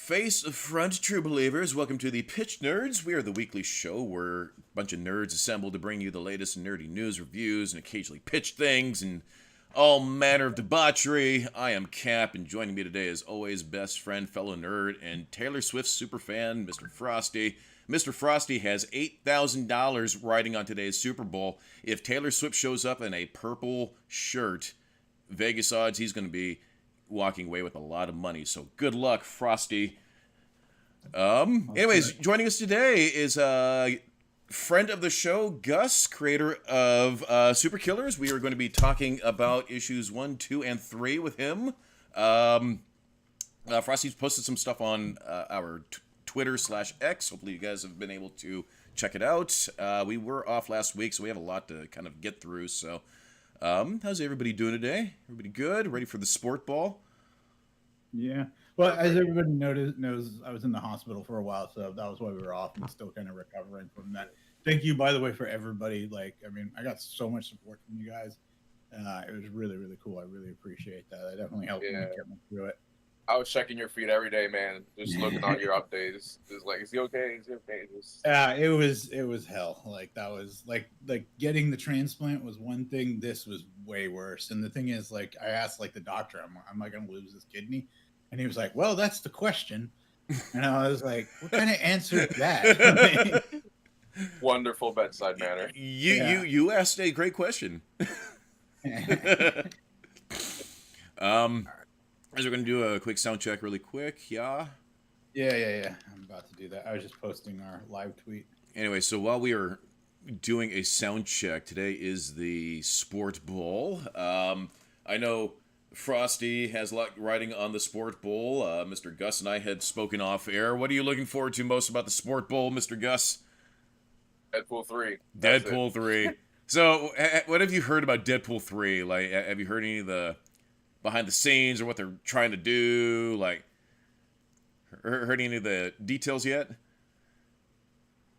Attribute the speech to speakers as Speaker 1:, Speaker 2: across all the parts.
Speaker 1: Face front, true believers, welcome to the Pitch Nerds. We are the weekly show where a bunch of nerds assemble to bring you the latest nerdy news, reviews, and occasionally pitch things and all manner of debauchery. I am Cap, and joining me today is always best friend, fellow nerd, and Taylor Swift superfan, Mr. Frosty. Mr. Frosty has $8,000 riding on today's Super Bowl. If Taylor Swift shows up in a purple shirt, Vegas odds he's going to be walking away with a lot of money. So good luck, Frosty. Anyways, joining us today is a friend of the show, Gus, creator of Super Killers. We are going to be talking about issues 1, 2, and 3 with him. Frosty's posted some stuff on our Twitter/X. Hopefully you guys have been able to check it out. We were off last week, so we have a lot to kind of get through. So how's everybody doing today? Everybody good? Ready for the sport ball?
Speaker 2: Yeah. Well, as everybody knows, I was in the hospital for a while, so that was why we were off and still kind of recovering from that. Thank you, by the way, for everybody. I got so much support from you guys. It was really, really cool. I really appreciate that. That definitely helped me get me through it.
Speaker 3: I was checking your feed every day, man. Just looking on your updates. Just like, is he okay? Is he okay?
Speaker 2: It was hell. That was like getting the transplant was one thing. This was way worse. And the thing is, I asked the doctor, am I going to lose this kidney? And he was like, well, that's the question. And I was like, what kind of answer is that?
Speaker 3: Wonderful bedside manner.
Speaker 1: You asked a great question. As we're going to do a quick sound check really quick, yeah?
Speaker 2: Yeah. I'm about to do that. I was just posting our live tweet.
Speaker 1: Anyway, so while we are doing a sound check, today is the Sport Bowl. I know Frosty has a lot riding on the Sport Bowl. Mr. Gus and I had spoken off air. What are you looking forward to most about the Sport Bowl, Mr. Gus?
Speaker 3: Deadpool 3.
Speaker 1: Deadpool 3. So, what have you heard about Deadpool 3? Have you heard any of the behind the scenes or what they're trying to do? Heard any of the details yet?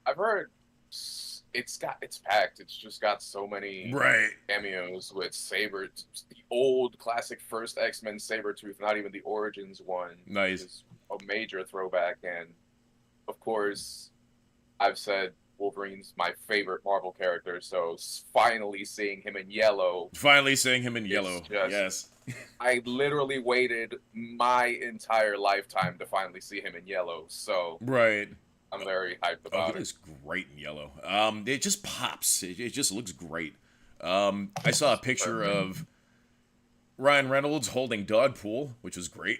Speaker 3: I've heard it's packed. It's just got so many cameos with Saber, the old classic first X-Men Sabretooth, not even the Origins one.
Speaker 1: Nice.
Speaker 3: Is a major throwback, and of course, I've said Wolverine's my favorite Marvel character, so finally seeing him in yellow.
Speaker 1: Yes.
Speaker 3: I literally waited my entire lifetime to finally see him in yellow, so
Speaker 1: right.
Speaker 3: I'm very hyped about it.
Speaker 1: He looks great in yellow. It just pops. It just looks great. I saw a picture of Ryan Reynolds holding Dogpool, which was great.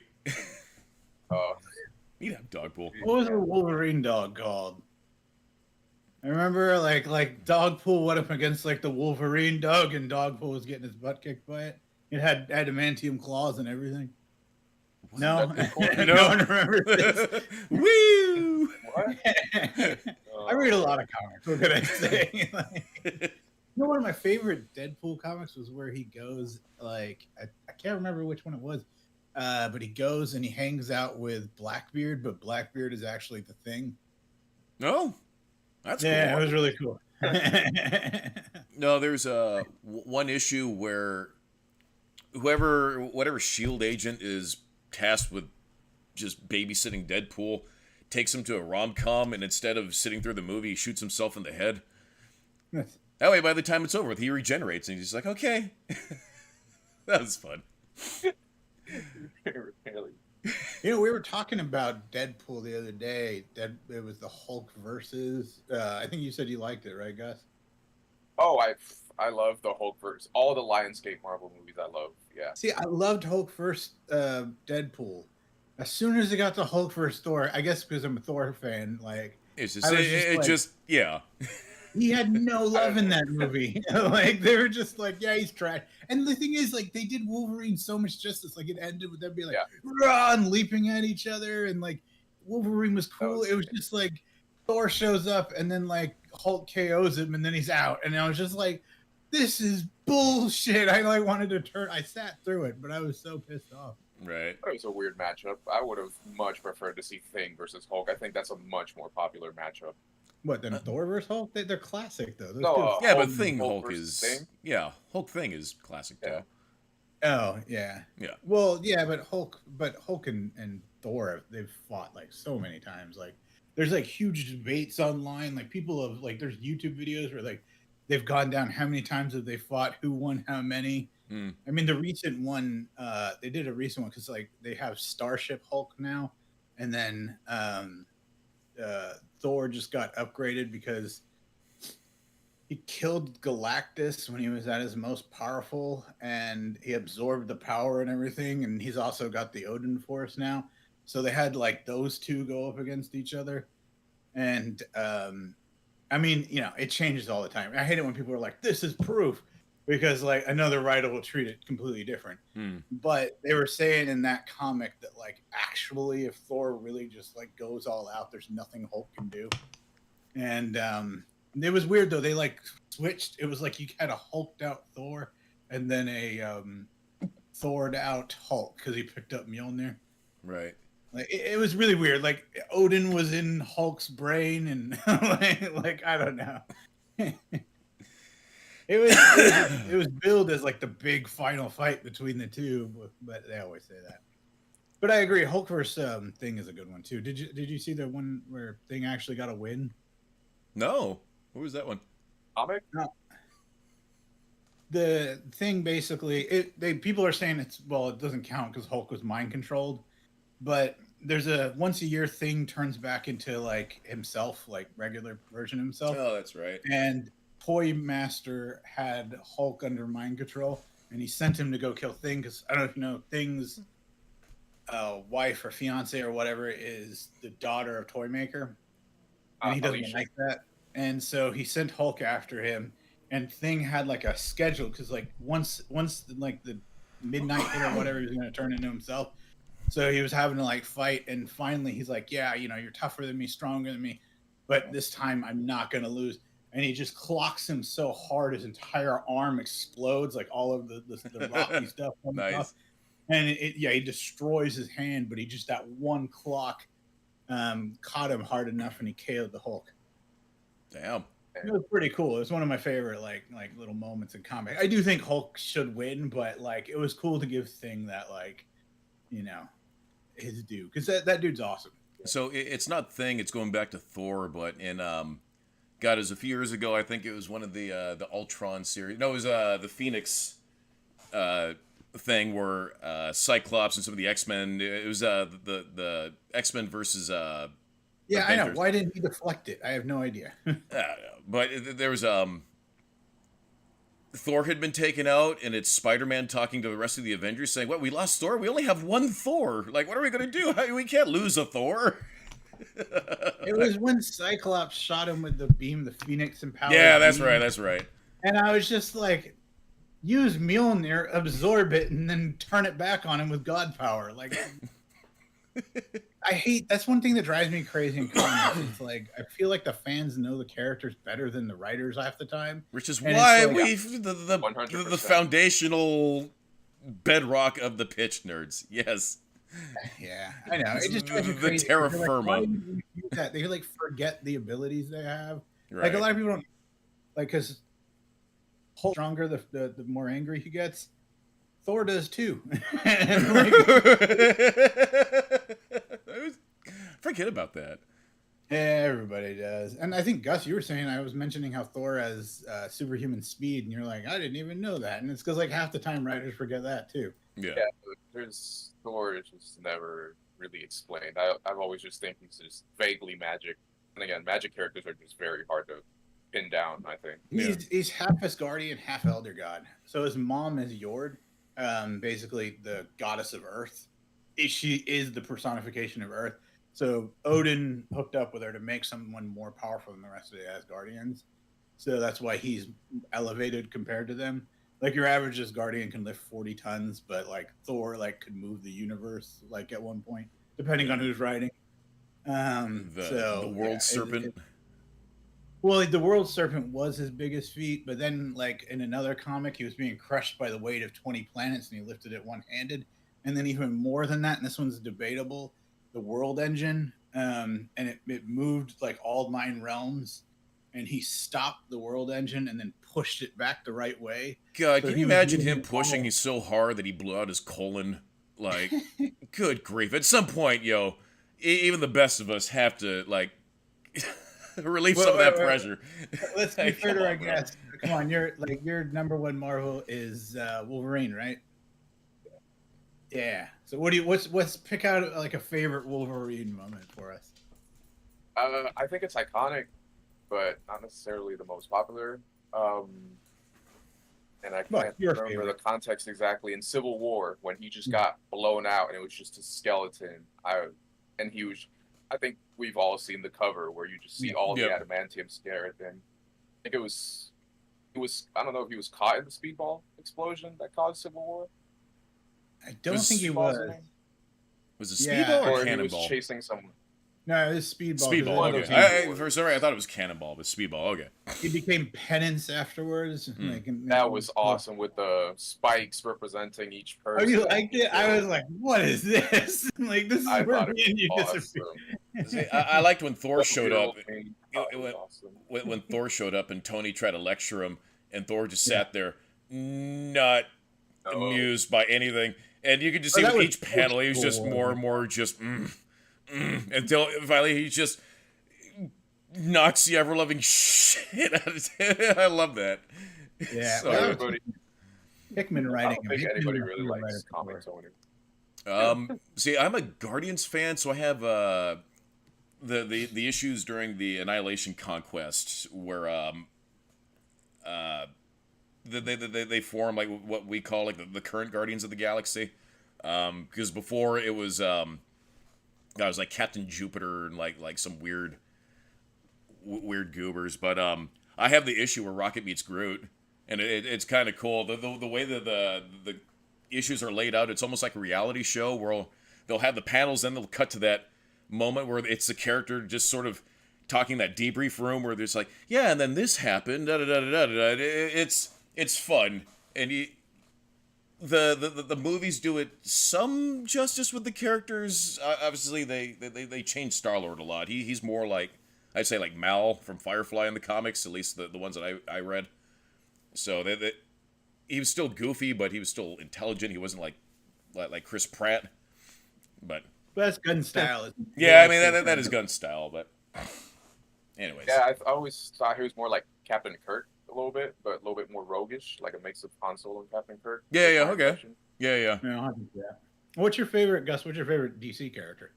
Speaker 1: He'd have Dogpool.
Speaker 2: What was the Wolverine dog called? I remember Dogpool went up against the Wolverine dog, and Dogpool was getting his butt kicked by it. It had adamantium claws and everything. No, no one remembers this.
Speaker 1: Woo!
Speaker 3: What?
Speaker 2: I read a lot of comics. What can I say? One of my favorite Deadpool comics was where he goes I can't remember which one it was, but he goes and he hangs out with Blackbeard, but Blackbeard is actually the Thing.
Speaker 1: No, that's cool.
Speaker 2: Yeah, it was really cool.
Speaker 1: No, there's one issue where whatever Shield agent is tasked with just babysitting Deadpool takes him to a rom-com, and instead of sitting through the movie, he shoots himself in the head. That way, by the time it's over with, he regenerates, and he's just like, okay. That was fun.
Speaker 2: We were talking about Deadpool the other day. It was the Hulk versus. I think you said you liked it, right, Gus?
Speaker 3: Oh, I love the Hulk verse. All the Lionsgate Marvel movies I love. Yeah.
Speaker 2: See, I loved Hulk versus Deadpool. As soon as it got to Hulk versus Thor, I guess because I'm a Thor fan,
Speaker 1: yeah.
Speaker 2: He had no love in that movie. They were just yeah, he's trash. And the thing is, they did Wolverine so much justice. It ended with them being run, leaping at each other, and Wolverine was cool. It was just Thor shows up, and then Hulk KOs him, and then he's out. And I was just this is bullshit. I wanted to turn. I sat through it, but I was so pissed off.
Speaker 1: Right.
Speaker 3: It was a weird matchup. I would have much preferred to see Thing versus Hulk. I think that's a much more popular matchup.
Speaker 2: What, then Thor versus Hulk? They're classic, though.
Speaker 1: Yeah, but Hulk is... Thing? Yeah, Hulk Thing is classic, though.
Speaker 2: Oh, yeah.
Speaker 1: Yeah.
Speaker 2: Well, yeah, but Hulk and Thor, they've fought like so many times. Like there's like huge debates online. Like people have like there's YouTube videos where like they've gone down how many times have they fought, who won how many. I mean, the recent one, they did a recent one because like they have Starship Hulk now, and then Thor just got upgraded because he killed Galactus when he was at his most powerful, and he absorbed the power and everything. And he's also got the Odin Force now, so they had like those two go up against each other. And I mean, you know, it changes all the time. I hate it when people are like, "This is proof." Because like another writer will treat it completely different. But they were saying in that comic that like actually if Thor really just like goes all out, there's nothing Hulk can do. And it was weird though. They like switched. It was like you had a hulked out Thor and then a Thored out Hulk because he picked up Mjolnir.
Speaker 1: Right.
Speaker 2: Like it was really weird. Like Odin was in Hulk's brain and like I don't know. It was billed as like the big final fight between the two, but they always say that. But I agree, Hulk versus Thing is a good one too. Did you see the one where Thing actually got a win?
Speaker 1: No, what was that one?
Speaker 3: Comic?
Speaker 2: No. The Thing basically, people are saying it doesn't count because Hulk was mind controlled, but there's a once a year Thing turns back into like himself, like regular version of himself.
Speaker 1: Oh, that's right.
Speaker 2: And Toy Master had Hulk under mind control, and he sent him to go kill Thing because I don't know if you know Thing's wife or fiance or whatever is the daughter of Toymaker, and he doesn't like that. And so he sent Hulk after him, and Thing had like a schedule because like once like the midnight hit or whatever, he was going to turn into himself. So he was having to like fight, and finally he's like, "Yeah, you know, you're tougher than me, stronger than me, but this time I'm not going to lose." And he just clocks him so hard his entire arm explodes, like all of the rocky stuff comes off. And he destroys his hand, but he just that one clock caught him hard enough, and he KO'd the Hulk.
Speaker 1: Damn,
Speaker 2: it was pretty cool. It was one of my favorite like little moments in comic. I do think Hulk should win, but like it was cool to give Thing that like, you know, his due because that dude's awesome.
Speaker 1: So it's not Thing; it's going back to Thor, but in God, it was a few years ago. I think it was one of the Ultron series. No, it was the Phoenix thing where Cyclops and some of the X-Men. It was the X-Men versus
Speaker 2: yeah,
Speaker 1: Avengers.
Speaker 2: I know. Why didn't he deflect it? I have no idea.
Speaker 1: I don't know. But there was Thor had been taken out, and it's Spider-Man talking to the rest of the Avengers, saying, "What? We lost Thor? We only have one Thor. Like, what are we gonna do? We can't lose a Thor."
Speaker 2: It was when Cyclops shot him with the beam, the Phoenix empowered.
Speaker 1: Yeah, that's right. That's right.
Speaker 2: And I was just like, use Mjolnir, absorb it, and then turn it back on him with God power. Like, I hate. That's one thing that drives me crazy in comics. It's like I feel like the fans know the characters better than the writers half the time,
Speaker 1: which is why
Speaker 2: like,
Speaker 1: we've the foundational bedrock of the pitch nerds. Yes.
Speaker 2: Yeah, I know. It just drives me crazy.
Speaker 1: The terra firma.
Speaker 2: Like, they like forget the abilities they have.
Speaker 1: Right.
Speaker 2: Like a lot of people don't like because Hulk stronger the more angry he gets. Thor does too.
Speaker 1: Forget about that.
Speaker 2: Everybody does, and I think Gus, you were saying I was mentioning how Thor has superhuman speed, and you're like, I didn't even know that, and it's because like half the time writers forget that too.
Speaker 3: Yeah, there's Thor is just never really explained. I've always just think he's just vaguely magic, and again, magic characters are just very hard to pin down. I think
Speaker 2: he's half Asgardian, half Elder God. So his mom is Jord, basically the goddess of Earth. She is the personification of Earth. So Odin hooked up with her to make someone more powerful than the rest of the Asgardians. So that's why he's elevated compared to them. Like your average Asgardian can lift 40 tons, but like Thor like could move the universe like at one point, depending on who's writing.
Speaker 1: The World Serpent.
Speaker 2: Well, the World Serpent was his biggest feat, but then like in another comic, he was being crushed by the weight of 20 planets and he lifted it one-handed. And then even more than that, and this one's debatable, the World Engine, and it moved like all 9 realms, and he stopped the World Engine and then pushed it back the right way.
Speaker 1: God, so can you imagine him pushing so hard that he blew out his colon? Like, good grief! At some point, even the best of us have to like relieve some of that pressure.
Speaker 2: Let's be
Speaker 1: Like,
Speaker 2: fair
Speaker 1: come
Speaker 2: to our
Speaker 1: on, bro.
Speaker 2: guest. Come on, your number one Marvel is Wolverine, right? Yeah. So what's pick out like a favorite Wolverine moment for us?
Speaker 3: I think it's iconic, but not necessarily the most popular. Um, and I
Speaker 2: What's
Speaker 3: can't
Speaker 2: your
Speaker 3: remember
Speaker 2: favorite?
Speaker 3: the context exactly. In Civil War, when he just got blown out and it was just a skeleton. And he was. I think we've all seen the cover where you just see all the
Speaker 1: Yep.
Speaker 3: adamantium skeleton. I think it was. It was. I don't know if he was caught in the speedball explosion that caused Civil War.
Speaker 2: I don't
Speaker 1: Was
Speaker 2: think he
Speaker 3: Speedball's
Speaker 2: was.
Speaker 3: the name?
Speaker 1: Was it
Speaker 2: Yeah,
Speaker 1: Speedball or
Speaker 3: Or he was
Speaker 1: Cannonball?
Speaker 3: chasing someone.
Speaker 2: No, it was Speedball. 'cause
Speaker 1: Speedball.
Speaker 3: One of
Speaker 1: Okay.
Speaker 3: those
Speaker 1: For some reason, I thought it was Cannonball, but Speedball. Okay.
Speaker 2: he became Penance afterwards.
Speaker 1: Hmm.
Speaker 2: Like, and
Speaker 3: That was awesome with the spikes representing each
Speaker 2: Oh,
Speaker 3: person.
Speaker 2: you liked it? I was like, "What is this?" Like, this is
Speaker 3: I
Speaker 2: where
Speaker 3: thought it
Speaker 2: me and you
Speaker 3: was
Speaker 2: disappear.
Speaker 3: awesome.
Speaker 1: See, I liked when Thor showed up.
Speaker 3: Oh, it was awesome.
Speaker 1: When Thor showed up and Tony tried to lecture him, and Thor just sat there, not
Speaker 3: No.
Speaker 1: amused by anything. And you could just
Speaker 2: Oh,
Speaker 1: see
Speaker 2: that
Speaker 1: with
Speaker 2: was
Speaker 1: each panel, he was just
Speaker 2: Thor.
Speaker 1: more and more just until finally he just knocks the ever loving shit out of his head. I love that.
Speaker 2: Yeah,
Speaker 1: So
Speaker 2: well,
Speaker 1: good.
Speaker 3: Everybody,
Speaker 2: Hickman
Speaker 3: I
Speaker 2: writing.
Speaker 3: don't think
Speaker 2: him.
Speaker 3: anybody
Speaker 2: Hickman
Speaker 3: really
Speaker 2: was a
Speaker 3: likes
Speaker 2: writer for
Speaker 3: comic
Speaker 2: Thor.
Speaker 3: Tony.
Speaker 1: See, I'm a Guardians fan, so I have the issues during the Annihilation Conquest where they form like what we call like the current Guardians of the Galaxy, because before it was like Captain Jupiter and like some weird goobers, but I have the issue where Rocket meets Groot, and it's kind of cool the way that the issues are laid out. It's almost like a reality show where they'll have the panels, then they'll cut to that moment where it's the character just sort of talking that debrief room where there's like, yeah, and then this happened. Da, da, da, da, da, da. It's fun, and the movies do it some justice with the characters. Obviously, they change Star-Lord a lot. He's more like, I'd say, like Mal from Firefly in the comics, at least the ones that I read. So he was still goofy, but he was still intelligent. He wasn't like Chris Pratt. But
Speaker 2: That's gun style.
Speaker 1: yeah, I mean that is gun style. But anyways,
Speaker 3: Yeah, I always thought he was more like Captain Kirk a little bit, but a little bit more roguish, like a mix of Han Solo and Captain Kirk.
Speaker 1: Yeah,
Speaker 3: That's my
Speaker 1: okay.
Speaker 3: impression.
Speaker 1: yeah.
Speaker 2: Yeah, what's your favorite, Gus? What's your favorite DC character?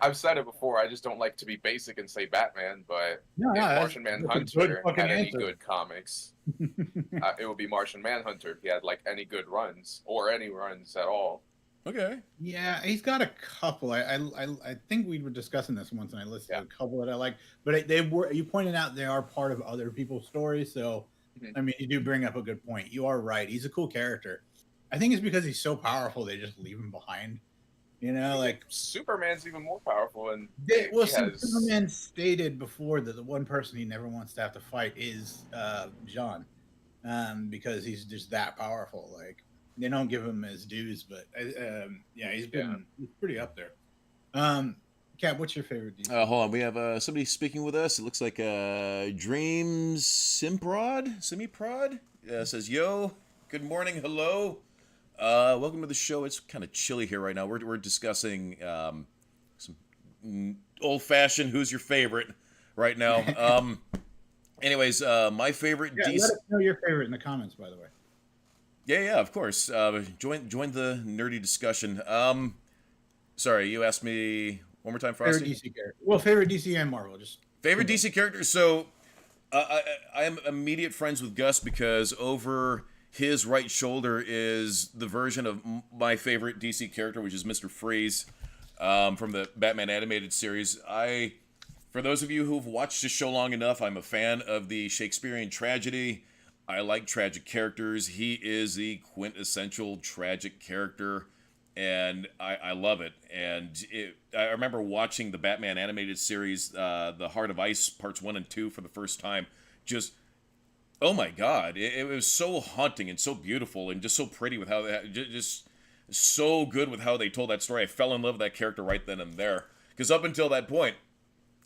Speaker 3: I've said it before. I just don't like to be basic and say Batman, but
Speaker 2: No,
Speaker 3: if
Speaker 2: that's-
Speaker 3: Martian
Speaker 2: that's a good
Speaker 3: Manhunter
Speaker 2: fucking
Speaker 3: had any
Speaker 2: answer.
Speaker 3: good comics, it would be Martian Manhunter. If he had like any good runs or any runs at all.
Speaker 1: Okay.
Speaker 2: Yeah, he's got a couple. I think we were discussing this once, and I listed a couple that I like. But they were, you pointed out, they are part of other people's stories. So, I mean, you do bring up a good point. You are right. He's a cool character. I think it's because he's so powerful they just leave him behind. You know, like
Speaker 3: Superman's even more powerful, and
Speaker 2: Superman stated before that the one person he never wants to have to fight is Jean, because he's just that powerful. Like, they don't give him his dues, but yeah, he's pretty up there. Cap, what's your favorite DC?
Speaker 1: Hold on, we have somebody speaking with us. It looks like Dreams Simprod says, "Yo, good morning, hello, welcome to the show. It's kind of chilly here right now. We're discussing some old-fashioned who's your favorite right now. Anyways, my favorite
Speaker 2: Yeah,
Speaker 1: DC.
Speaker 2: let us know your favorite in the comments, by the way.
Speaker 1: Yeah, of course. Join the nerdy discussion. Sorry, you asked me one more time, Frosty.
Speaker 2: Favorite DC character. Well, favorite DC and Marvel. Just
Speaker 1: Favorite DC character. So, I am immediate friends with Gus because over his right shoulder is the version of my favorite DC character, which is Mr. Freeze, from the Batman animated series. For those of you who've watched the show long enough, I'm a fan of the Shakespearean tragedy. I like tragic characters. He is the quintessential tragic character, and I love it. And I remember watching the Batman animated series, The Heart of Ice, parts 1 and 2 for the first time. Just, oh my God. It was so haunting and so beautiful and just so pretty with how just so good with how they told that story. I fell in love with that character right then and there. Because up until that point,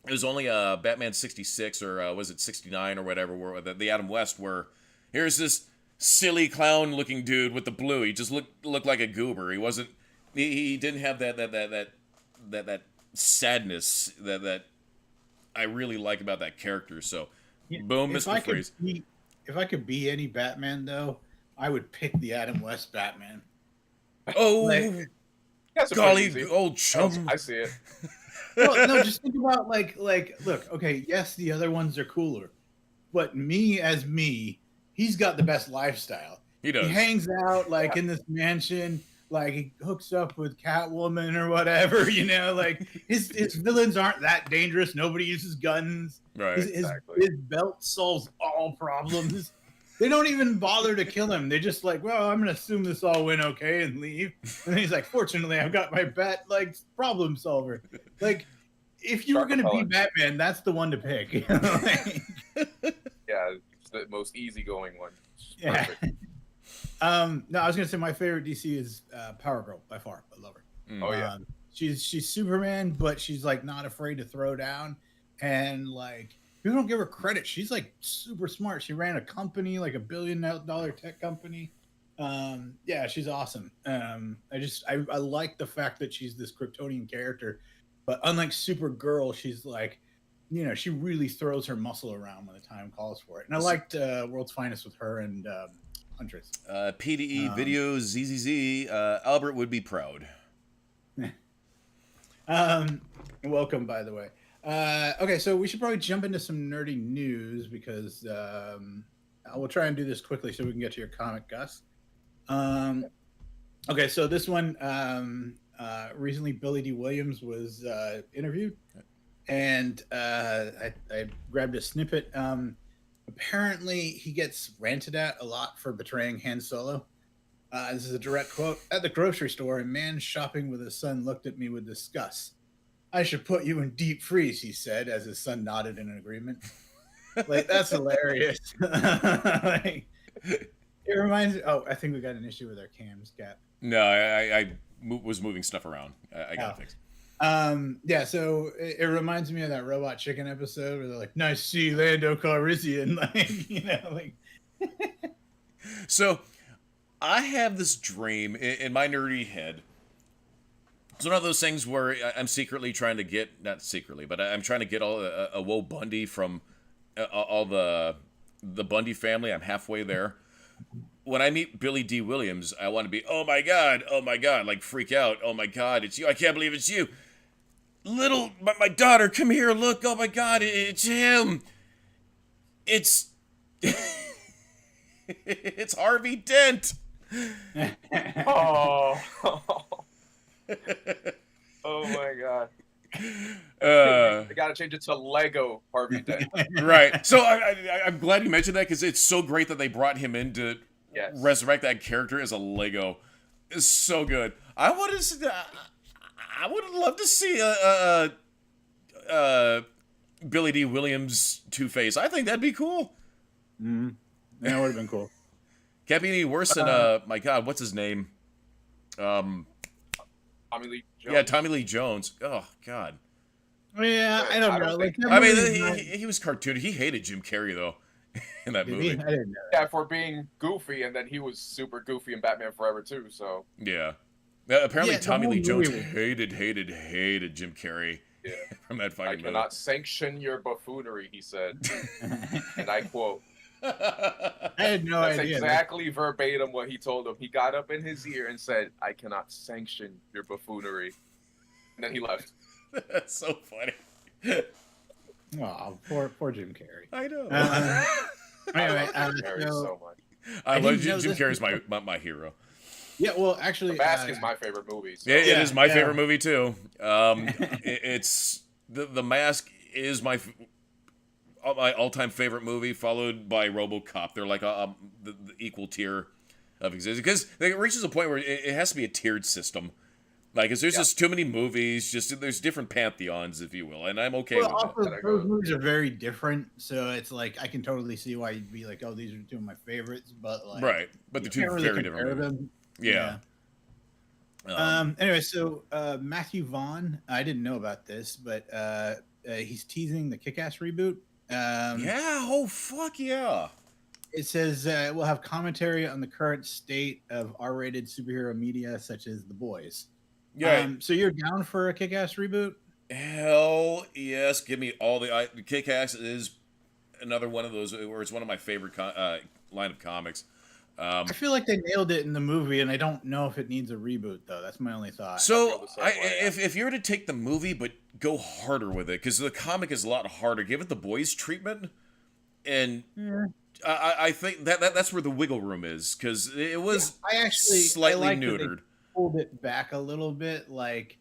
Speaker 1: it was only Batman 66 or was it 69 or whatever, where the Adam West, where here's this silly clown looking dude with the blue. He just looked like a goober. He wasn't. He didn't have that sadness that I really like about that character. So, boom, Mr. Freeze.
Speaker 2: If I could be any Batman, though, I would pick the Adam West Batman.
Speaker 1: Oh,
Speaker 3: That's
Speaker 1: golly, old chum.
Speaker 3: I see it.
Speaker 2: No, just think about look, okay, yes, the other ones are cooler, but me as me, he's got the best lifestyle.
Speaker 1: He does.
Speaker 2: He hangs out in this mansion, like he hooks up with Catwoman or whatever, like his villains aren't that dangerous. Nobody uses guns.
Speaker 1: Right.
Speaker 2: His belt solves all problems. They don't even bother to kill him. They're just like, well, I'm gonna assume this all went okay and leave. And he's like, fortunately, I've got my bat problem solver. Like, if you were gonna be Batman, that's the one to pick.
Speaker 3: Yeah, it's the most easygoing one.
Speaker 2: Yeah. No, I was gonna say my favorite DC is Power Girl by far. I love her.
Speaker 3: Oh yeah.
Speaker 2: She's Superman, but she's not afraid to throw down, and people don't give her credit. She's super smart. She ran a company, a $1 billion tech company. Yeah, she's awesome. I like the fact that she's this Kryptonian character, but unlike Supergirl, she's she really throws her muscle around when the time calls for it. And I liked World's Finest with her and Huntress.
Speaker 1: PDE Videos ZZZ. Albert would be proud.
Speaker 2: Welcome, by the way. Okay, so we should probably jump into some nerdy news because I will try and do this quickly so we can get to your comic, Gus. Okay, so this one, recently Billy D. Williams was interviewed, and I grabbed a snippet. Apparently, he gets ranted at a lot for betraying Han Solo. This is a direct quote. At the grocery store, a man shopping with his son looked at me with disgust. I should put you in deep freeze, he said, as his son nodded in agreement. That's hilarious. It reminds me. Oh, I think we got an issue with our cams, Cap.
Speaker 1: No, I was moving stuff around. I got things.
Speaker 2: Yeah, so it reminds me of that Robot Chicken episode where they're like, "Nice to see you, Lando Calrissian,"
Speaker 1: So, I have this dream in my nerdy head. It's one of those things where I'm secretly trying to get, not secretly, but I'm trying to get all a Woe Bundy from all the Bundy family. I'm halfway there. When I meet Billy D. Williams, I want to be, oh my God, freak out. Oh my God, it's you. I can't believe it's you. My daughter, come here, look. Oh my God, it's him. It's, it's Harvey Dent.
Speaker 3: Oh. Oh my God. They gotta change it to Lego Harvey Dent.
Speaker 1: Right. So I'm glad you mentioned that because it's so great that they brought him in to resurrect that character as a Lego. It's so good. I would love to see Billy D. Williams Two-Face. I think that'd be cool.
Speaker 2: Mm-hmm. Yeah, it would have been cool.
Speaker 1: Can't be any worse than my God, what's his name?
Speaker 3: Tommy Lee Jones.
Speaker 1: Yeah, Tommy Lee Jones. Oh God.
Speaker 2: Yeah, I don't know.
Speaker 1: He was cartoony. He hated Jim Carrey though in that movie.
Speaker 2: I didn't know that.
Speaker 3: Yeah, for being goofy, and then he was super goofy in Batman Forever too. So
Speaker 1: yeah. Apparently, Tommy Lee Jones hated Jim Carrey.
Speaker 3: Yeah.
Speaker 1: From that fucking movie.
Speaker 3: I cannot sanction your buffoonery, he said, and I quote.
Speaker 2: I had no idea.
Speaker 3: That's exactly verbatim what he told him. He got up in his ear and said, "I cannot sanction your buffoonery," and then he left.
Speaker 1: That's so funny.
Speaker 2: Oh, poor Jim Carrey.
Speaker 1: I know.
Speaker 2: Anyway,
Speaker 3: I love Jim Carrey so much.
Speaker 1: I love Jim Carrey's my hero.
Speaker 2: Yeah, well, actually,
Speaker 3: The Mask is my favorite movie. So.
Speaker 1: It is my favorite movie too. It's the Mask is my all-time favorite movie, followed by RoboCop. They're like the equal tier of existence because it reaches a point where it has to be a tiered system. There's just too many movies. There's different pantheons, if you will, and I'm okay with that.
Speaker 2: Those movies are very different, so it's I can totally see why you'd be like, "Oh, these are two of my favorites," but
Speaker 1: right, but they're two very different movies. Yeah.
Speaker 2: Anyway, so Matthew Vaughn, I didn't know about this, but he's teasing the Kick-Ass reboot.
Speaker 1: Yeah. Oh fuck yeah.
Speaker 2: It says we'll have commentary on the current state of R-rated superhero media, such as The Boys.
Speaker 1: Yeah.
Speaker 2: So you're down for a Kick-Ass reboot?
Speaker 1: Hell yes! Give me all the Kick-Ass is another one of those where it's one of my favorite line of comics.
Speaker 2: I feel like they nailed it in the movie, and I don't know if it needs a reboot though. That's my only thought.
Speaker 1: So if you were to take the movie but go harder with it, because the comic is a lot harder, give it the Boys treatment, and I think that's where the wiggle room is, because it was slightly neutered.
Speaker 2: Pulled it back a little bit, like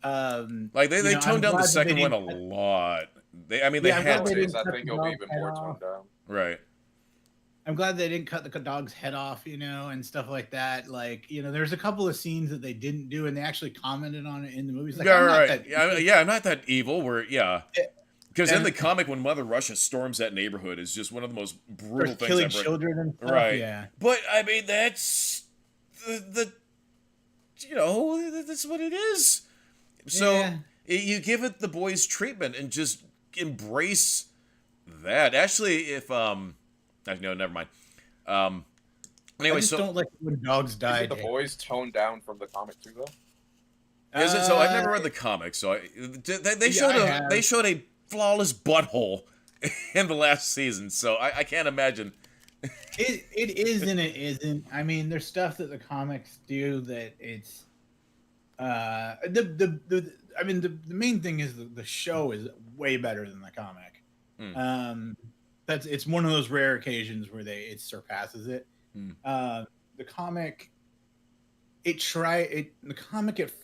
Speaker 1: they toned down the second one a lot. They had to.
Speaker 3: I think it'll be even more toned down.
Speaker 1: Right.
Speaker 2: I'm glad they didn't cut the dog's head off, and stuff like that. Like, there's a couple of scenes that they didn't do, and they actually commented on it in the movies. Like,
Speaker 1: I'm not that evil. Because in the comic, when Mother Russia storms that neighborhood, is just one of the most brutal things
Speaker 2: killing children and stuff.
Speaker 1: Right.
Speaker 2: Yeah.
Speaker 1: But I mean, that's that's what it is. So you give it the Boys treatment and just embrace that. Actually, if no, never mind. Anyway,
Speaker 2: I just don't like when dogs die.
Speaker 3: Is the Boys toned down from the comic too, though?
Speaker 1: Is it? So I've never read the comic. So they showed a flawless butthole in the last season. So I can't imagine.
Speaker 2: It is and it isn't. I mean, there's stuff that the comics do that it's the main thing is the show is way better than the comic. It's one of those rare occasions where it surpasses it. The comic, it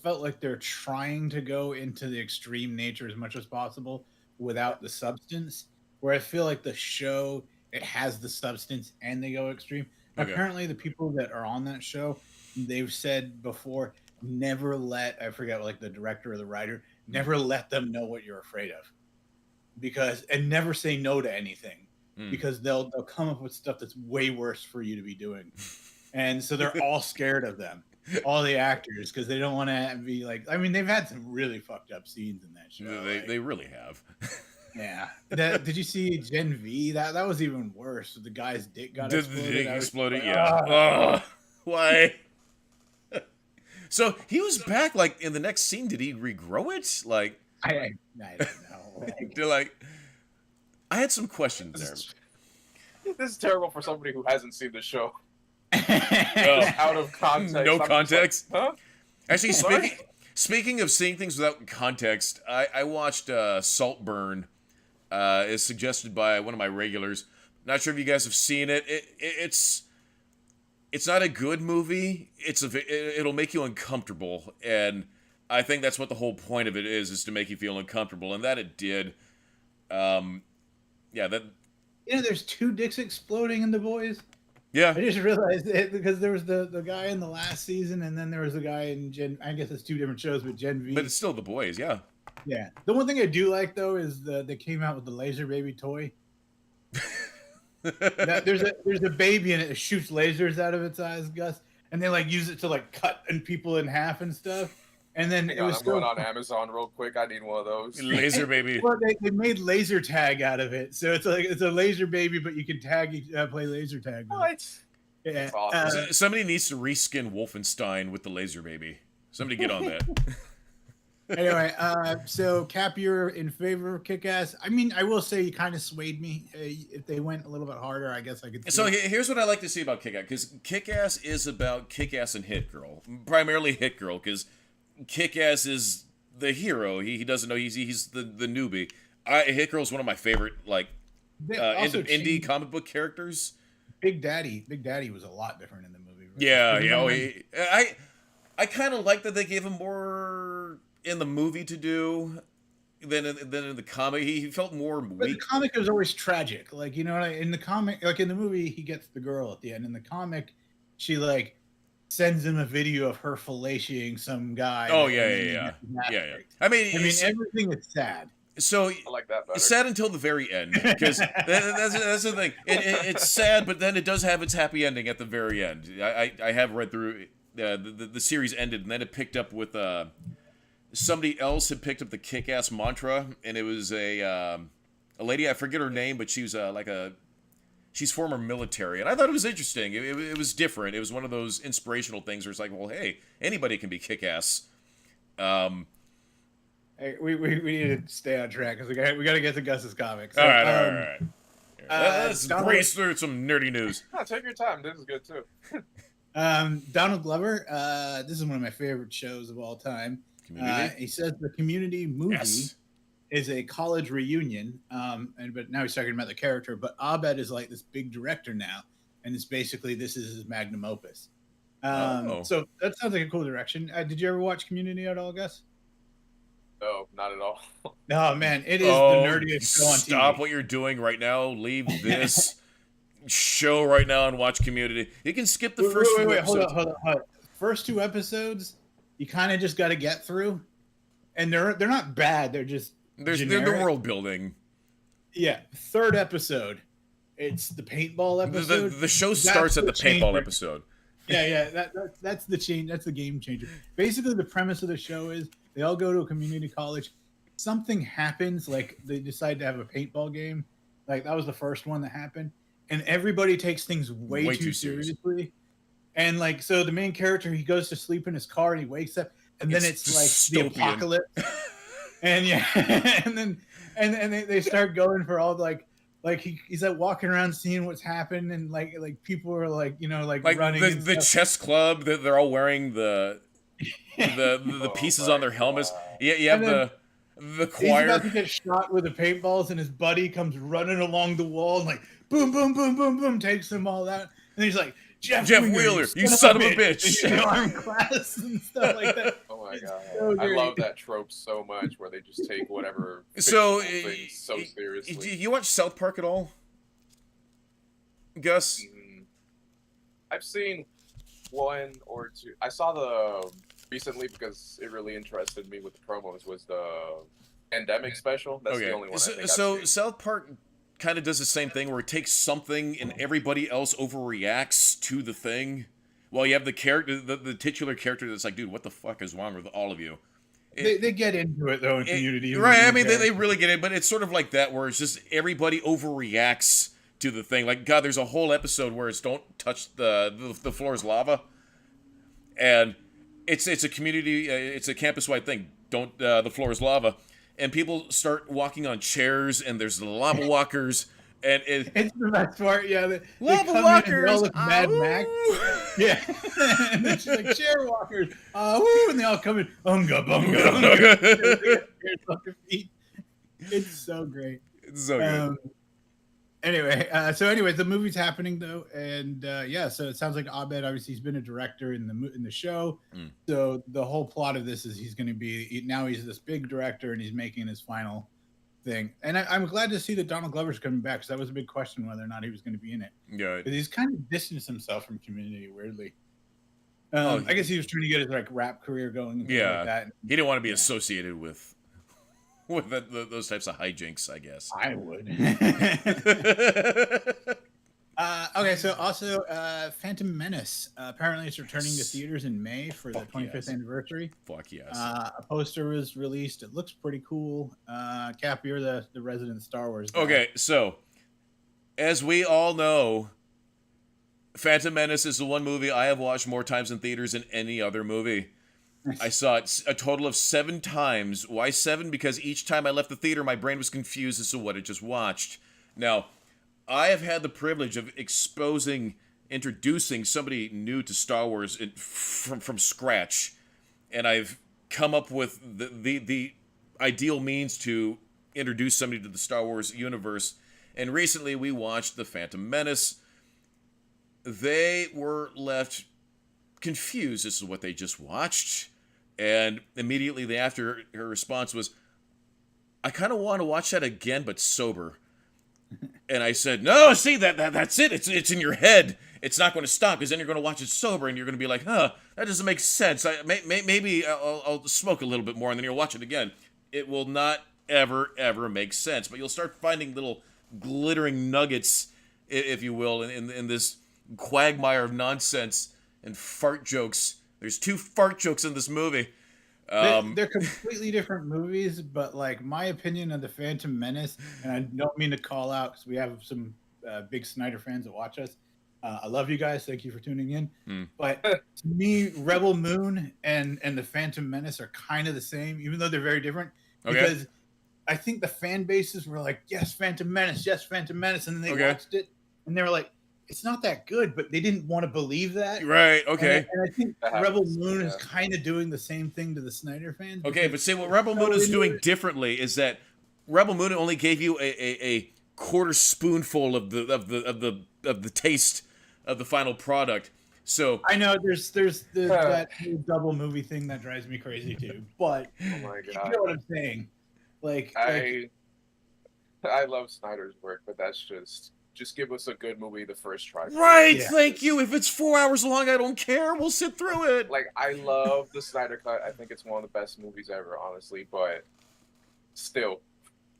Speaker 2: felt like they're trying to go into the extreme nature as much as possible without the substance. Where I feel like the show, it has the substance and they go extreme. Okay. Apparently, the people that are on that show, they've said before, never let the director or the writer, never let them know what you're afraid of, and never say no to anything. Because they'll come up with stuff that's way worse for you to be doing, and so they're all scared of them, all the actors, because they don't want to be like. I mean, they've had some really fucked up scenes in that show.
Speaker 1: They really have.
Speaker 2: Yeah. Did you see Gen V? That was even worse. The guy's dick got exploded.
Speaker 1: The dick exploded. Yeah. Why? So he was back. Like in the next scene, did he regrow it? Like
Speaker 2: I don't know.
Speaker 1: I had some questions there.
Speaker 3: This is terrible for somebody who hasn't seen the show. Out of context.
Speaker 1: No context?
Speaker 3: Like, huh?
Speaker 1: Actually, speaking of seeing things without context, I watched Saltburn, as suggested by one of my regulars. Not sure if you guys have seen it. It's not a good movie. It'll make you uncomfortable, and I think that's what the whole point of it is to make you feel uncomfortable, and that it did.
Speaker 2: There's two dicks exploding in The Boys.
Speaker 1: Yeah.
Speaker 2: I just realized it because there was the guy in the last season, and then there was the guy in I guess it's two different shows, but Gen V.
Speaker 1: But it's still The Boys, yeah.
Speaker 2: Yeah. The one thing I do like though is they came out with the laser baby toy. There's a baby in it that shoots lasers out of its eyes, Gus, and they use it to cut people in half and stuff. And then
Speaker 3: I'm going on Amazon real quick. I need one of those.
Speaker 1: Laser baby.
Speaker 2: Well, they made laser tag out of it, so it's a laser baby, but you can play laser tag.
Speaker 3: What?
Speaker 2: Yeah.
Speaker 3: Awesome.
Speaker 1: Somebody needs to reskin Wolfenstein with the laser baby. Somebody get on that.
Speaker 2: Anyway, so Cap, you're in favor of Kick-Ass. I mean, I will say you kind of swayed me. If they went a little bit harder, I guess I could.
Speaker 1: So here's what I like to see about Kick-Ass, because Kick-Ass is about Kick-Ass and Hit Girl, primarily Hit Girl, because Kick-Ass is the hero. He doesn't know he's the newbie. Hit Girl is one of my favorite indie comic book characters.
Speaker 2: Big Daddy was a lot different in the movie.
Speaker 1: Right? Yeah. I kind of like that they gave him more in the movie to do than in the comic. He felt more weak.
Speaker 2: But the comic was always tragic. In the comic, in the movie, he gets the girl at the end. In the comic, she sends him a video of her fellatiating some guy.
Speaker 1: Oh yeah. I mean,
Speaker 2: everything is sad.
Speaker 1: So
Speaker 3: I like that better.
Speaker 1: It's sad until the very end, because that's the thing. It's sad, but then it does have its happy ending at the very end. I have read through the series ended, and then it picked up with somebody else had picked up the Kick-Ass mantra, and it was a lady, I forget her name, but she was she's former military, and I thought it was interesting. It was different. It was one of those inspirational things where it's like, well, hey, anybody can be kick-ass.
Speaker 2: Hey, we need to stay on track because we got to get to Gus's comics. So,
Speaker 1: all right. Let's breeze through some nerdy news.
Speaker 3: No, take your time. This is good too.
Speaker 2: Donald Glover. This is one of my favorite shows of all time. He says the Community movie is a college reunion, but now he's talking about the character. But Abed is like this big director now, and it's basically this is his magnum opus. So that sounds like a cool direction. Did you ever watch Community at all, Gus?
Speaker 3: No, not at all.
Speaker 2: Oh man, it is the nerdiest show on TV.
Speaker 1: Stop what you're doing right now. Leave this show right now and watch Community. You can skip the first few episodes.
Speaker 2: Hold on. First 2 episodes, you kind of just got to get through, and they're not bad. They're just
Speaker 1: they're the world building.
Speaker 2: Yeah, 3rd episode, it's the paintball episode.
Speaker 1: The show starts at the paintball episode.
Speaker 2: Yeah, that's the change. That's the game changer. Basically, the premise of the show is they all go to a community college. Something happens, like they decide to have a paintball game. Like that was the first one that happened, and everybody takes things way too seriously. And like, so the main character, he goes to sleep in his car and he wakes up, and then it's like dystopian. The apocalypse. And and they start going for all like he's like walking around seeing what's happened, and like people are like running
Speaker 1: the chess club, they're all wearing the pieces on their helmets.
Speaker 2: God.
Speaker 1: Yeah, you have the choir.
Speaker 2: He's about to get shot with the paintballs, and his buddy comes running along the wall and like boom, boom, boom, boom, boom, takes them all out. And he's like, Jeff Wheeler, you son of a bitch. Arm class and stuff like that.
Speaker 3: Oh my god, so I love that trope so much, where they just take whatever things so seriously.
Speaker 1: You watch South Park at all, Gus?
Speaker 3: I've seen 1 or 2. I saw the recently because it really interested me with the promos. Was the Pandemic special? That's the only one.
Speaker 1: So South Park kind of does the same thing where it takes something and everybody else overreacts to the thing. Well, you have the character, the titular character that's like, dude, what the fuck is wrong with all of you?
Speaker 2: They get into it though in Community,
Speaker 1: right? I mean, they really get it, but it's sort of like that where it's just everybody overreacts to the thing. Like, God, there's a whole episode where it's don't touch the floor is lava, and it's a community, it's a campus-wide thing. Don't the floor is lava. And people start walking on chairs, and there's the lava walkers, and
Speaker 2: it's the best part. Yeah,
Speaker 1: lava walkers.
Speaker 2: They all look Mad Max. Yeah, and then she's like chair walkers. Woo, and they all come in. Unga bunga. It's so great.
Speaker 1: It's so good.
Speaker 2: Anyway, the movie's happening though, and so it sounds like Abed, obviously he's been a director in the show. So the whole plot of this is he's going to be now he's this big director and he's making his final thing. And I'm glad to see that Donald Glover's coming back, because that was a big question whether or not he was going to be in it.
Speaker 1: Yeah,
Speaker 2: because he's kind of distanced himself from Community weirdly. I guess he was trying to get his like rap career going. And
Speaker 1: yeah,
Speaker 2: like that.
Speaker 1: He didn't want to be associated with those types of hijinks, I guess.
Speaker 2: I would. Okay, so also Phantom Menace. Apparently it's returning to theaters in May for the 25th anniversary.
Speaker 1: Fuck yes.
Speaker 2: A poster was released. It looks pretty cool. Cap, you're the resident Star Wars guy.
Speaker 1: Okay, so as we all know, Phantom Menace is the one movie I have watched more times in theaters than any other movie. I saw it a total of 7 times. Why 7? Because each time I left the theater, my brain was confused as to what it just watched. Now, I have had the privilege of introducing somebody new to Star Wars from scratch, and I've come up with the ideal means to introduce somebody to the Star Wars universe. And recently, we watched The Phantom Menace. They were left confused as to what they just watched. And immediately after, her response was, I kind of want to watch that again, but sober. And I said, no, see, that's it. It's in your head. It's not going to stop, because then you're going to watch it sober, and you're going to be like, that doesn't make sense. Maybe I'll smoke a little bit more, and then you'll watch it again. It will not ever make sense. But you'll start finding little glittering nuggets, if you will, in this quagmire of nonsense and fart jokes. There's 2 fart jokes in this movie.
Speaker 2: They're completely different movies, but like my opinion of the Phantom Menace, and I don't mean to call out because we have some big Snyder fans that watch us. I love you guys. Thank you for tuning in.
Speaker 1: Hmm.
Speaker 2: But to me, Rebel Moon and the Phantom Menace are kind of the same, even though they're very different.
Speaker 1: Okay.
Speaker 2: Because I think the fan bases were like, yes, Phantom Menace, and then they watched it and they were like, it's not that good, but they didn't want to believe that.
Speaker 1: Right, okay.
Speaker 2: And I think Rebel Moon is kind of doing the same thing to the Snyder fans.
Speaker 1: Okay, but see, what Rebel Moon is doing differently is that Rebel Moon only gave you a quarter spoonful of the taste of the final product. So
Speaker 2: I know there's that double movie thing that drives me crazy too. But
Speaker 3: oh my God.
Speaker 2: You know what I'm saying? Like
Speaker 3: I love Snyder's work, but that's just give us a good movie the first try.
Speaker 1: Right, thank you. If it's 4 hours long, I don't care. We'll sit through it.
Speaker 3: Like, I love the Snyder Cut. I think it's one of the best movies ever, honestly. But still,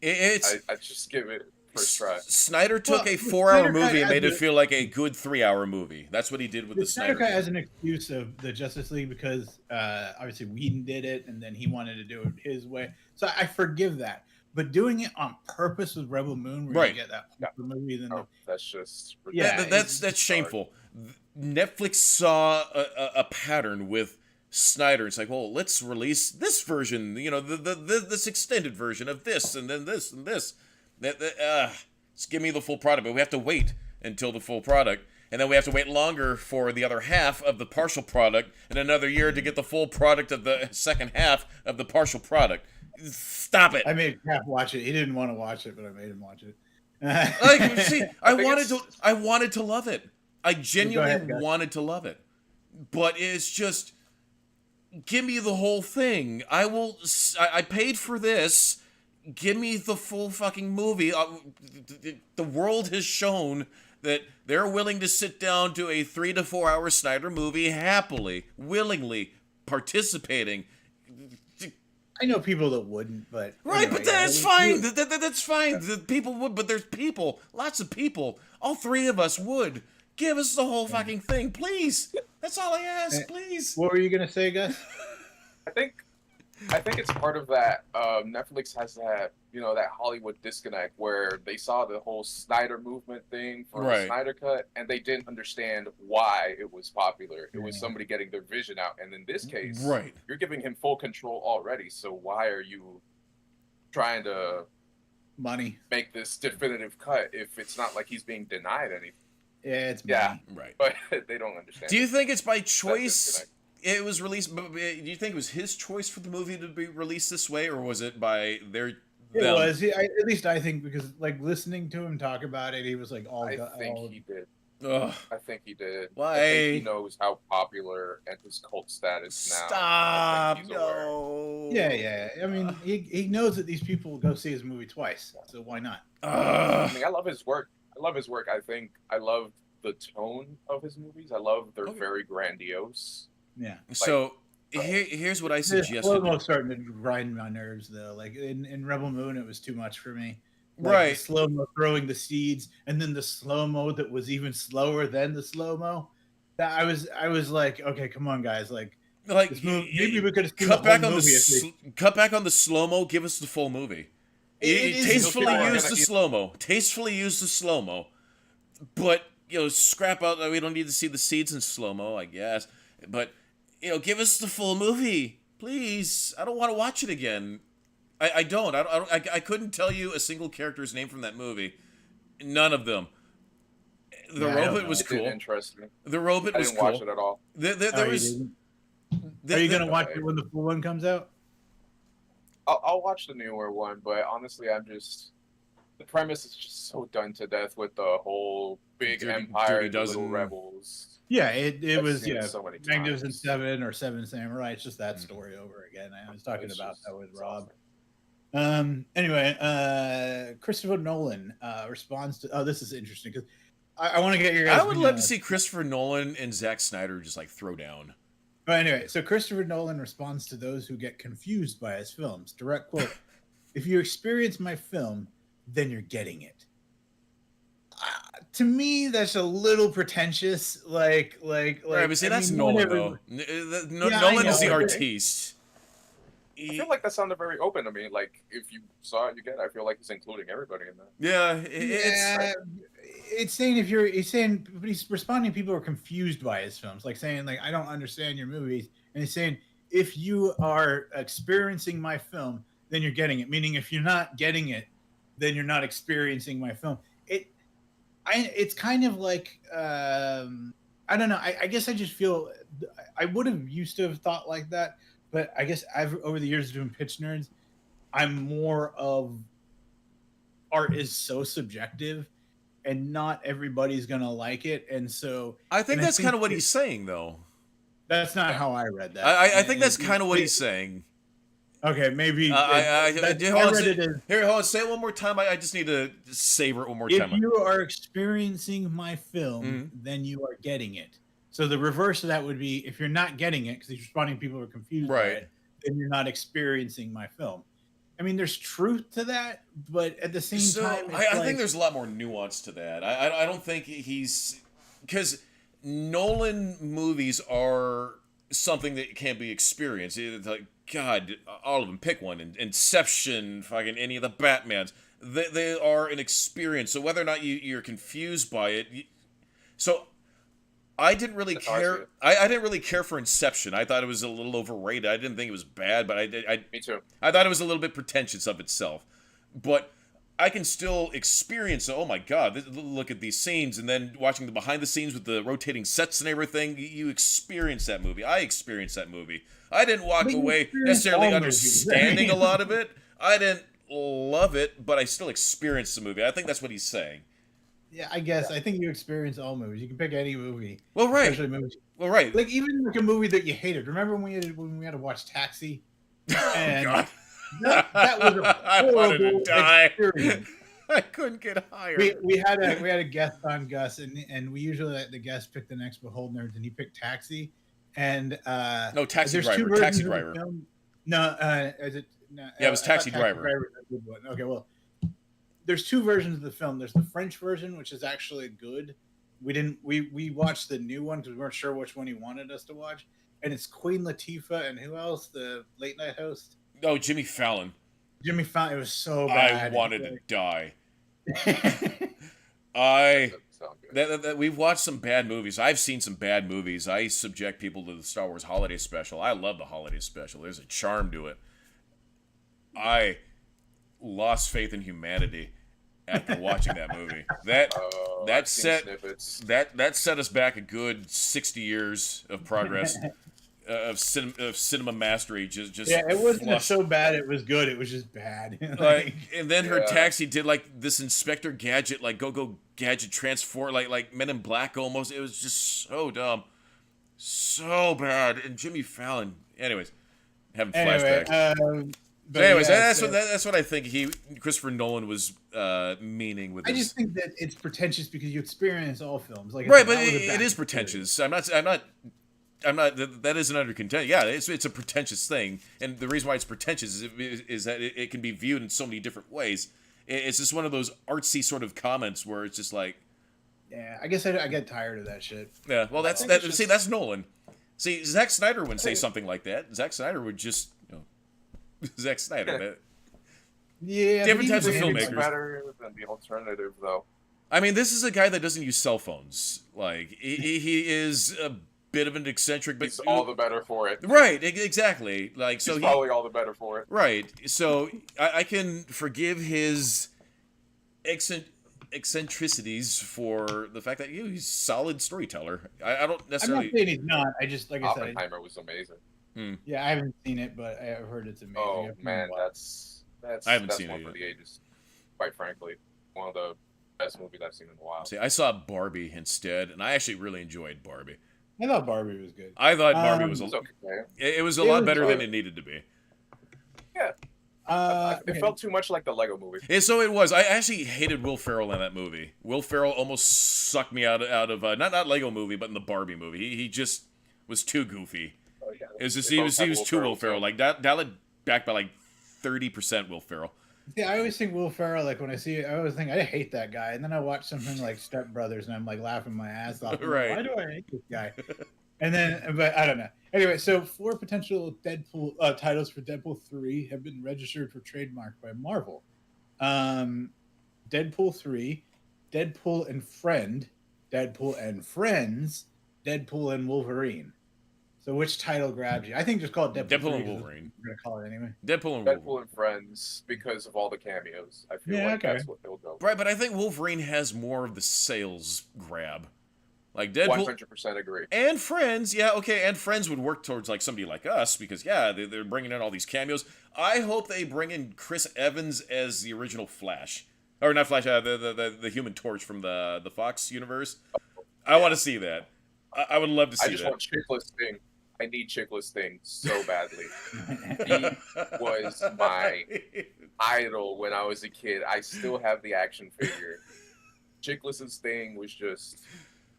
Speaker 3: I just give it first try.
Speaker 1: Snyder took a 4-hour movie and made it feel like a good 3-hour movie. That's what he did with the Snyder
Speaker 2: Cut as an excuse of the Justice League because obviously Whedon did it and then he wanted to do it his way. So I forgive that. But doing it on purpose with Rebel Moon, where you get that movie, then
Speaker 3: that's just
Speaker 1: that's shameful. Netflix saw a pattern with Snyder. It's like, well, let's release this version, this extended version of this, and then this and this. Just give me the full product, but we have to wait until the full product, and then we have to wait longer for the other half of the partial product, and another year to get the full product of the second half of the partial product. Stop it!
Speaker 2: I made Cap watch it. He didn't want to watch it, but I made him watch it.
Speaker 1: Like, see, I wanted to love it. I genuinely wanted to love it, but it's just, give me the whole thing. I paid for this. Give me the full fucking movie. The world has shown that they're willing to sit down to a 3 to 4 hour Snyder movie happily, willingly, participating.
Speaker 2: I know people that wouldn't, but
Speaker 1: right, anyway, but that's fine. That's fine. The people would, but there's people, lots of people. All three of us would. Give us the whole fucking thing, please. That's all I ask, please.
Speaker 2: What were you gonna say, Gus?
Speaker 3: I think it's part of that. Netflix has that, that Hollywood disconnect where they saw the whole Snyder movement thing for the Snyder Cut, and they didn't understand why it was popular. It was somebody getting their vision out, and in this case, you're giving him full control already. So why are you trying to make this definitive cut if it's not like he's being denied anything?
Speaker 2: Yeah, it's
Speaker 1: right,
Speaker 3: but they don't understand.
Speaker 1: Do you think it's by choice? It was released. Do you think it was his choice for the movie to be released this way, or was it by their?
Speaker 2: It was. At least I think, because like listening to him talk about it, he was like
Speaker 3: I think he did.
Speaker 1: Ugh.
Speaker 3: I think he did.
Speaker 1: Why?
Speaker 3: I think he knows how popular and his cult status now.
Speaker 1: Stop! No.
Speaker 2: Yeah. I mean, he knows that these people will go see his movie twice, so why not?
Speaker 3: I mean, I love his work. I think I love the tone of his movies. I love they're very grandiose.
Speaker 2: Yeah.
Speaker 1: So here's what I suggested.
Speaker 2: Slow-mo starting to grind my nerves though. Like in Rebel Moon, it was too much for me. Like
Speaker 1: right.
Speaker 2: Slow-mo throwing the seeds, and then the slow-mo that was even slower than the slow-mo. That I was like, okay, come on, guys, like this movie, maybe we could have cut back on
Speaker 1: cut back on the slow-mo. Give us the full movie. Tastefully use the slow-mo. Tastefully use the slow-mo, but scrap out. We don't need to see the seeds in slow-mo, I guess. But give us the full movie, please. I don't want to watch it again. I don't. I couldn't tell you a single character's name from that movie. None of them. The robot was cool.
Speaker 3: Interesting.
Speaker 1: The robot was cool.
Speaker 3: I didn't watch it at all.
Speaker 1: There was.
Speaker 2: Are you gonna watch it when the full one comes out?
Speaker 3: I'll watch the newer one, but honestly, the premise is just so done to death with the whole big empire and little rebels.
Speaker 2: Yeah, it was
Speaker 3: so many
Speaker 2: Magnificent Seven or Seven Samurai. It's just that story over again. I was talking about that with Rob. Awesome. Anyway, Christopher Nolan responds to. Oh, this is interesting because I want to get your guys.
Speaker 1: I would love to see Christopher Nolan and Zack Snyder just like throw down.
Speaker 2: But anyway, so Christopher Nolan responds to those who get confused by his films. Direct quote: "If you experience my film, then you're getting it." To me, that's a little pretentious. Like. Right,
Speaker 1: but see, that's Nolan though. Nolan is the artiste.
Speaker 3: I feel like that sounded very open to me. Like, if you saw it, you get it. I feel like he's including everybody in that.
Speaker 1: Yeah,
Speaker 2: it's saying if you're, he's saying, but he's responding to people who are confused by his films, like saying, like, I don't understand your movies. And he's saying, if you are experiencing my film, then you're getting it. Meaning, if you're not getting it, then you're not experiencing my film. It's kind of like, I don't know. I guess I just feel I would have used to have thought like that, but I guess I've over the years doing pitch nerds, I'm more of art is so subjective, and not everybody's gonna like it, and so
Speaker 1: I think that's kind of what he's saying, though.
Speaker 2: That's not how I read that.
Speaker 1: I think that's kind of what he's saying.
Speaker 2: Okay, maybe.
Speaker 1: Hold on, say it one more time. I just need to savor it one more time.
Speaker 2: If you are experiencing my film, then you are getting it. So the reverse of that would be if you're not getting it, because he's responding to people who are confused by it, then you're not experiencing my film. I mean, there's truth to that, but at the same time,
Speaker 1: I think there's a lot more nuance to that. I don't think he's, because Nolan movies are something that can't be experienced. It's like, God, all of them. Pick one. Inception, fucking any of the Batmans. They are an experience. So whether or not you're confused by it, so I didn't really care. I didn't really care for Inception. I thought it was a little overrated. I didn't think it was bad, but
Speaker 3: Me too.
Speaker 1: I thought it was a little bit pretentious of itself. But I can still experience, oh my God, look at these scenes, and then watching the behind the scenes with the rotating sets and everything, you experience that movie. I experienced that movie. I didn't walk away necessarily understanding a lot of it. I didn't love it, but I still experienced the movie. I think that's what he's saying.
Speaker 2: Yeah, I guess. I think you experience all movies. You can pick any movie.
Speaker 1: Well, right.
Speaker 2: Especially movies.
Speaker 1: Well, right.
Speaker 2: Like, even like a movie that you hated. Remember when we had to watch Taxi? And
Speaker 1: God.
Speaker 2: that was a
Speaker 1: I wanted to die.
Speaker 2: Experience.
Speaker 1: I couldn't get higher.
Speaker 2: We had a guest on, Gus, and we usually let the guest pick the next Behold Nerds, and he picked Taxi. And
Speaker 1: no, Taxi Driver. Taxi Driver.
Speaker 2: No, is it? No,
Speaker 1: yeah, it was Taxi Driver.
Speaker 2: Okay, well, there's two versions of the film. There's the French version, which is actually good. We watched the new one because we weren't sure which one he wanted us to watch. And it's Queen Latifah and who else? The late night host?
Speaker 1: Oh, Jimmy Fallon.
Speaker 2: Jimmy Fallon. It was so bad.
Speaker 1: I wanted to die. We've watched some bad movies. I've seen some bad movies. I subject people to the Star Wars Holiday Special. I love the Holiday Special. There's a charm to it. I lost faith in humanity after watching that movie. That set us back a good 60 years of progress of cinema mastery. Just
Speaker 2: it wasn't so bad. It was good. It was just bad.
Speaker 1: And then her Taxi did like this Inspector Gadget, like go Gadget transport, like Men in Black almost. It was just so dumb, so bad. And Jimmy Fallon. Anyways, having flashbacks. But anyways, that's what I think Christopher Nolan was meaning with this.
Speaker 2: I just think that it's pretentious because you experience all films, like
Speaker 1: right, but it is pretentious. I'm not. That isn't under contention. Yeah, it's a pretentious thing, and the reason why it's pretentious is that it can be viewed in so many different ways. It's just one of those artsy sort of comments where it's just like,
Speaker 2: yeah, I guess I get tired of that shit.
Speaker 1: Yeah, well, that's Nolan. See, Zack Snyder wouldn't say something like that. Zack Snyder would just. Zack Snyder, man.
Speaker 2: Yeah,
Speaker 1: different types of filmmakers.
Speaker 3: Better than the alternative, though.
Speaker 1: I mean, this is a guy that doesn't use cell phones. Like he is a bit of an eccentric, but
Speaker 3: he's all the better for it.
Speaker 1: Right? Exactly. Like so,
Speaker 3: he's probably all the better for it.
Speaker 1: Right. So I can forgive his eccentricities for the fact that he's a solid storyteller. I don't necessarily.
Speaker 2: I'm not saying he's not. I just like I said,
Speaker 3: Oppenheimer was amazing.
Speaker 2: Yeah, I haven't seen it, but I've heard it's amazing.
Speaker 3: Oh man, that's
Speaker 1: I haven't seen
Speaker 3: one
Speaker 1: it
Speaker 3: for the ages. Quite frankly, one of the best movies I've seen in a while.
Speaker 1: See, I saw Barbie instead, and I actually really enjoyed Barbie.
Speaker 2: I thought Barbie was good.
Speaker 1: I thought Barbie was
Speaker 3: okay.
Speaker 1: It was a lot better than it needed to be.
Speaker 3: Yeah. It felt too much like the Lego movie.
Speaker 1: And so it was. I actually hated Will Ferrell in that movie. Will Ferrell almost sucked me out of not Lego movie, but in the Barbie movie. He just was too goofy. Oh, yeah. It was just, he was too Will Ferrell. Like dial it back by like 30% Will Ferrell.
Speaker 2: Yeah, I always think Will Ferrell. Like when I see it, I always think I hate that guy, and then I watch something like Step Brothers, and I'm like laughing my ass off.
Speaker 1: Right?
Speaker 2: Why do I hate this guy? And then, but I don't know. Anyway, so 4 potential Deadpool titles for Deadpool 3 have been registered for trademark by Marvel. Deadpool 3, Deadpool and Friend, Deadpool and Friends, Deadpool and Wolverine. So which title grabs you? I think just call it
Speaker 1: Deadpool and Wolverine.
Speaker 2: We're gonna call it anyway.
Speaker 3: Deadpool and Friends, because of all the cameos. I feel like that's what they'll go.
Speaker 1: Right, but I think Wolverine has more of the sales grab. Like Deadpool,
Speaker 3: 100% agree.
Speaker 1: And Friends, yeah, okay, and Friends would work towards like somebody like us because they're bringing in all these cameos. I hope they bring in Chris Evans as the original Flash, or not Flash, the Human Torch from the Fox universe. I want to see that. I would love to see that. I
Speaker 3: just want Chickless Thing. I need Chickless Thing so badly. He was my idol when I was a kid. I still have the action figure. Chickless's Thing was just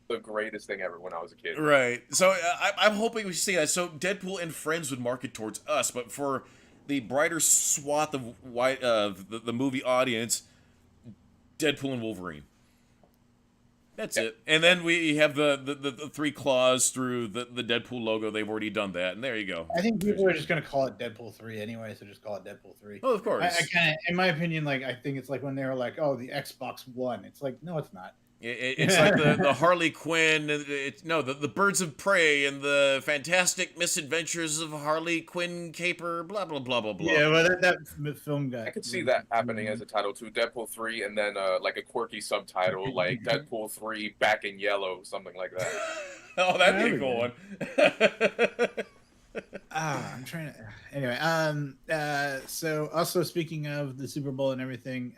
Speaker 3: the greatest thing ever when I was a kid.
Speaker 1: Right. So I'm hoping we see that. So Deadpool and Friends would market towards us, but for the brighter swath of the movie audience, Deadpool and Wolverine. That's it. And then we have the 3 claws through the Deadpool logo. They've already done that, and there you go.
Speaker 2: I think people are just going to call it Deadpool 3 anyway, so just call it Deadpool 3.
Speaker 1: Oh, of course.
Speaker 2: I kind of, in my opinion, like I think it's like when they were like, oh, the Xbox One. It's like, no, it's not.
Speaker 1: It's like the Harley Quinn, the Birds of Prey and the Fantastic Misadventures of Harley Quinn Caper, blah, blah, blah, blah, blah.
Speaker 2: Yeah, well, that film guy.
Speaker 3: I could see that happening as a title too. Deadpool 3 and then like a quirky subtitle like Deadpool 3 Back in Yellow, something like that.
Speaker 1: Oh, that'd be a cool one.
Speaker 2: I'm trying to. Anyway, so also speaking of the Super Bowl and everything,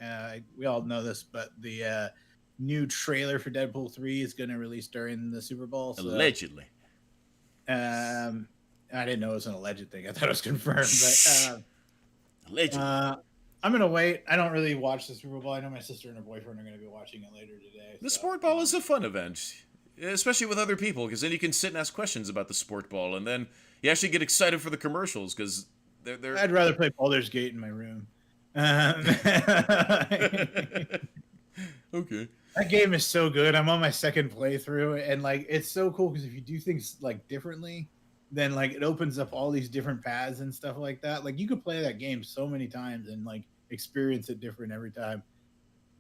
Speaker 2: we all know this, but the new trailer for Deadpool 3 is going to release during the Super Bowl. So,
Speaker 1: allegedly.
Speaker 2: I didn't know it was an alleged thing. I thought it was confirmed. But
Speaker 1: allegedly.
Speaker 2: I'm going to wait. I don't really watch the Super Bowl. I know my sister and her boyfriend are going to be watching it later today.
Speaker 1: The sport ball is a fun event, especially with other people, because then you can sit and ask questions about the sport ball, and then you actually get excited for the commercials, because they're...
Speaker 2: I'd rather play Baldur's Gate in my room.
Speaker 1: Okay.
Speaker 2: That game is so good. I'm on my second playthrough, and like it's so cool because if you do things like differently, then like it opens up all these different paths and stuff like that. Like you could play that game so many times and like experience it different every time.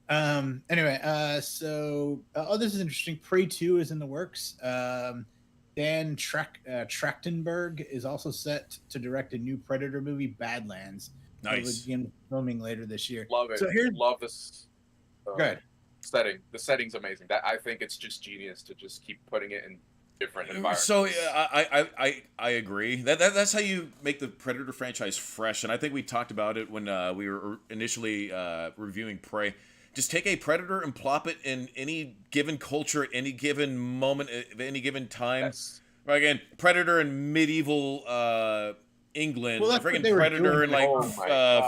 Speaker 2: Anyway, this is interesting. Prey 2 is in the works. Dan Trachtenberg is also set to direct a new Predator movie, Badlands.
Speaker 1: Nice.
Speaker 2: Will begin filming later this year.
Speaker 3: Love it.
Speaker 2: So
Speaker 3: love this.
Speaker 2: Go ahead.
Speaker 3: Setting. The setting's amazing. That I think it's just genius to just keep putting it in different environments.
Speaker 1: So I agree. That's how you make the Predator franchise fresh. And I think we talked about it when we were initially reviewing Prey. Just take a Predator and plop it in any given culture, at any given moment, at any given time.
Speaker 3: Yes.
Speaker 1: Right, again, Predator in medieval England,
Speaker 2: well,
Speaker 1: a friggin' Predator in like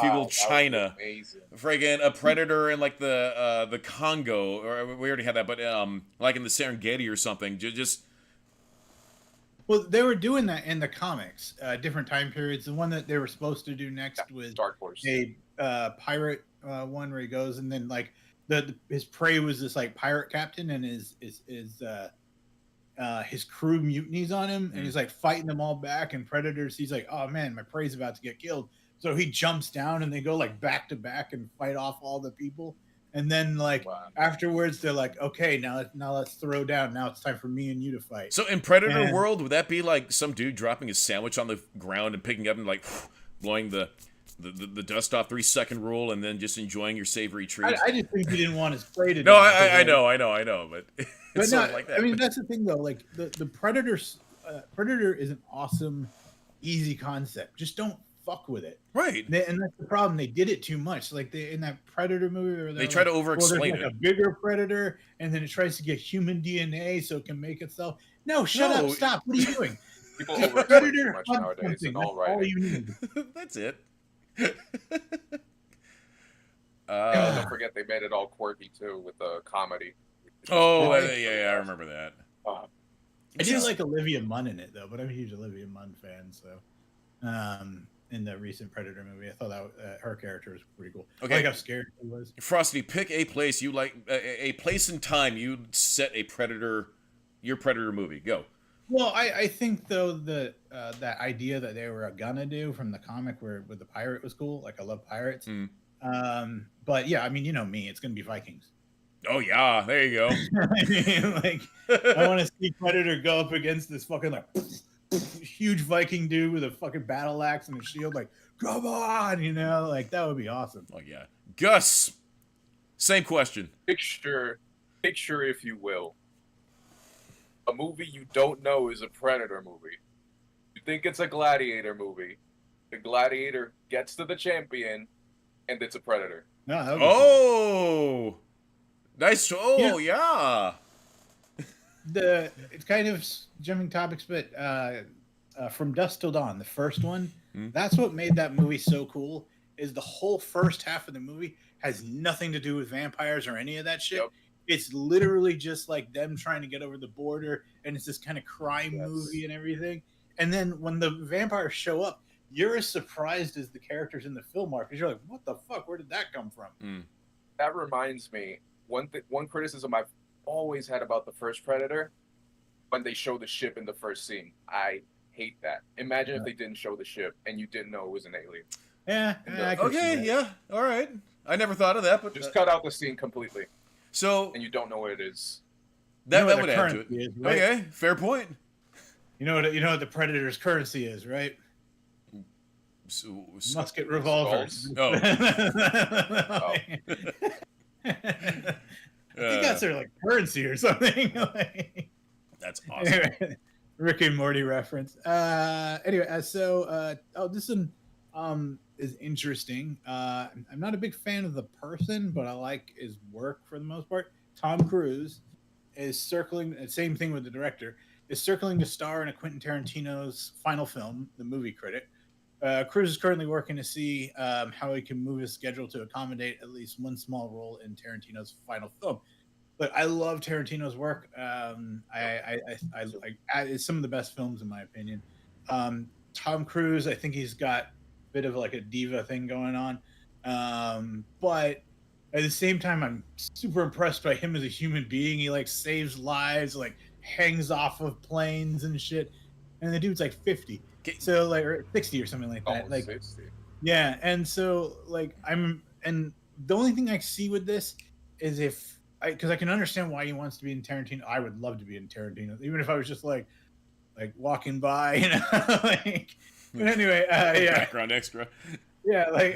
Speaker 1: feudal China, friggin' a Predator in like the Congo, or we already had that, but like in the Serengeti or something. Just
Speaker 2: well, they were doing that in the comics, different time periods. The one that they were supposed to do next was
Speaker 3: Dark Horse,
Speaker 2: a pirate one where he goes and then like his prey was this like pirate captain and his crew mutinies on him and he's like fighting them all back, and Predators, he's like, oh man, my prey's about to get killed, so he jumps down and they go like back to back and fight off all the people, and then like afterwards they're like, okay, now let's throw down, now it's time for me and you to fight.
Speaker 1: So in Predator world, would that be like some dude dropping his sandwich on the ground and picking up and like blowing the dust off 3-second rule and then just enjoying your savory treats?
Speaker 2: I just think he didn't want his prey to
Speaker 1: no, I know, but it's
Speaker 2: not,
Speaker 1: sort of like that.
Speaker 2: I mean, that's the thing though. Like the Predator is an awesome, easy concept. Just don't fuck with it,
Speaker 1: right?
Speaker 2: And that's the problem. They did it too much. Like in that Predator movie, where
Speaker 1: they try to over-explain it.
Speaker 2: A bigger Predator, and then it tries to get human DNA so it can make itself. No, shut up, stop. What are you doing?
Speaker 3: People over-explain too much nowadays in all writing.
Speaker 2: All you need.
Speaker 1: That's it.
Speaker 3: Don't forget they made it all quirky too with the comedy.
Speaker 1: Oh yeah, I remember that.
Speaker 2: I do like Olivia Munn in it though, but I'm a huge Olivia Munn fan. So, in the recent Predator movie, I thought that her character was pretty cool.
Speaker 1: Okay,
Speaker 2: I like how scared he was.
Speaker 1: Frosty, pick a place you like, a place and time you'd set your Predator movie. Go.
Speaker 2: Well, I think though that idea that they were gonna do from the comic where the pirate was cool. Like I love pirates.
Speaker 1: Mm.
Speaker 2: But yeah, I mean, you know me, it's gonna be Vikings.
Speaker 1: Oh yeah, there you go.
Speaker 2: I mean, like I want to see Predator go up against this fucking like huge Viking dude with a fucking battle axe and a shield. Like, come on, you know, like that would be awesome.
Speaker 1: Oh yeah, Gus. Same question.
Speaker 3: Picture, if you will, a movie you don't know is a Predator movie. You think it's a Gladiator movie. The Gladiator gets to the champion, and it's a Predator.
Speaker 2: No, that would be
Speaker 1: Oh, nice. Oh yeah.
Speaker 2: it's kind of jumping topics, but From Dusk Till Dawn, the first one,
Speaker 1: Hmm.
Speaker 2: that's what made that movie so cool. Is the whole first half of the movie has nothing to do with vampires or any of that shit.
Speaker 3: Yep.
Speaker 2: It's literally just like them trying to get over the border, and it's this kind of crime
Speaker 3: Yes.
Speaker 2: movie and everything. And then when the vampires show up, you're as surprised as the characters in the film are, because you're like, "What the fuck? Where did that come from?"
Speaker 3: That reminds me, one criticism I've always had about the first Predator, when they show the ship in the first scene. I hate that. Imagine if they didn't show the ship and you didn't know it was an alien.
Speaker 2: Yeah. I can see
Speaker 1: Okay,
Speaker 2: that.
Speaker 1: yeah, all right. I never thought of that, but
Speaker 3: Just cut out the scene completely,
Speaker 1: so
Speaker 3: and you don't know what it is.
Speaker 1: that,
Speaker 2: You know
Speaker 1: that
Speaker 2: what
Speaker 1: would
Speaker 2: the
Speaker 1: add to it.
Speaker 2: currency is, right?
Speaker 1: Okay, fair point.
Speaker 2: You know what the Predator's currency is, right? Musket revolvers.
Speaker 1: Oh.
Speaker 3: Oh.
Speaker 2: I think that's their like currency or something.
Speaker 1: That's awesome.
Speaker 2: Rick and Morty reference. Anyway, this one is interesting. I'm not a big fan of the person, but I like his work for the most part. Tom Cruise is circling. Same thing with the director. Is circling to star in a Quentin Tarantino's final film, The Movie Critic. Cruise is currently working to see how he can move his schedule to accommodate at least one small role in Tarantino's final film. But I love Tarantino's work. It's some of the best films in my opinion. Tom Cruise, I think he's got a bit of like a diva thing going on, but at the same time, I'm super impressed by him as a human being. He like saves lives, like hangs off of planes and shit. And the dude's like 50, so like or 60 or something like that.
Speaker 3: Almost
Speaker 2: Like
Speaker 3: 60.
Speaker 2: yeah, and so like and the only thing I see with this is because I can understand why he wants to be in Tarantino. I would love to be in Tarantino, even if I was just like walking by, you know. But anyway, yeah,
Speaker 1: Background extra.
Speaker 2: yeah, like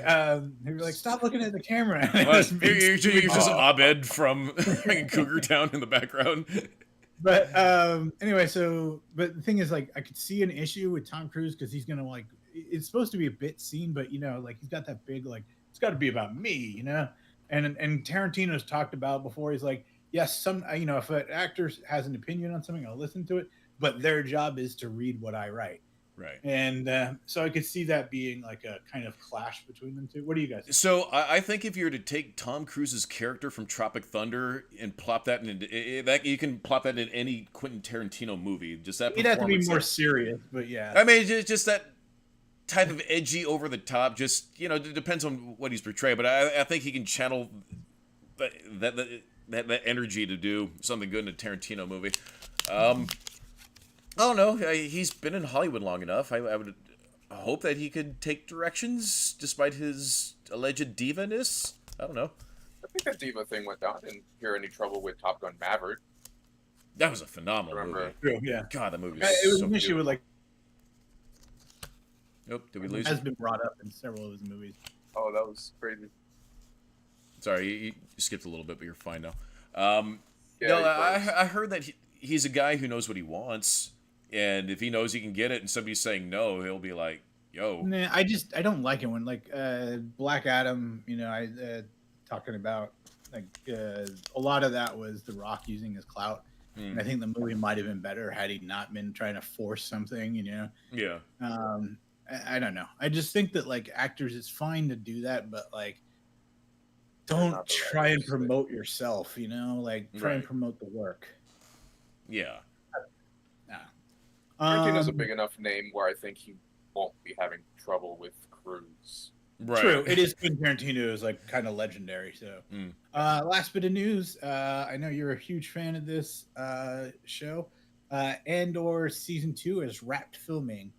Speaker 2: he'd be like, "Stop looking at the camera."
Speaker 1: Well, you're just Abed from Cougar Town in the background.
Speaker 2: But anyway, but the thing is, like, I could see an issue with Tom Cruise because he's gonna like, it's supposed to be a bit scene, but you know, like he's got that big like, it's got to be about me, you know. And Tarantino's talked about before. He's like, yes, if an actor has an opinion on something, I'll listen to it, but their job is to read what I write.
Speaker 1: Right.
Speaker 2: And so I could see that being like a kind of clash between them two. What do you guys think?
Speaker 1: So I think if you were to take Tom Cruise's character from Tropic Thunder and plop that into that, you can plop that in any Quentin Tarantino movie. Just that
Speaker 2: He'd have to be
Speaker 1: performance
Speaker 2: more
Speaker 1: there.
Speaker 2: serious, but yeah.
Speaker 1: I mean, just that type of edgy, over the top. Just it depends on what he's portrayed, but I think he can channel that energy to do something good in a Tarantino movie. I don't know. He's been in Hollywood long enough. I would hope that he could take directions despite his alleged diva-ness. I don't know.
Speaker 3: I think that diva thing went down. I didn't hear any trouble with Top Gun Maverick.
Speaker 1: That was a phenomenal
Speaker 3: Remember?
Speaker 1: movie.
Speaker 2: Yeah.
Speaker 1: God, that movie
Speaker 2: It
Speaker 1: was
Speaker 2: was
Speaker 1: so
Speaker 2: an issue
Speaker 1: good.
Speaker 2: with like
Speaker 1: Nope, did we lose
Speaker 2: has
Speaker 1: him?
Speaker 2: been brought up in several of his movies.
Speaker 3: Oh, that was crazy.
Speaker 1: Sorry, you skipped a little bit, but you're fine now.
Speaker 3: Yeah,
Speaker 1: No,
Speaker 3: he was.
Speaker 1: I heard that he's a guy who knows what he wants, and if he knows he can get it and somebody's saying no, he'll be like, yo.
Speaker 2: Nah, I don't like it when like Black Adam, talking about like a lot of that was The Rock using his clout. And I think the movie might have been better had he not been trying to force something,
Speaker 1: Yeah.
Speaker 2: I don't know. I just think that like actors, it's fine to do that, but like don't
Speaker 3: not the right
Speaker 2: try and
Speaker 3: person.
Speaker 2: promote yourself, like try and
Speaker 1: Right.
Speaker 2: promote the work.
Speaker 1: Yeah.
Speaker 3: Tarantino's a
Speaker 2: Um,
Speaker 3: big enough name where I think he won't be having trouble with Cruise.
Speaker 1: Right.
Speaker 2: True, it is. Quentin Tarantino is like kind of legendary. So, last bit of news. I know you're a huge fan of this show. Andor season 2 is wrapped filming.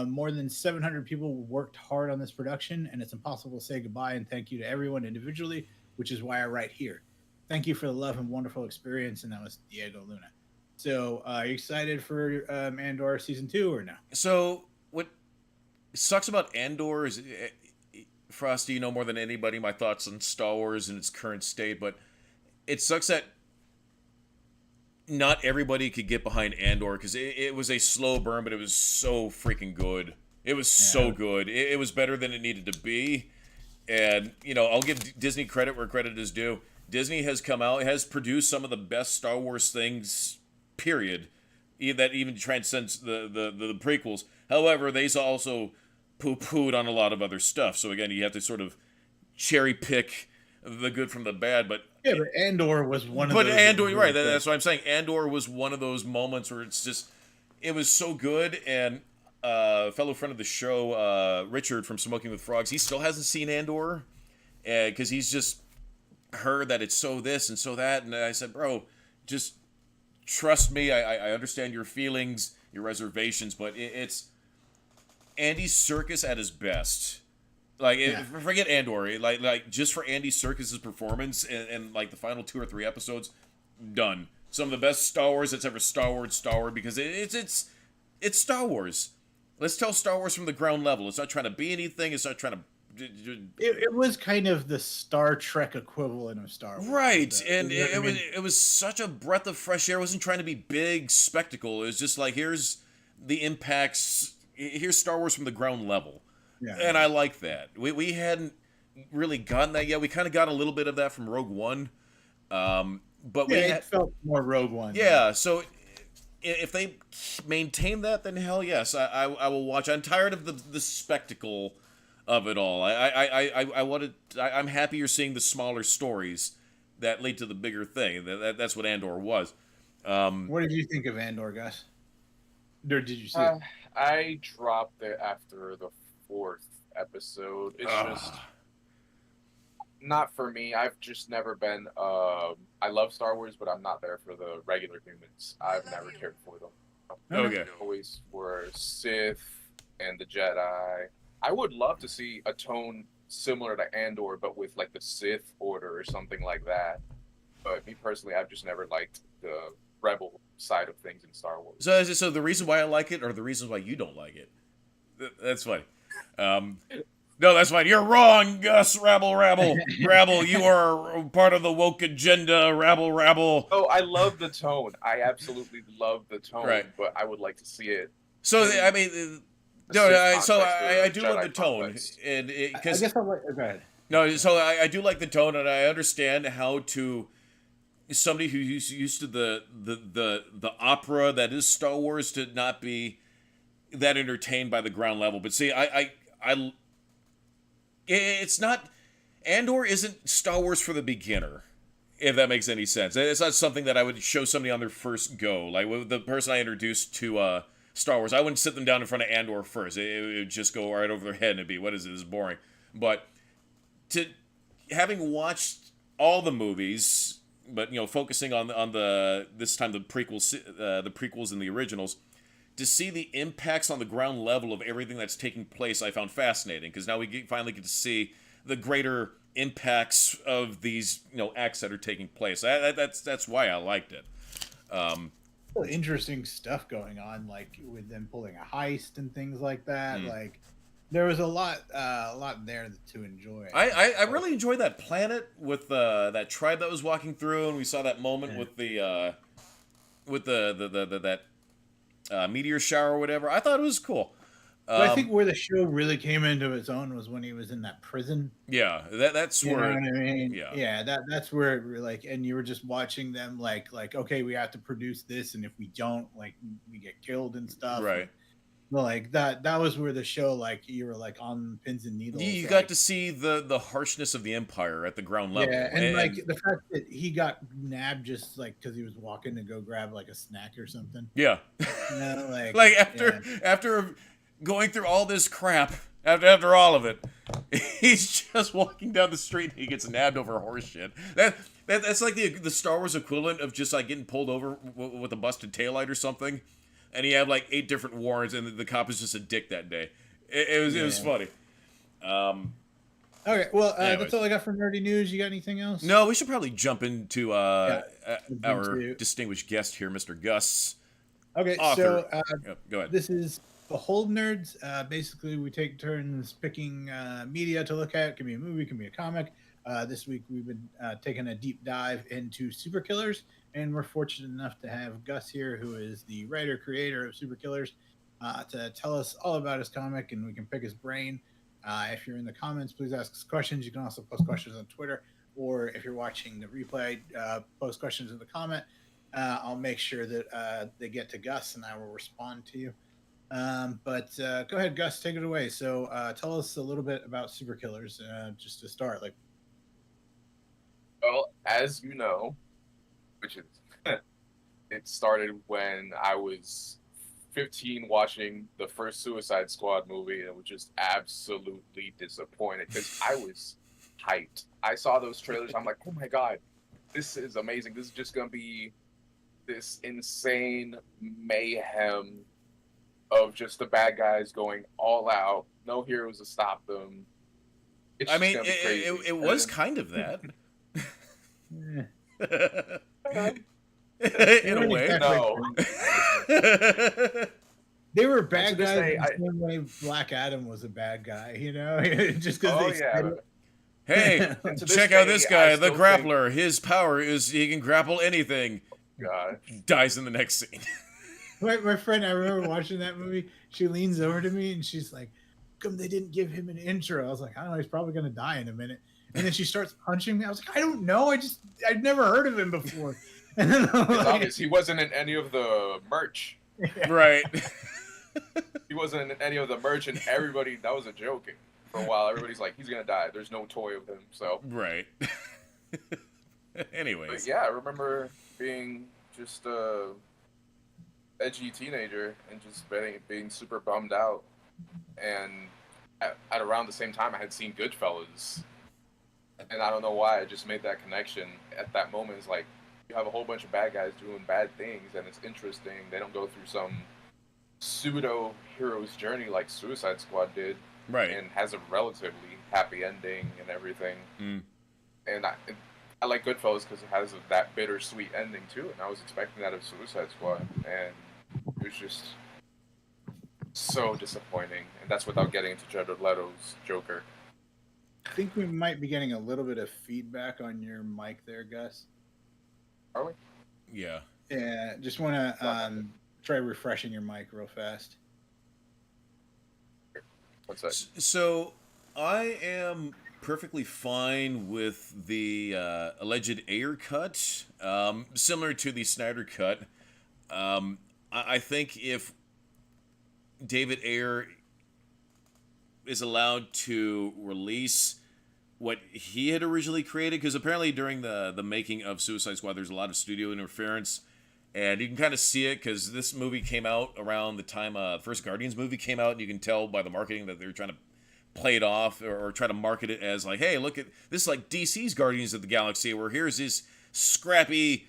Speaker 2: More than 700 people worked hard on this production, and it's impossible to say goodbye and thank you to everyone individually, which is why I write here. Thank you for the love and wonderful experience, and that was Diego Luna. So, are you excited for Andor season 2 or no?
Speaker 1: So, what sucks about Andor is, Frosty, you know more than anybody my thoughts on Star Wars in its current state, but it sucks that not everybody could get behind Andor because it was a slow burn, but it was so freaking good. It was so good. It was better than it needed to be. And, you know, I'll give Disney credit where credit is due. Disney has come out, has produced some of the best Star Wars things, period, that even transcends the prequels. However, they also poo-pooed on a lot of other stuff. So, again, you have to sort of cherry pick the good from the bad, but
Speaker 2: Andor was one of those.
Speaker 1: But Andor, you're right. That's what I'm saying. Andor was one of those moments where it's just, it was so good. And a fellow friend of the show, Richard from Smoking with Frogs, he still hasn't seen Andor because he's just heard that it's so this and so that. And I said, bro, just trust me. I understand your feelings, your reservations, but it's Andy Serkis at his best. Like, forget Andor. Like just for Andy Serkis' performance and like the final 2 or 3 episodes, done. Some of the best Star Wars that's ever Star Wars because it's Star Wars. Let's tell Star Wars from the ground level. It's not trying to be anything. It's not trying to.
Speaker 2: It was kind of the Star Trek equivalent of Star Wars,
Speaker 1: right? And it was such a breath of fresh air. It wasn't trying to be big spectacle. It was just like, here's the impacts. Here's Star Wars from the ground level. Yeah. And I like that. We hadn't really gotten that yet. We kind of got a little bit of that from Rogue One. But
Speaker 2: it felt more Rogue One.
Speaker 1: Yeah, so if they maintain that, then hell yes, I will watch. I'm tired of the spectacle of it all. I'm happy you're seeing the smaller stories that lead to the bigger thing. That's what Andor was.
Speaker 2: What did you think of Andor, Gus? Or did you see it?
Speaker 3: I dropped it after the 4th episode. It's just not for me. I've just never been I love Star Wars, but I'm not there for the regular humans. I've never cared for them.
Speaker 1: Okay.
Speaker 3: Always were Sith and the Jedi. I would love to see a tone similar to Andor, but with like the Sith Order or something like that. But me personally, I've just never liked the rebel side of things in Star Wars.
Speaker 1: So the reason why I like it, or the reasons why you don't like it? That's funny. No, that's fine. You're wrong, Gus. Rabble. You are part of the woke agenda. Rabble.
Speaker 3: Oh, I love the tone. I absolutely love the tone.
Speaker 1: Right.
Speaker 3: But I would like to see it.
Speaker 1: So I mean, I do love the tone,
Speaker 3: context.
Speaker 2: And because I guess go ahead.
Speaker 1: No, so I do like the tone, and I understand how to. Somebody who's used to the opera that is Star Wars to not be that entertained by the ground level. But see, it's not. Andor isn't Star Wars for the beginner, if that makes any sense. It's not something that I would show somebody on their first go. Like with the person I introduced to Star Wars, I wouldn't sit them down in front of Andor first. It would just go right over their head and it'd be, what is it? This is boring. But having watched all the movies, but focusing on the this time the prequels and the originals, to see the impacts on the ground level of everything that's taking place, I found fascinating, because now we finally get to see the greater impacts of these acts that are taking place. That's why I liked it.
Speaker 2: Interesting stuff going on, like with them pulling a heist and things like that. Like there was a lot there to enjoy.
Speaker 1: I really enjoyed that planet with that tribe that was walking through, and we saw that moment with the that meteor shower or whatever. I thought it was cool.
Speaker 2: I think where the show really came into its own was when he was in that prison.
Speaker 1: Yeah, that's where.
Speaker 2: You know what I mean?
Speaker 1: Yeah,
Speaker 2: that's where and you were just watching them like okay, we have to produce this, and if we don't, we get killed and stuff.
Speaker 1: Right.
Speaker 2: Like that was where the show, you were on pins and needles.
Speaker 1: You got to see the harshness of the Empire at the ground level.
Speaker 2: Yeah, and the fact that he got nabbed just because he was walking to go grab a snack or something.
Speaker 1: Yeah.
Speaker 2: After
Speaker 1: going through all this crap After all of it, he's just walking down the street and he gets nabbed over horse shit. That's like the Star Wars equivalent of just like getting pulled over with a busted taillight or something, and he had like 8 different warrants, and the cop is just a dick that day. It was funny.
Speaker 2: Okay, well, that's all I got for nerdy news. You got anything else?
Speaker 1: No, we should probably jump into our
Speaker 2: into-
Speaker 1: distinguished guest here, Mr. Gus.
Speaker 2: Okay,
Speaker 1: Author.
Speaker 2: so
Speaker 1: Go ahead.
Speaker 2: this is Behold Nerds. Basically, we take turns picking media to look at. It can be a movie, it can be a comic. This week, we've been taking a deep dive into Super Killers, and we're fortunate enough to have Gus here, who is the writer, creator of Super Killers, to tell us all about his comic, and we can pick his brain. If you're in the comments, please ask us questions. You can also post questions on Twitter, or if you're watching the replay, post questions in the comment. I'll make sure that they get to Gus, and I will respond to you. But go ahead, Gus, take it away. So tell us a little bit about Super Killers, just to start.
Speaker 3: Well, as you know, which is it started when I was 15 watching the first Suicide Squad movie, and it was just absolutely disappointed because I was hyped. I saw those trailers. I'm like, oh my god, this is amazing. This is just gonna be this insane mayhem of just the bad guys going all out, no heroes to stop them.
Speaker 1: I mean, it was kind of that. In a way.
Speaker 3: No.
Speaker 2: They were bad guys the same way Black Adam was a bad guy, just because
Speaker 1: Hey, check out this guy, the grappler. His power is he can grapple anything.
Speaker 3: God.
Speaker 1: Dies in the next scene.
Speaker 2: My friend, I remember watching that movie. She leans over to me and she's like, "Come, they didn't give him an intro." I was like, "I don't know, he's probably gonna die in a minute." And then she starts punching me. I was like, "I don't know. I'd never heard of him before." And then
Speaker 3: it's obvious he wasn't in any of the merch.
Speaker 2: Yeah.
Speaker 1: Right.
Speaker 3: He wasn't in any of the merch, and everybody, that was a joke for a while. Everybody's like, he's gonna die. There's no toy of him. So
Speaker 1: right. Anyways.
Speaker 3: But yeah, I remember being just a edgy teenager and just being super bummed out. And at around the same time, I had seen Goodfellas, and I don't know why I just made that connection at that moment. It's like you have a whole bunch of bad guys doing bad things, and it's interesting. They don't go through some pseudo hero's journey like Suicide Squad did,
Speaker 1: right?
Speaker 3: And has a relatively happy ending and everything. And I like Goodfellas because it has that bittersweet ending too, and I was expecting that of Suicide Squad, and it was just so disappointing. And that's without getting into Jared Leto's Joker.
Speaker 2: I think we might be getting a little bit of feedback on your mic there, Gus.
Speaker 3: Are we?
Speaker 1: Yeah.
Speaker 2: Yeah, just want to try refreshing your mic real fast.
Speaker 3: What's that?
Speaker 1: So I am perfectly fine with the alleged Ayer cut, similar to the Snyder cut. I think if David Ayer is allowed to release what he had originally created, because apparently during the making of Suicide Squad, there's a lot of studio interference, and you can kind of see it because this movie came out around the time the first Guardians movie came out, and you can tell by the marketing that they're trying to play it off or try to market it as like, hey, look at this, like DC's Guardians of the Galaxy, where here's these scrappy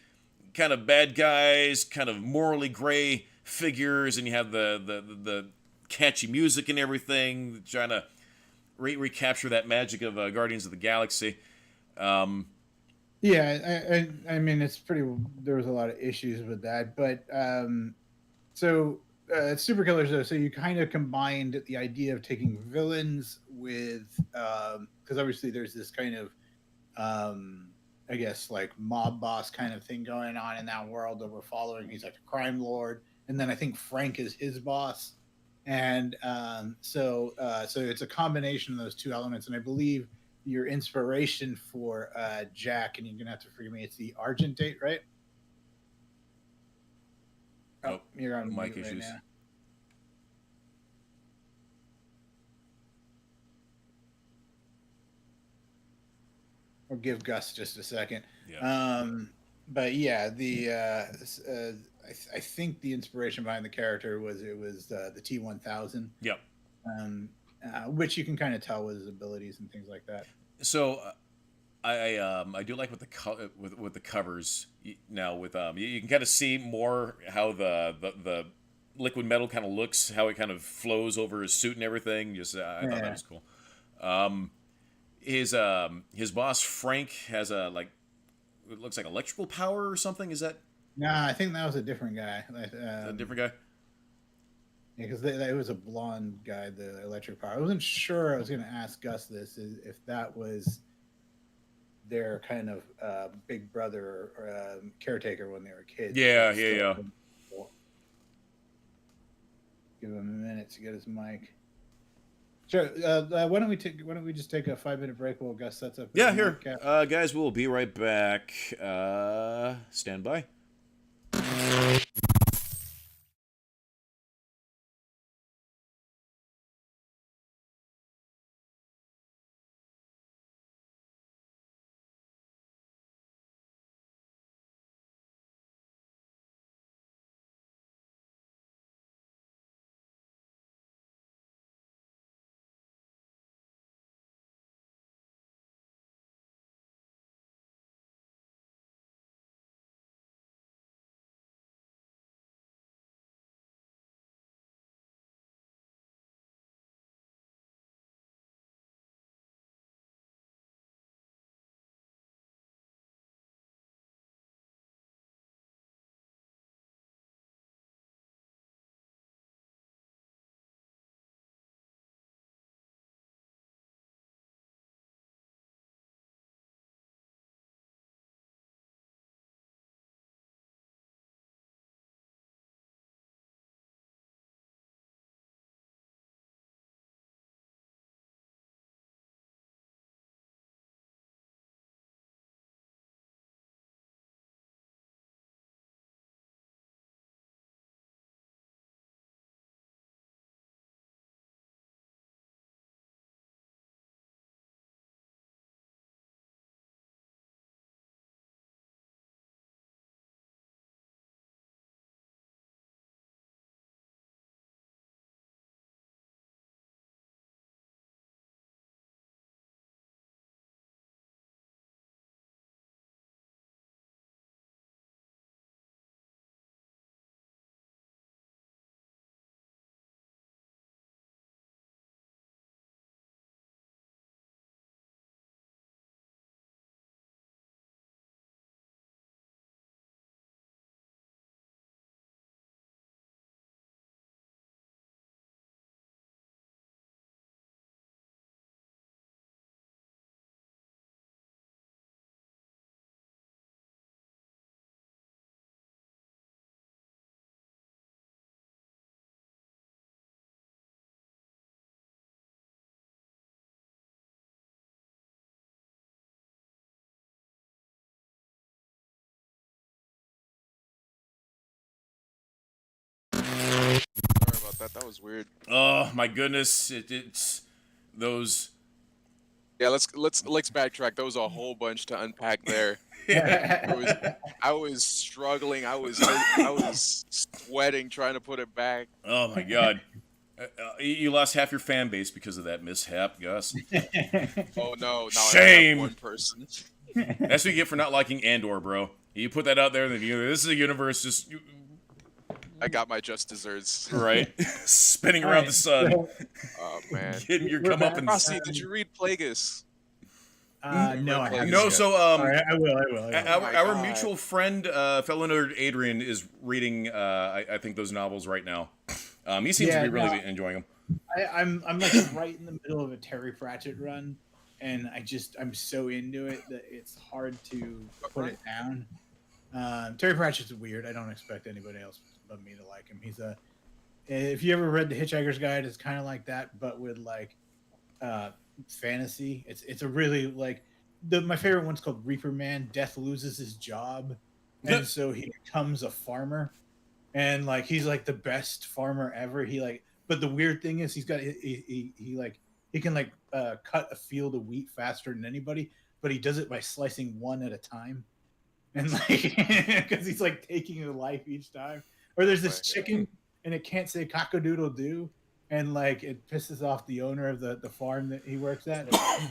Speaker 1: kind of bad guys, kind of morally gray figures, and you have the catchy music and everything, trying to recapture that magic of Guardians of the Galaxy.
Speaker 2: Yeah, I mean, it's pretty. There was a lot of issues with that, but Super Killers though. So you kind of combined the idea of taking villains with, because obviously there's this kind of, I guess like mob boss kind of thing going on in that world that we're following. He's like a crime lord, and then I think Frank is his boss, and so it's a combination of those two elements, and I believe your inspiration for Jack, and you're gonna have to forgive me, it's the Argentate, right? Oh, you're on
Speaker 1: mic
Speaker 2: mute
Speaker 1: issues.
Speaker 2: Right now. We'll give Gus just a second.
Speaker 1: Yeah.
Speaker 2: But yeah, I think the inspiration behind the character was the T-1000.
Speaker 1: Yep.
Speaker 2: which you can kind of tell with his abilities and things like that.
Speaker 1: So I do like with the covers now with you can kind of see more how the liquid metal kind of looks, how it kind of flows over his suit and everything. Just I thought that was cool. His boss Frank has it looks like electrical power or something. Is that?
Speaker 2: Nah, I think that was a different guy.
Speaker 1: A different guy.
Speaker 2: Yeah, because it was a blonde guy, the electric power. I wasn't sure. I was going to ask Gus this, if that was their kind of big brother or caretaker when they were kids.
Speaker 1: Yeah.
Speaker 2: Give him a minute to get his mic. Sure. Why don't we just take a 5-minute break while Gus sets up?
Speaker 1: Yeah, here, guys. We'll be right back. Stand by.
Speaker 4: Sorry about that. That was weird.
Speaker 1: Oh my goodness! It's those.
Speaker 4: Yeah, let's backtrack. There was a whole bunch to unpack there. I was struggling. I was sweating trying to put it back.
Speaker 1: Oh my god! You lost half your fan base because of that mishap, Gus.
Speaker 4: Oh no! Now
Speaker 1: Shame.
Speaker 4: I have one person.
Speaker 1: That's what you get for not liking Andor, bro. You put that out there, then this is a universe just
Speaker 4: I got my just desserts.
Speaker 1: right spinning around the sun.
Speaker 4: Oh man!
Speaker 1: Getting your comeuppance.
Speaker 4: Frosty, did you read Plagueis?
Speaker 2: No, I haven't.
Speaker 1: No, so
Speaker 2: Sorry, I will.
Speaker 1: our mutual friend, fellow nerd Adrian, is reading. I think those novels right now. He seems to be really enjoying them.
Speaker 2: I'm like right in the middle of a Terry Pratchett run, and I'm so into it that it's hard to put it down. Terry Pratchett's weird. I don't expect anybody else but me to like him. If you ever read The Hitchhiker's Guide, it's kind of like that, but with like fantasy. It's a really like my favorite one's called Reaper Man. Death loses his job, and so he becomes a farmer, and like he's like the best farmer ever. But the weird thing is he can cut a field of wheat faster than anybody, but he does it by slicing one at a time, and like because he's like taking a life each time. Or there's this chicken and it can't say cock-a-doodle-doo, and like it pisses off the owner of the farm that he works at.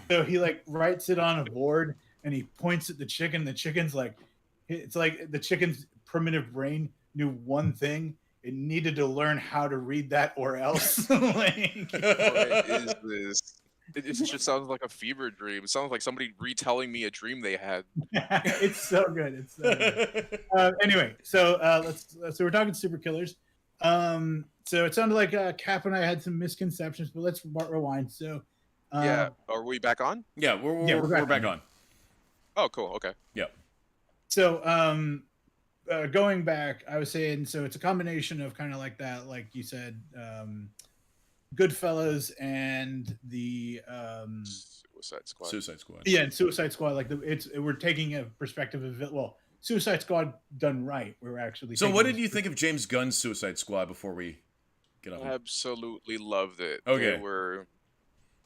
Speaker 2: So he like writes it on a board and he points at the chicken. The chicken's like, it's like the chicken's primitive brain knew one thing. It needed to learn how to read that or else. Like,
Speaker 4: What is this? It just sounds like a fever dream. It sounds like somebody retelling me a dream they had.
Speaker 2: it's so good. It's so good. Anyway, so so we're talking super killers. So it sounded like Cap and I had some misconceptions, but let's rewind. So
Speaker 4: Yeah, are we back on?
Speaker 1: Yeah, we're back on.
Speaker 4: Oh, cool. Okay.
Speaker 1: Yep.
Speaker 2: So going back, I was saying, so it's a combination of kind of like that, like you said, Goodfellas and the
Speaker 4: Suicide Squad.
Speaker 1: Suicide Squad.
Speaker 2: Yeah, and Suicide Squad, like we're taking a perspective of well, Suicide Squad done right. We're actually.
Speaker 1: So, what did you think of James Gunn's Suicide Squad before we get on?
Speaker 4: Absolutely loved it.
Speaker 1: Okay.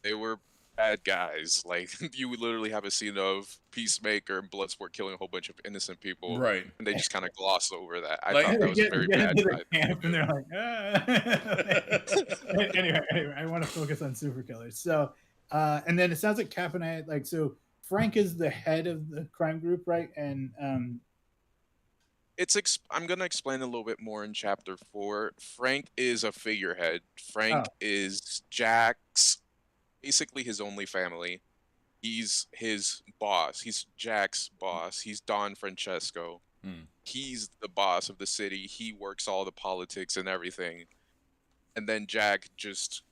Speaker 4: They were bad guys. Like you would literally have a scene of Peacemaker and Bloodsport killing a whole bunch of innocent people,
Speaker 1: Right.
Speaker 4: and they just kind of gloss over that. I
Speaker 1: Like-
Speaker 4: thought that was very bad.
Speaker 2: Into the camp and they're like, anyway, I want to focus on super killers. So, and then it sounds like Cap and I like so. Frank is the head of the crime group, right? And
Speaker 4: I'm gonna explain a little bit more in chapter 4. Frank is a figurehead. Frank is Jack's, basically his only family. He's his boss. He's Jack's boss. He's Don Francesco. He's the boss of the city. He works all the politics and everything. And then Jack just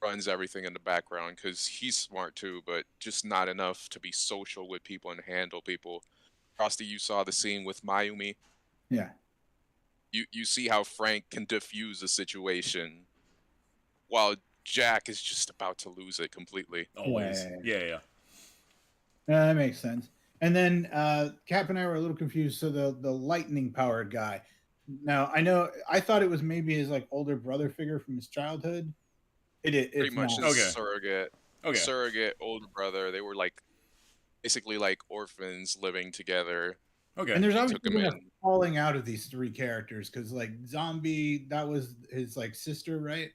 Speaker 4: runs everything in the background because he's smart too, but just not enough to be social with people and handle people. Frosty, you saw the scene with Mayumi.
Speaker 2: yeah,
Speaker 4: You see how Frank can diffuse a situation while Jack is just about to lose it completely.
Speaker 1: Always. Yeah.
Speaker 2: that makes sense. And then Cap and I were a little confused. So the lightning powered guy. Now I thought it was maybe his like older brother figure from his childhood. It's
Speaker 4: Pretty much
Speaker 2: not.
Speaker 4: his
Speaker 1: Okay.
Speaker 4: surrogate older brother. They were like basically like orphans living together.
Speaker 1: Okay.
Speaker 2: And there's
Speaker 4: took
Speaker 2: obviously
Speaker 4: him
Speaker 2: been a
Speaker 4: in.
Speaker 2: falling out of these three characters because like Zombie, that was his like sister, right?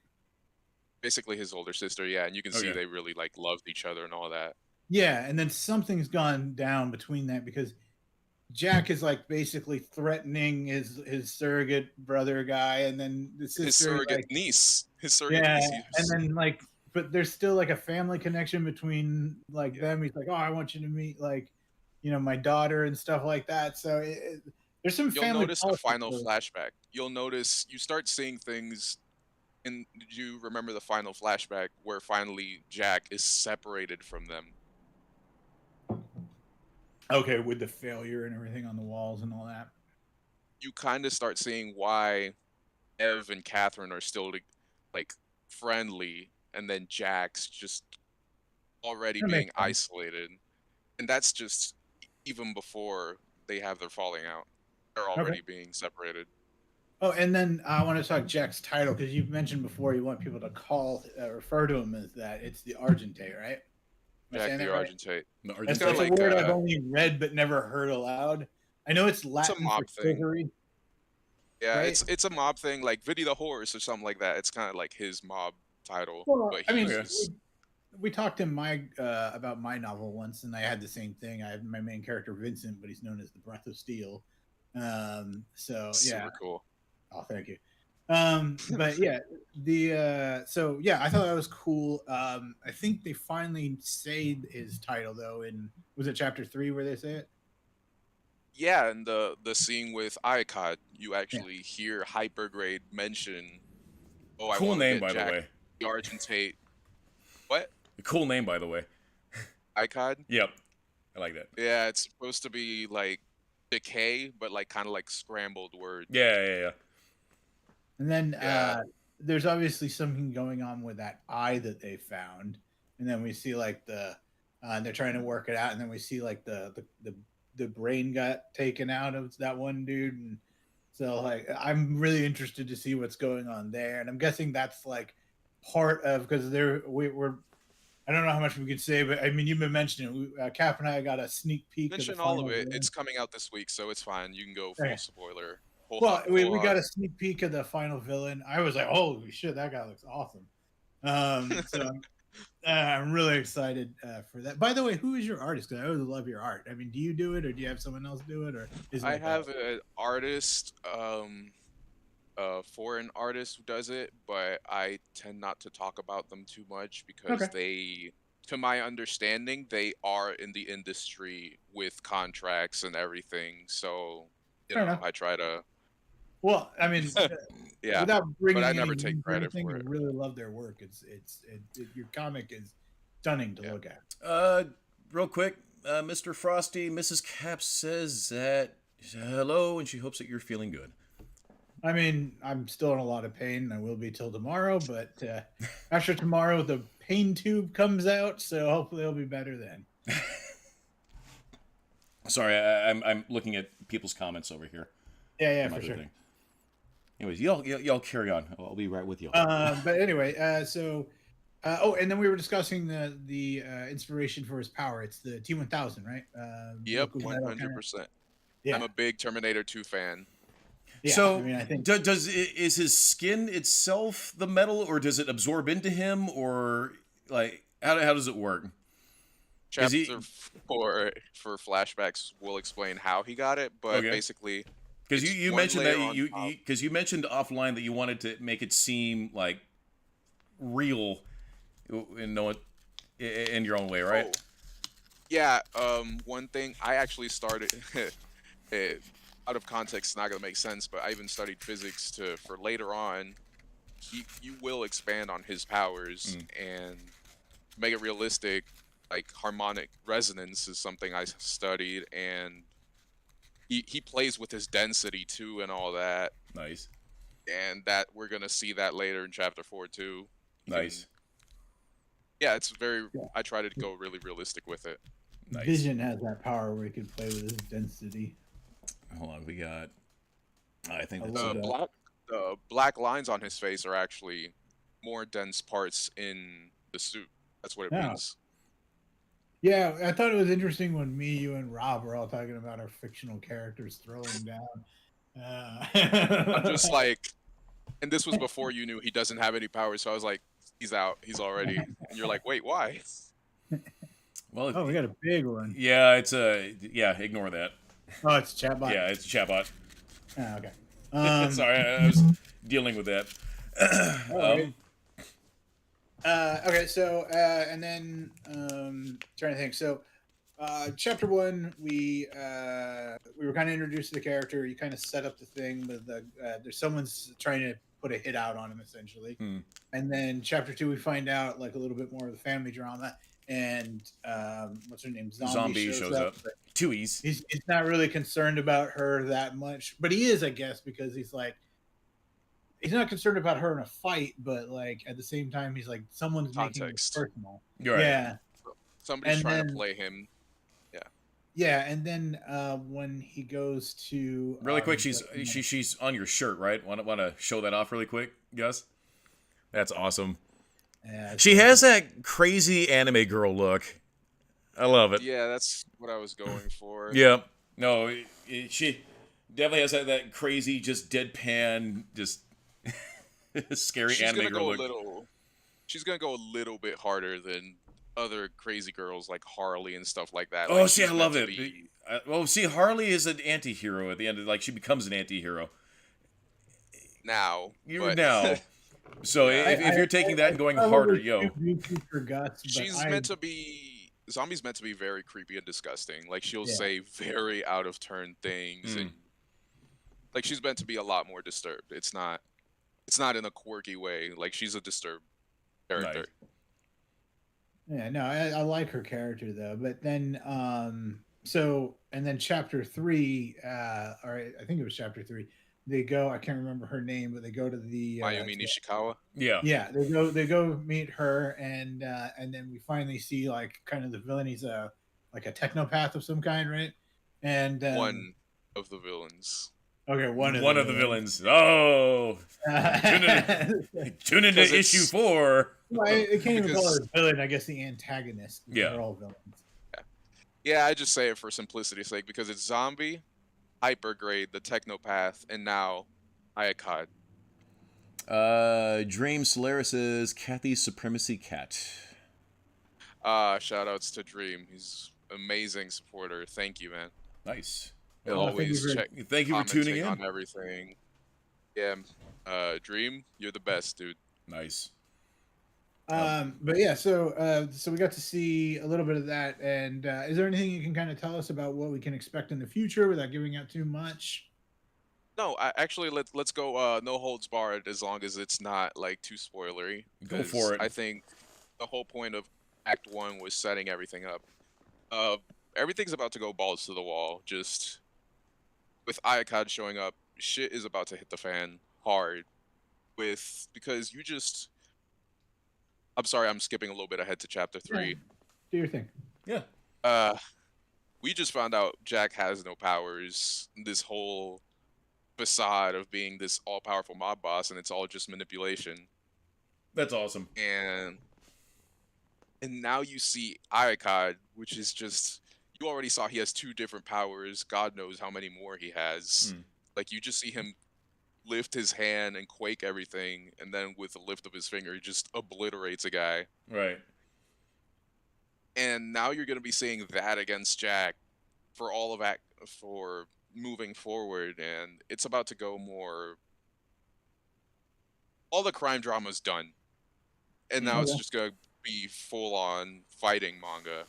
Speaker 4: Basically his older sister, yeah, and you can see
Speaker 1: Okay.
Speaker 4: they really like loved each other and all that.
Speaker 2: Yeah, and then something's gone down between that because Jack is like basically threatening his surrogate brother guy, and then the sister,
Speaker 4: His surrogate
Speaker 2: like,
Speaker 4: niece. His surrogate
Speaker 2: yeah,
Speaker 4: niece.
Speaker 2: and then like, but there's still like a family connection between like them. He's like, oh, I want you to meet like, my daughter and stuff like that. So there's some
Speaker 4: You'll
Speaker 2: family.
Speaker 4: notice the
Speaker 2: politics
Speaker 4: final
Speaker 2: there.
Speaker 4: flashback. You'll notice you start seeing things. And did you remember the final flashback where finally Jack is separated from them?
Speaker 2: Okay, with the failure and everything on the walls and all that.
Speaker 4: You kind of start seeing why Ev and Catherine are still like friendly, and then Jack's just already
Speaker 2: That
Speaker 4: being
Speaker 2: makes sense.
Speaker 4: isolated, and that's just even before they have their falling out. They're already being separated.
Speaker 2: Oh, and then I want to talk Jack's title because you've mentioned before you want people to refer to him as that. It's the Argentate, right? Am I
Speaker 4: Jack
Speaker 2: saying
Speaker 4: the
Speaker 2: that right?
Speaker 4: Argentate.
Speaker 1: The
Speaker 2: That's,
Speaker 1: Argentine-
Speaker 4: kinda
Speaker 2: that's a
Speaker 4: like,
Speaker 2: word I've only read but never heard aloud. I know it's Latin for
Speaker 4: mob thing.
Speaker 2: chivalry.
Speaker 4: Yeah,
Speaker 2: Right?
Speaker 4: it's a mob thing, like Vinny the Horse or something like that. It's kind of like his mob title.
Speaker 2: Well,
Speaker 4: but
Speaker 2: I mean,
Speaker 4: he's-
Speaker 2: we talked in my about my novel once, and I had the same thing. I have my main character Vincent, but he's known as the Breath of Steel. So yeah.
Speaker 4: super cool.
Speaker 2: Oh, thank you. But yeah, so yeah, I thought that was cool. I think they finally say his title though was it chapter 3 where they say it?
Speaker 4: Yeah, and the scene with Iacod, you actually hear Hypergrade mention, "Oh, I
Speaker 1: Cool
Speaker 4: want
Speaker 1: name,
Speaker 4: to
Speaker 1: by
Speaker 4: get
Speaker 1: the
Speaker 4: Jack
Speaker 1: way.
Speaker 4: the Argentate." What?
Speaker 1: Cool name, by the way.
Speaker 4: Iacod?
Speaker 1: Yep. I like that.
Speaker 4: Yeah, it's supposed to be like decay, but like kind of like scrambled word.
Speaker 1: Yeah.
Speaker 2: And then
Speaker 4: Yeah.
Speaker 2: there's obviously something going on with that eye that they found, and then we see like they're trying to work it out, and then we see like the brain got taken out of that one dude, and so like I'm really interested to see what's going on there, and I'm guessing that's like part of because we're I don't know how much we could say, but I mean you've been mentioning it. Cap and I got a sneak peek.
Speaker 4: Mention all of it. It's coming out this week, so it's fine. You can go full
Speaker 2: Okay.
Speaker 4: spoiler.
Speaker 2: Well, we got a sneak peek of the final villain. I was like, holy shit, that guy looks awesome. So I'm really excited for that. By the way, who is your artist? Because I always love your art. I mean, do you do it, or do you have someone else do it, or is it
Speaker 4: I
Speaker 2: like
Speaker 4: have an artist, a foreign artist who does it, but I tend not to talk about them too much because
Speaker 2: okay?
Speaker 4: they, to my understanding, they are in the industry with contracts and everything. So,
Speaker 2: Fair enough.
Speaker 4: I try to,
Speaker 2: Well, I mean,
Speaker 4: yeah,
Speaker 2: without
Speaker 4: but I
Speaker 2: bringing any
Speaker 4: never take
Speaker 2: names or
Speaker 4: credit
Speaker 2: anything,
Speaker 4: for
Speaker 2: I
Speaker 4: it.
Speaker 2: really love their work. Your comic is stunning to
Speaker 4: Yeah.
Speaker 2: look at.
Speaker 1: Real quick, Mr. Frosty, Mrs. Cap says that hello, and she hopes that you're feeling good.
Speaker 2: I mean, I'm still in a lot of pain, and I will be till tomorrow. But after tomorrow, the pain tube comes out, so hopefully it'll be better then.
Speaker 1: Sorry, I'm looking at people's comments over here.
Speaker 2: Yeah, for sure.
Speaker 1: Thing. Anyways, y'all carry on. I'll be right with you.
Speaker 2: But anyway, and then we were discussing the inspiration for his power. It's the T-1000, right?
Speaker 4: Yep, 100%.
Speaker 2: Yeah.
Speaker 4: I'm a big Terminator 2 fan.
Speaker 2: Yeah,
Speaker 1: so,
Speaker 2: I mean, I think
Speaker 1: is his skin itself the metal, or does it absorb into him, or like how does it work?
Speaker 4: Chapter 4 for flashbacks will explain how he got it, but basically,
Speaker 1: because you mentioned that you mentioned offline that you wanted to make it seem like real, in your own way, right?
Speaker 4: Oh. Yeah. One thing I actually started. Out of context, it's not gonna make sense, but I even studied physics for later on. You will expand on his powers and make it realistic. Like harmonic resonance is something I studied, and he plays with his density too and all that.
Speaker 1: Nice.
Speaker 4: And that we're gonna see that later in chapter 4 too.
Speaker 1: Nice.
Speaker 4: Yeah, it's very. I try to go really realistic with it.
Speaker 1: Nice.
Speaker 2: Vision has that power where he can play with his density.
Speaker 1: Hold on, we got. I think
Speaker 4: the black lines on his face are actually more dense parts in the suit. That's what it means.
Speaker 2: Yeah, I thought it was interesting when me, you, and Rob were all talking about our fictional characters throwing down.
Speaker 4: I'm just like, and this was before you knew he doesn't have any powers, so I was like, he's out, he's already. And you're like, wait, why?
Speaker 1: Well,
Speaker 2: we got a big one.
Speaker 1: Yeah, it's ignore that.
Speaker 2: Oh, it's a chatbot.
Speaker 1: Yeah, it's a chatbot.
Speaker 2: Oh, okay.
Speaker 1: Sorry, I was dealing with that.
Speaker 2: Right. Okay, so and then trying to think. So, chapter 1, we were kind of introduced to the character. You kind of set up the thing with there's someone's trying to put a hit out on him essentially, and then chapter 2 we find out like a little bit more of the family drama. And what's her name? Zombie shows up.
Speaker 1: He's
Speaker 2: not really concerned about her that much, but he is, I guess, because he's not concerned about her in a fight, but like at the same time, he's like someone's making it personal.
Speaker 1: Right.
Speaker 2: Yeah,
Speaker 4: somebody's trying to play him. Yeah.
Speaker 2: Yeah, and then when he goes to
Speaker 1: really quick, she's on your shirt, right? Want to show that off really quick, Gus? That's awesome. Yeah, she has that crazy anime girl look. I love it.
Speaker 4: Yeah, that's what I was going for.
Speaker 1: Yeah. No, she definitely has that crazy, just deadpan, just scary anime girl look.
Speaker 4: She's going to go a little bit harder than other crazy girls like Harley and stuff like that.
Speaker 1: Oh, see, I love it. Well, see, Harley is an anti-hero at the end. She becomes an anti-hero.
Speaker 4: Now.
Speaker 1: So if you're taking that and going harder,
Speaker 4: Zombie's meant to be very creepy and disgusting. Like she'll say very out of turn things, and like she's meant to be a lot more disturbed. It's not in a quirky way. Like she's a disturbed character.
Speaker 2: Nice. Yeah, no, I like her character though. But then, and then chapter 3, or I think it was chapter 3. They go. I can't remember her name, but they go to the
Speaker 4: Mayumi Nishikawa.
Speaker 1: Yeah.
Speaker 2: Yeah. They go meet her, and then we finally see like kind of the villain. He's like a technopath of some kind, right? And
Speaker 4: one of the villains.
Speaker 2: Okay, one
Speaker 1: of the villains. Oh, tune into issue 4.
Speaker 2: Well, I can't even call her a villain. I guess the antagonist.
Speaker 1: Yeah,
Speaker 2: they're all villains.
Speaker 4: Yeah, I just say it for simplicity's sake because it's Zombie, Hypergrade, the Technopath, and now Ayakad.
Speaker 1: Dream Solaris is Kathy's Supremacy Cat.
Speaker 4: Shout outs to Dream. He's amazing supporter. Thank you, man.
Speaker 1: Nice.
Speaker 4: He'll
Speaker 1: Well,
Speaker 4: always check.
Speaker 1: Thank you for tuning
Speaker 4: commenting
Speaker 1: in.
Speaker 4: on everything. Yeah. Dream, you're the best, dude.
Speaker 1: Nice.
Speaker 2: But yeah, so we got to see a little bit of that. And is there anything you can kind of tell us about what we can expect in the future without giving out too much?
Speaker 4: No, actually, let's go no holds barred as long as it's not like too spoilery.
Speaker 1: Go for it.
Speaker 4: I think the whole point of Act 1 was setting everything up. Everything's about to go balls to the wall. Just with Ayakad showing up, shit is about to hit the fan hard. Because you just. I'm sorry, I'm skipping a little bit ahead to chapter 3.
Speaker 2: Yeah. Do your thing.
Speaker 1: Yeah.
Speaker 4: We just found out Jack has no powers. This whole facade of being this all-powerful mob boss, and it's all just manipulation.
Speaker 1: That's awesome.
Speaker 4: And now you see Ayakad, which is just, you already saw he has 2 different powers. God knows how many more he has. Like, you just see him lift his hand and quake everything, and then with a lift of his finger, he just obliterates a guy.
Speaker 1: Right.
Speaker 4: And now you're going to be seeing that against Jack for all of for moving forward, and it's about to go more. All the crime drama's done, and now it's just going to be full-on fighting manga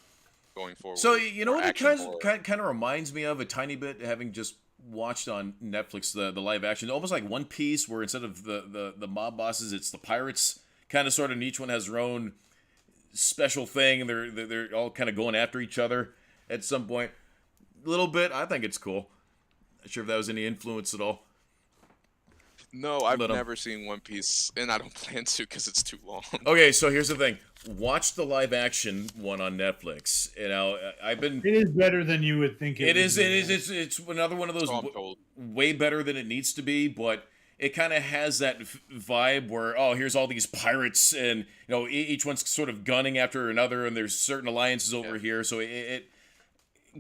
Speaker 4: going forward.
Speaker 1: So you know what it kind of reminds me of a tiny bit, having just watched on Netflix the live action, almost like One Piece, where instead of the mob bosses, it's the pirates, kind of sort of, and each one has their own special thing, and they're all kind of going after each other at some point. A little bit. I think it's cool. Not sure if that was any influence at all.
Speaker 4: No, I've never seen One Piece, and I don't plan to because it's too long.
Speaker 1: Okay, so here's the thing. Watch the live action one on Netflix. You know, I've been.
Speaker 2: It is better than you would think.
Speaker 1: It is. It's another one of those way better than it needs to be, but it kind of has that vibe where, oh, here's all these pirates, and each one's sort of gunning after another, and there's certain alliances over here. So it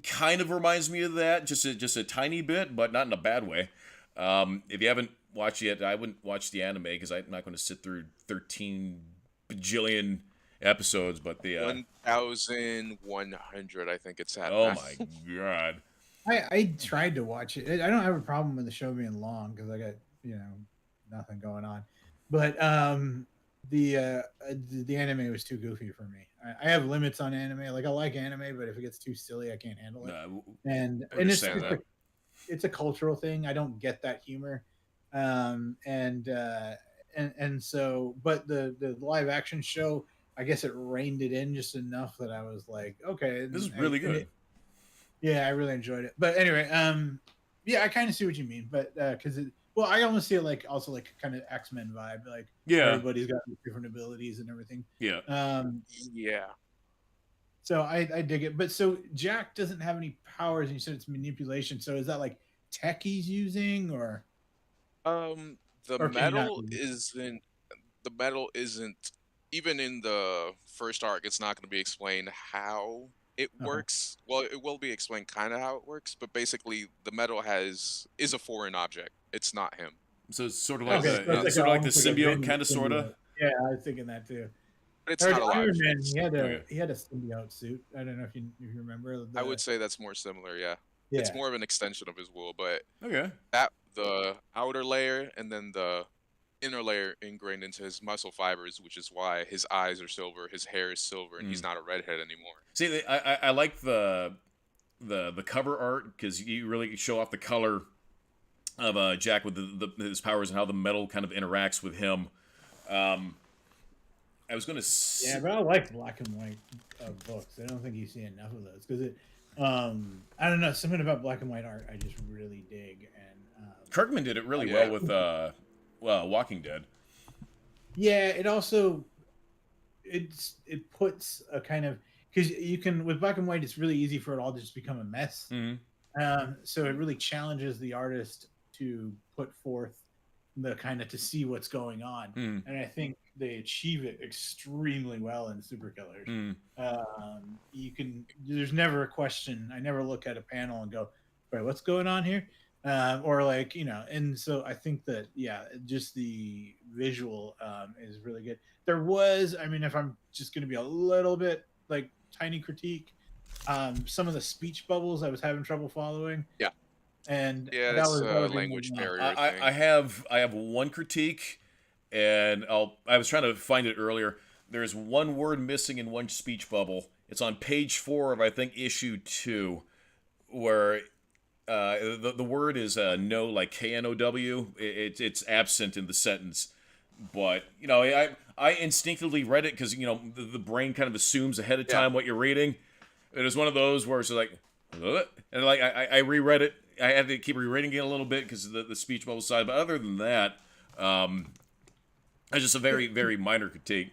Speaker 1: kind of reminds me of that, just a tiny bit, but not in a bad way. If you haven't watched it yet, I wouldn't watch the anime because I'm not going to sit through 13 bajillion episodes. But the
Speaker 4: 1,100, I think it's at.
Speaker 1: Oh my god!
Speaker 2: I tried to watch it. I don't have a problem with the show being long because I got nothing going on, but the anime was too goofy for me. I have limits on anime. Like, I like anime, but if it gets too silly, I can't handle it. And it's a cultural thing. I don't get that humor. And so, but the live action show, I guess it reined it in just enough that I was like, okay,
Speaker 1: this is really good.
Speaker 2: I really enjoyed it. But anyway, yeah, I kind of see what you mean, but because I almost see it like kind of X-Men vibe, like everybody's got different abilities and everything.
Speaker 1: Yeah.
Speaker 2: So I dig it, but so Jack doesn't have any powers, and you said it's manipulation. So is that like tech he's using, or?
Speaker 4: The metal isn't even in the first arc. It's not going to be explained how it works. Well, it will be explained kind of how it works, but basically the metal is a foreign object. It's not him.
Speaker 1: So it's sort of like the symbiote, kind of, sort of.
Speaker 2: Yeah, I was thinking that too.
Speaker 4: But it's not
Speaker 2: Iron Man. He had a symbiote suit. I don't know if you remember.
Speaker 4: I would say that's more similar. Yeah. It's more of an extension of his will, but the outer layer and then the inner layer ingrained into his muscle fibers, which is why his eyes are silver, his hair is silver, and he's not a redhead anymore.
Speaker 1: See, I like the cover art because you really show off the color of Jack with his powers and how the metal kind of interacts with him. I was going to
Speaker 2: yeah, but I like black and white books. I don't think you see enough of those because I don't know, something about black and white art I just really dig. And
Speaker 1: Kirkman did it really well with Walking Dead.
Speaker 2: Yeah, it also it puts a kind of, because you can, with black and white, it's really easy for it all to just become a mess. So it really challenges the artist to put forth the kind of, to see what's going on. And I think they achieve it extremely well in Super Killers. There's never a question. I never look at a panel and go, right, what's going on here? or like, you know. And so I think that, yeah, just the visual is really good. There was, I mean, if I'm just going to be a little bit like tiny critique, some of the speech bubbles I was having trouble following,
Speaker 4: Yeah.
Speaker 2: and
Speaker 4: Yeah,
Speaker 2: that
Speaker 4: that's
Speaker 2: was
Speaker 4: a
Speaker 2: the only
Speaker 4: language
Speaker 2: one.
Speaker 4: barrier
Speaker 1: I
Speaker 4: thing.
Speaker 1: have one critique, and I was trying to find it earlier. There's one word missing in one speech bubble. It's on page 4 of, I think, issue 2, where the word is no, like KNOW. It's absent in the sentence, but you know, I instinctively read it because, you know, the brain kind of assumes ahead of
Speaker 4: Yeah.
Speaker 1: time what you're reading. It was one of those where it's like, "What?" And like I reread it. I had to keep rereading it a little bit because of the speech bubble side. But other than that, it's just a very minor critique.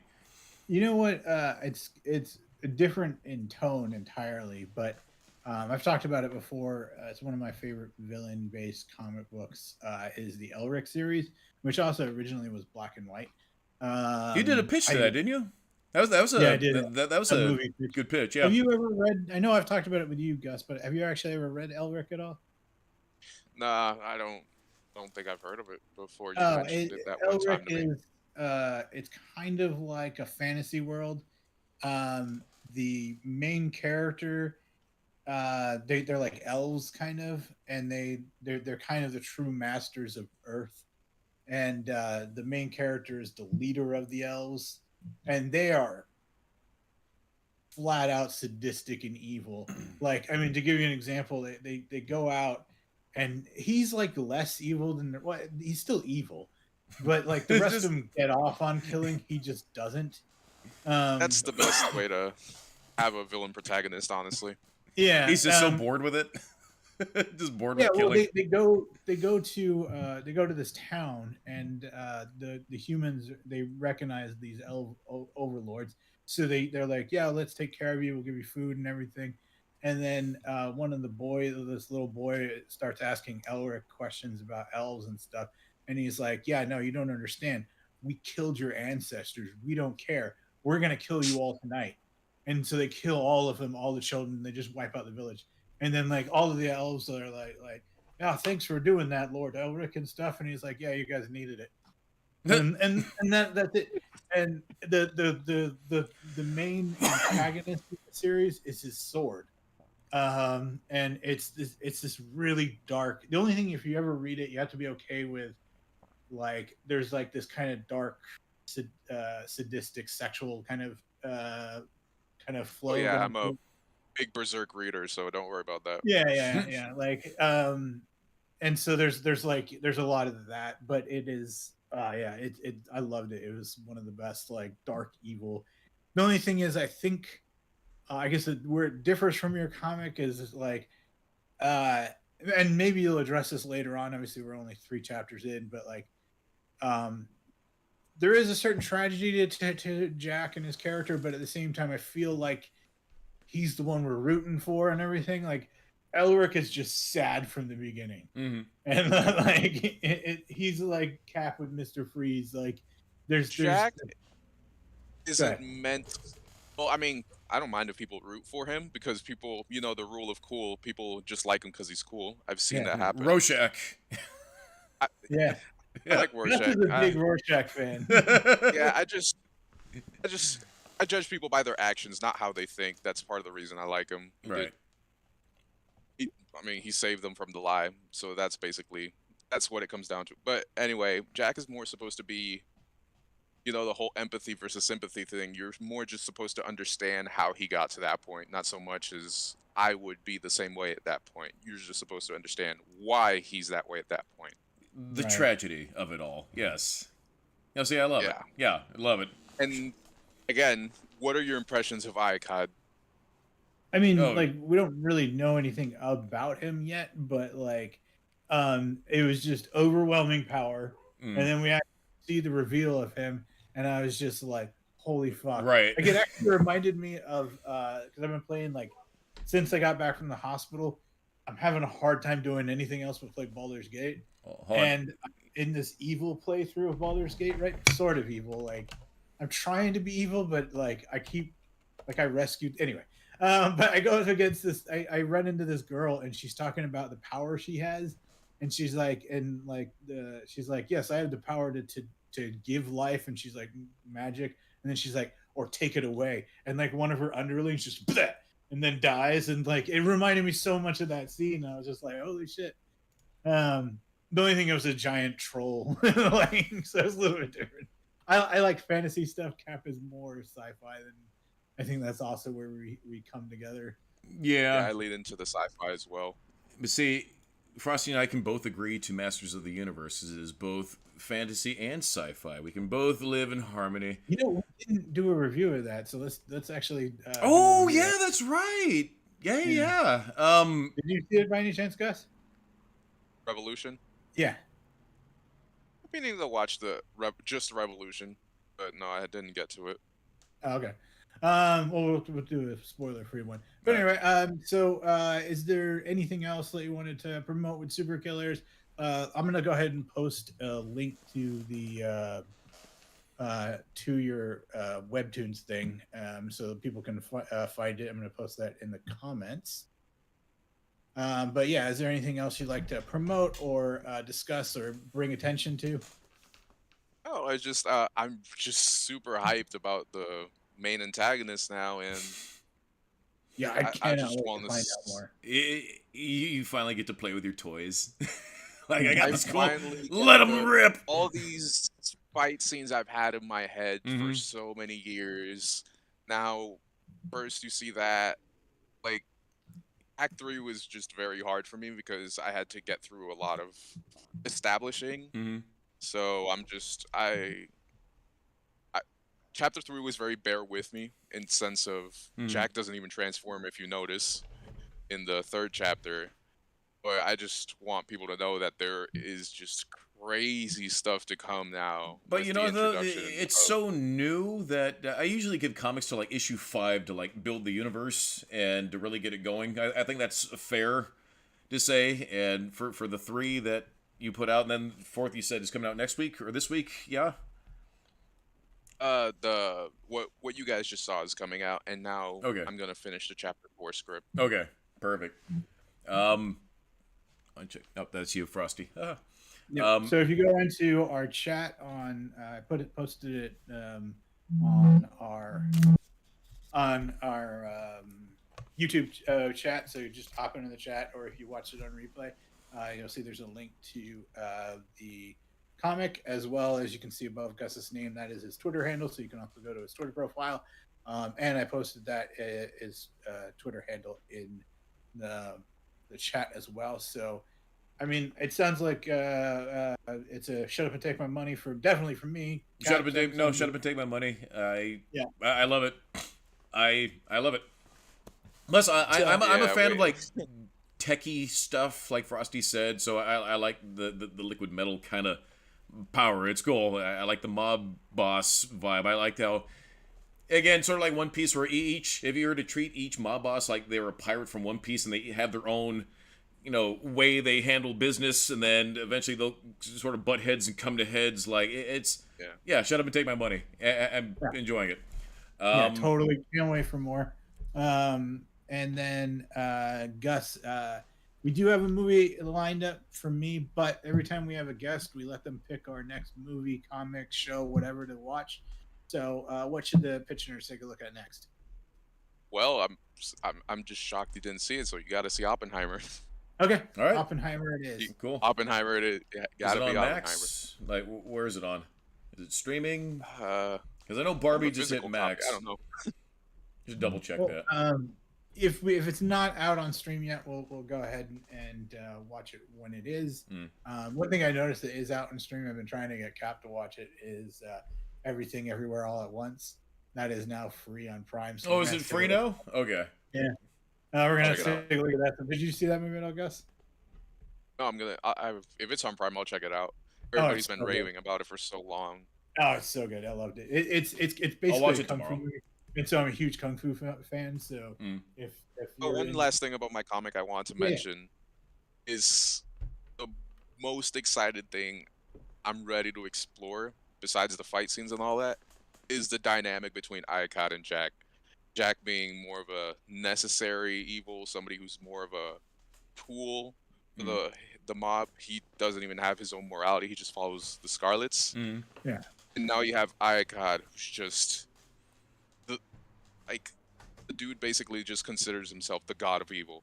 Speaker 2: You know what? It's different in tone entirely, but I've talked about it before. It's one of my favorite villain-based comic books. Is the Elric series, which also originally was black and white.
Speaker 1: You did a pitch to
Speaker 2: I
Speaker 1: that, didn't you? That was
Speaker 2: Yeah, I
Speaker 1: a
Speaker 2: did
Speaker 1: that was
Speaker 2: a
Speaker 1: a
Speaker 2: movie.
Speaker 1: good pitch.
Speaker 2: Have
Speaker 1: Yeah.
Speaker 2: you ever read? I know I've talked about it with you, Gus, but have you actually ever read Elric at all?
Speaker 4: Nah, I don't think I've heard of it before. You
Speaker 2: Oh,
Speaker 4: mentioned it that one
Speaker 2: Elric
Speaker 4: time to me.
Speaker 2: is it's kind of like a fantasy world. The main character, they're like elves kind of, and they're kind of the true masters of Earth. And the main character is the leader of the elves, and they are flat out sadistic and evil. Like, I mean, to give you an example, they go out, and he's like less evil than, well, he's still evil, but like the rest
Speaker 1: Just
Speaker 2: of them get off on killing, he just doesn't.
Speaker 4: That's the best way to have a villain protagonist, honestly.
Speaker 2: Yeah,
Speaker 1: he's just so bored with it. Just bored
Speaker 2: yeah.
Speaker 1: with
Speaker 2: Well,
Speaker 1: killing.
Speaker 2: they go to this town, and the humans, they recognize these overlords, so they're like, yeah, let's take care of you. We'll give you food and everything. And then one of the boys, this little boy, starts asking Elric questions about elves and stuff, and he's like, yeah, no, you don't understand. We killed your ancestors. We don't care. We're gonna kill you all tonight. And so they kill all of them, all the children. They just wipe out the village. And then like all of the elves are like, yeah, thanks for doing that, Lord Elric and stuff. And he's like, yeah, you guys needed it. And that's it. And the main antagonist of the series is his sword. And it's this really dark. The only thing, if you ever read it, you have to be okay with, like, there's like this kind of dark, sadistic, sexual kind of
Speaker 4: Oh
Speaker 2: flow
Speaker 4: yeah,
Speaker 2: going
Speaker 4: I'm a
Speaker 2: through.
Speaker 4: big Berserk reader, so don't worry about that.
Speaker 2: Yeah. Like, and so there's a lot of that, but it is, yeah, it I loved it. It was one of the best, like, dark evil. The only thing is, I think, I guess where it differs from your comic is like, uh, and maybe you'll address this later on. Obviously, we're only 3 chapters in, but like, um, there is a certain tragedy to Jack and his character, but at the same time, I feel like he's the one we're rooting for and everything. Like, Elric is just sad from the beginning,
Speaker 1: Mm-hmm.
Speaker 2: and like he's like Cap with Mister Freeze. Like,
Speaker 4: Jack
Speaker 2: Go
Speaker 4: isn't
Speaker 2: ahead.
Speaker 4: meant. Well, I mean, I don't mind if people root for him because people, you know, the rule of cool. People just like him because he's cool. I've seen
Speaker 2: Yeah.
Speaker 4: that happen.
Speaker 1: Rorschach.
Speaker 4: I,
Speaker 2: Yeah,
Speaker 4: I like
Speaker 2: Gus
Speaker 4: Rorschach.
Speaker 2: is a big Rorschach fan.
Speaker 4: Yeah, I judge people by their actions, not how they think. That's part of the reason I like him.
Speaker 1: Right.
Speaker 4: I mean, he saved them from the lie, so that's what it comes down to. But anyway, Jack is more supposed to be, you know, the whole empathy versus sympathy thing. You're more just supposed to understand how he got to that point, not so much as I would be the same way at that point. You're just supposed to understand why he's that way at that point.
Speaker 1: The
Speaker 2: Right.
Speaker 1: tragedy of it all. Yes. No, see, I love it. Yeah, I love it.
Speaker 4: And again, what are your impressions of Icod?
Speaker 2: I mean,
Speaker 1: Oh.
Speaker 2: like, we don't really know anything about him yet, but like, it was just overwhelming power, and then we actually see the reveal of him, and I was just like, holy fuck!
Speaker 1: Right.
Speaker 2: Like, it actually reminded me of, because I've been playing, like, since I got back from the hospital, I'm having a hard time doing anything else but play Baldur's Gate.
Speaker 1: Hold on.
Speaker 2: And in this evil playthrough of Baldur's Gate, right? Sort of evil. Like, I'm trying to be evil, but like I rescued anyway. But I go against this. I run into this girl, and she's talking about the power she has, and she's like, she's like, yes, I have the power to give life, and she's like, magic, and then she's like, or take it away, and like one of her underlings just bleh, and then dies, and like it reminded me so much of that scene. I was just like, holy shit. The only thing, it was a giant troll, like, so it's a little bit different. I like fantasy stuff. Cap is more sci-fi than. I think that's also where we come together.
Speaker 4: Yeah, I lead into the sci-fi as well.
Speaker 1: But see, Frosty and I can both agree to Masters of the Universe is both fantasy and sci-fi. We can both live in harmony.
Speaker 2: You know, we didn't do a review of that, so let's actually.
Speaker 1: Oh yeah, that's right. Yeah.
Speaker 2: Did you see it by any chance, Gus?
Speaker 4: Revolution.
Speaker 2: Yeah.
Speaker 4: I've been needing to watch just Revolution, but no, I didn't get to it.
Speaker 2: Oh, okay. Well, we'll do a spoiler-free one. But anyway, so is there anything else that you wanted to promote with Super Killers? I'm gonna go ahead and post a link to the to your Webtoons thing, so people can find it. I'm gonna post that in the comments. But yeah, is there anything else you'd like to promote or discuss or bring attention to?
Speaker 4: Oh, I'm just super hyped about the main antagonist now, and
Speaker 2: yeah, I cannot wait to find out more.
Speaker 1: You finally get to play with your toys. Like, I got this cool.
Speaker 4: Finally
Speaker 1: Let them rip.
Speaker 4: All these fight scenes I've had in my head for so many years. Now, first you see that, like, Act 3 was just very hard for me because I had to get through a lot of establishing. So Chapter 3 was very bear with me in sense of Jack doesn't even transform, if you notice, in the third chapter. But I just want people to know that there is just crazy stuff to come now.
Speaker 1: But you know, it's so new that I usually give comics to like issue 5 to like build the universe and to really get it going. I think that's fair to say. And for the 3 that you put out, and then the 4th you said is coming out next week or this week, yeah.
Speaker 4: What you guys just saw is coming out, and now I'm gonna finish the chapter 4 script.
Speaker 1: Okay, perfect. Check. Oh, that's you, Frosty.
Speaker 2: Yep. So if you go into our chat on, I posted it on our YouTube chat. So you just hop into the chat, or if you watch it on replay, you'll see there's a link to the comic, as well as you can see above Gus's name. That is his Twitter handle, so you can also go to his Twitter profile. And I posted that his Twitter handle in the chat as well. So, I mean, it sounds like it's a shut up and take my money definitely from me.
Speaker 1: Shut up and take my money. I love it. I love it. Plus, I'm a fan of like techie stuff, like Frosty said. So I like the liquid metal kind of power. It's cool. I like the mob boss vibe. I like how, again, sort of like One Piece, where if you were to treat each mob boss like they were a pirate from One Piece and they have their own, way they handle business, and then eventually they'll sort of butt heads and come to heads. Like, shut up and take my money. I'm enjoying it.
Speaker 2: Totally. Can't wait for more. And then Gus, we do have a movie lined up for me, but every time we have a guest, we let them pick our next movie, comic, show, whatever to watch. So what should the pitchers take a look at next?
Speaker 4: Well, I'm just shocked you didn't see it, so you got to see Oppenheimer.
Speaker 2: Okay.
Speaker 1: All right.
Speaker 2: Oppenheimer it is.
Speaker 1: Cool.
Speaker 4: Oppenheimer it is. Got to be Oppenheimer.
Speaker 1: Max? Like, where is it on? Is it streaming? Because I know Barbie just hit Max.
Speaker 4: I don't know.
Speaker 1: Just double check that.
Speaker 2: If it's not out on stream yet, we'll go ahead and watch it when it is. One thing I noticed that is out on stream, I've been trying to get Cap to watch it, is Everything Everywhere All at Once. That is now free on Prime. So
Speaker 1: is it free now? Okay.
Speaker 2: Yeah. We're gonna take a look at that. Did you see that movie at all, Gus?
Speaker 4: No, I'm gonna. If it's on Prime, I'll check it out. Everybody's been raving about it for so long.
Speaker 2: Oh, it's so good. I loved it. It's basically
Speaker 1: I'll watch it
Speaker 2: a kung fu movie. And so I'm a huge kung fu fan. So if
Speaker 4: one last thing about my comic I want to mention is the most excited thing I'm ready to explore, besides the fight scenes and all that, is the dynamic between Icad and Jack. Jack being more of a necessary evil, somebody who's more of a tool for the mob. He doesn't even have his own morality. He just follows the Scarlets.
Speaker 2: Yeah.
Speaker 4: And now you have Ayakad, who's just the like the dude basically just considers himself the god of evil.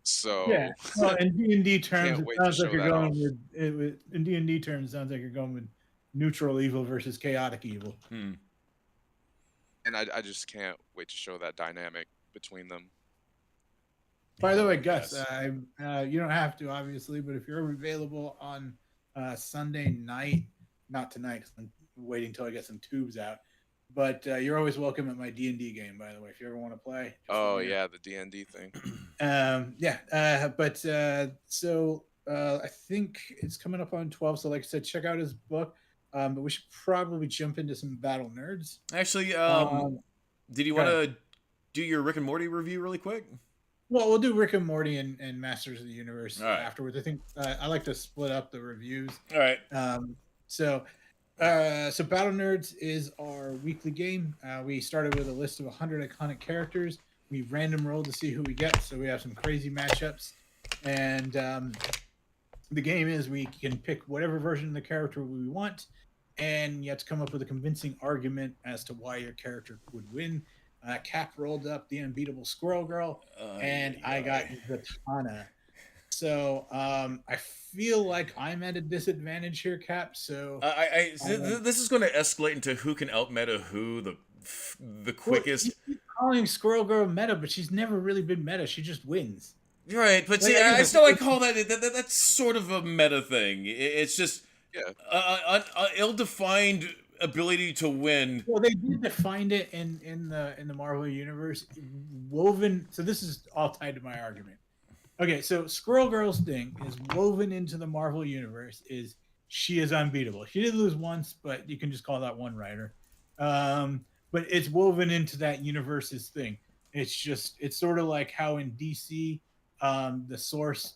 Speaker 4: So
Speaker 2: Yeah. Well, in D&D terms,
Speaker 4: can't
Speaker 2: it
Speaker 4: wait to
Speaker 2: sounds like
Speaker 4: show
Speaker 2: you're
Speaker 4: that
Speaker 2: going
Speaker 4: off.
Speaker 2: in D&D terms, it sounds like you're going with neutral evil versus chaotic evil.
Speaker 4: And I just can't wait to show that dynamic between them.
Speaker 2: By the way, Gus, you don't have to, obviously, but if you're available on Sunday night, not tonight, because I'm waiting until I get some tubes out, but you're always welcome at my D&D game, by the way, if you ever want to play.
Speaker 4: Oh, yeah, the D&D thing.
Speaker 2: So I think it's coming up on 12, so like I said, check out his book, but we should probably jump into some Battle Nerds.
Speaker 1: Actually, did you want to do your Rick and Morty review really quick?
Speaker 2: Well, we'll do Rick and Morty and Masters of the Universe afterwards. I think I like to split up the reviews.
Speaker 1: All right.
Speaker 2: So Battle Nerds is our weekly game. We started with a list of 100 iconic characters. We random roll to see who we get. So we have some crazy matchups. And the game is we can pick whatever version of the character we want. And you have to come up with a convincing argument as to why your character would win. Cap rolled up the unbeatable Squirrel Girl, and I got Zatanna. So I feel like I'm at a disadvantage here, Cap. So
Speaker 1: this is going to escalate into who can out meta who the quickest.
Speaker 2: Well, you keep calling Squirrel Girl meta, but she's never really been meta. She just wins.
Speaker 1: Right, but see, I still like call that's sort of a meta thing. It's just ill-defined ability to win.
Speaker 2: Well, they did define it in the Marvel universe, woven. So this is all tied to my argument. Okay, so Squirrel Girl's thing is woven into the Marvel universe. Is she is unbeatable? She did lose once, but you can just call that one writer. But it's woven into that universe's thing. It's sort of like how in DC, the Source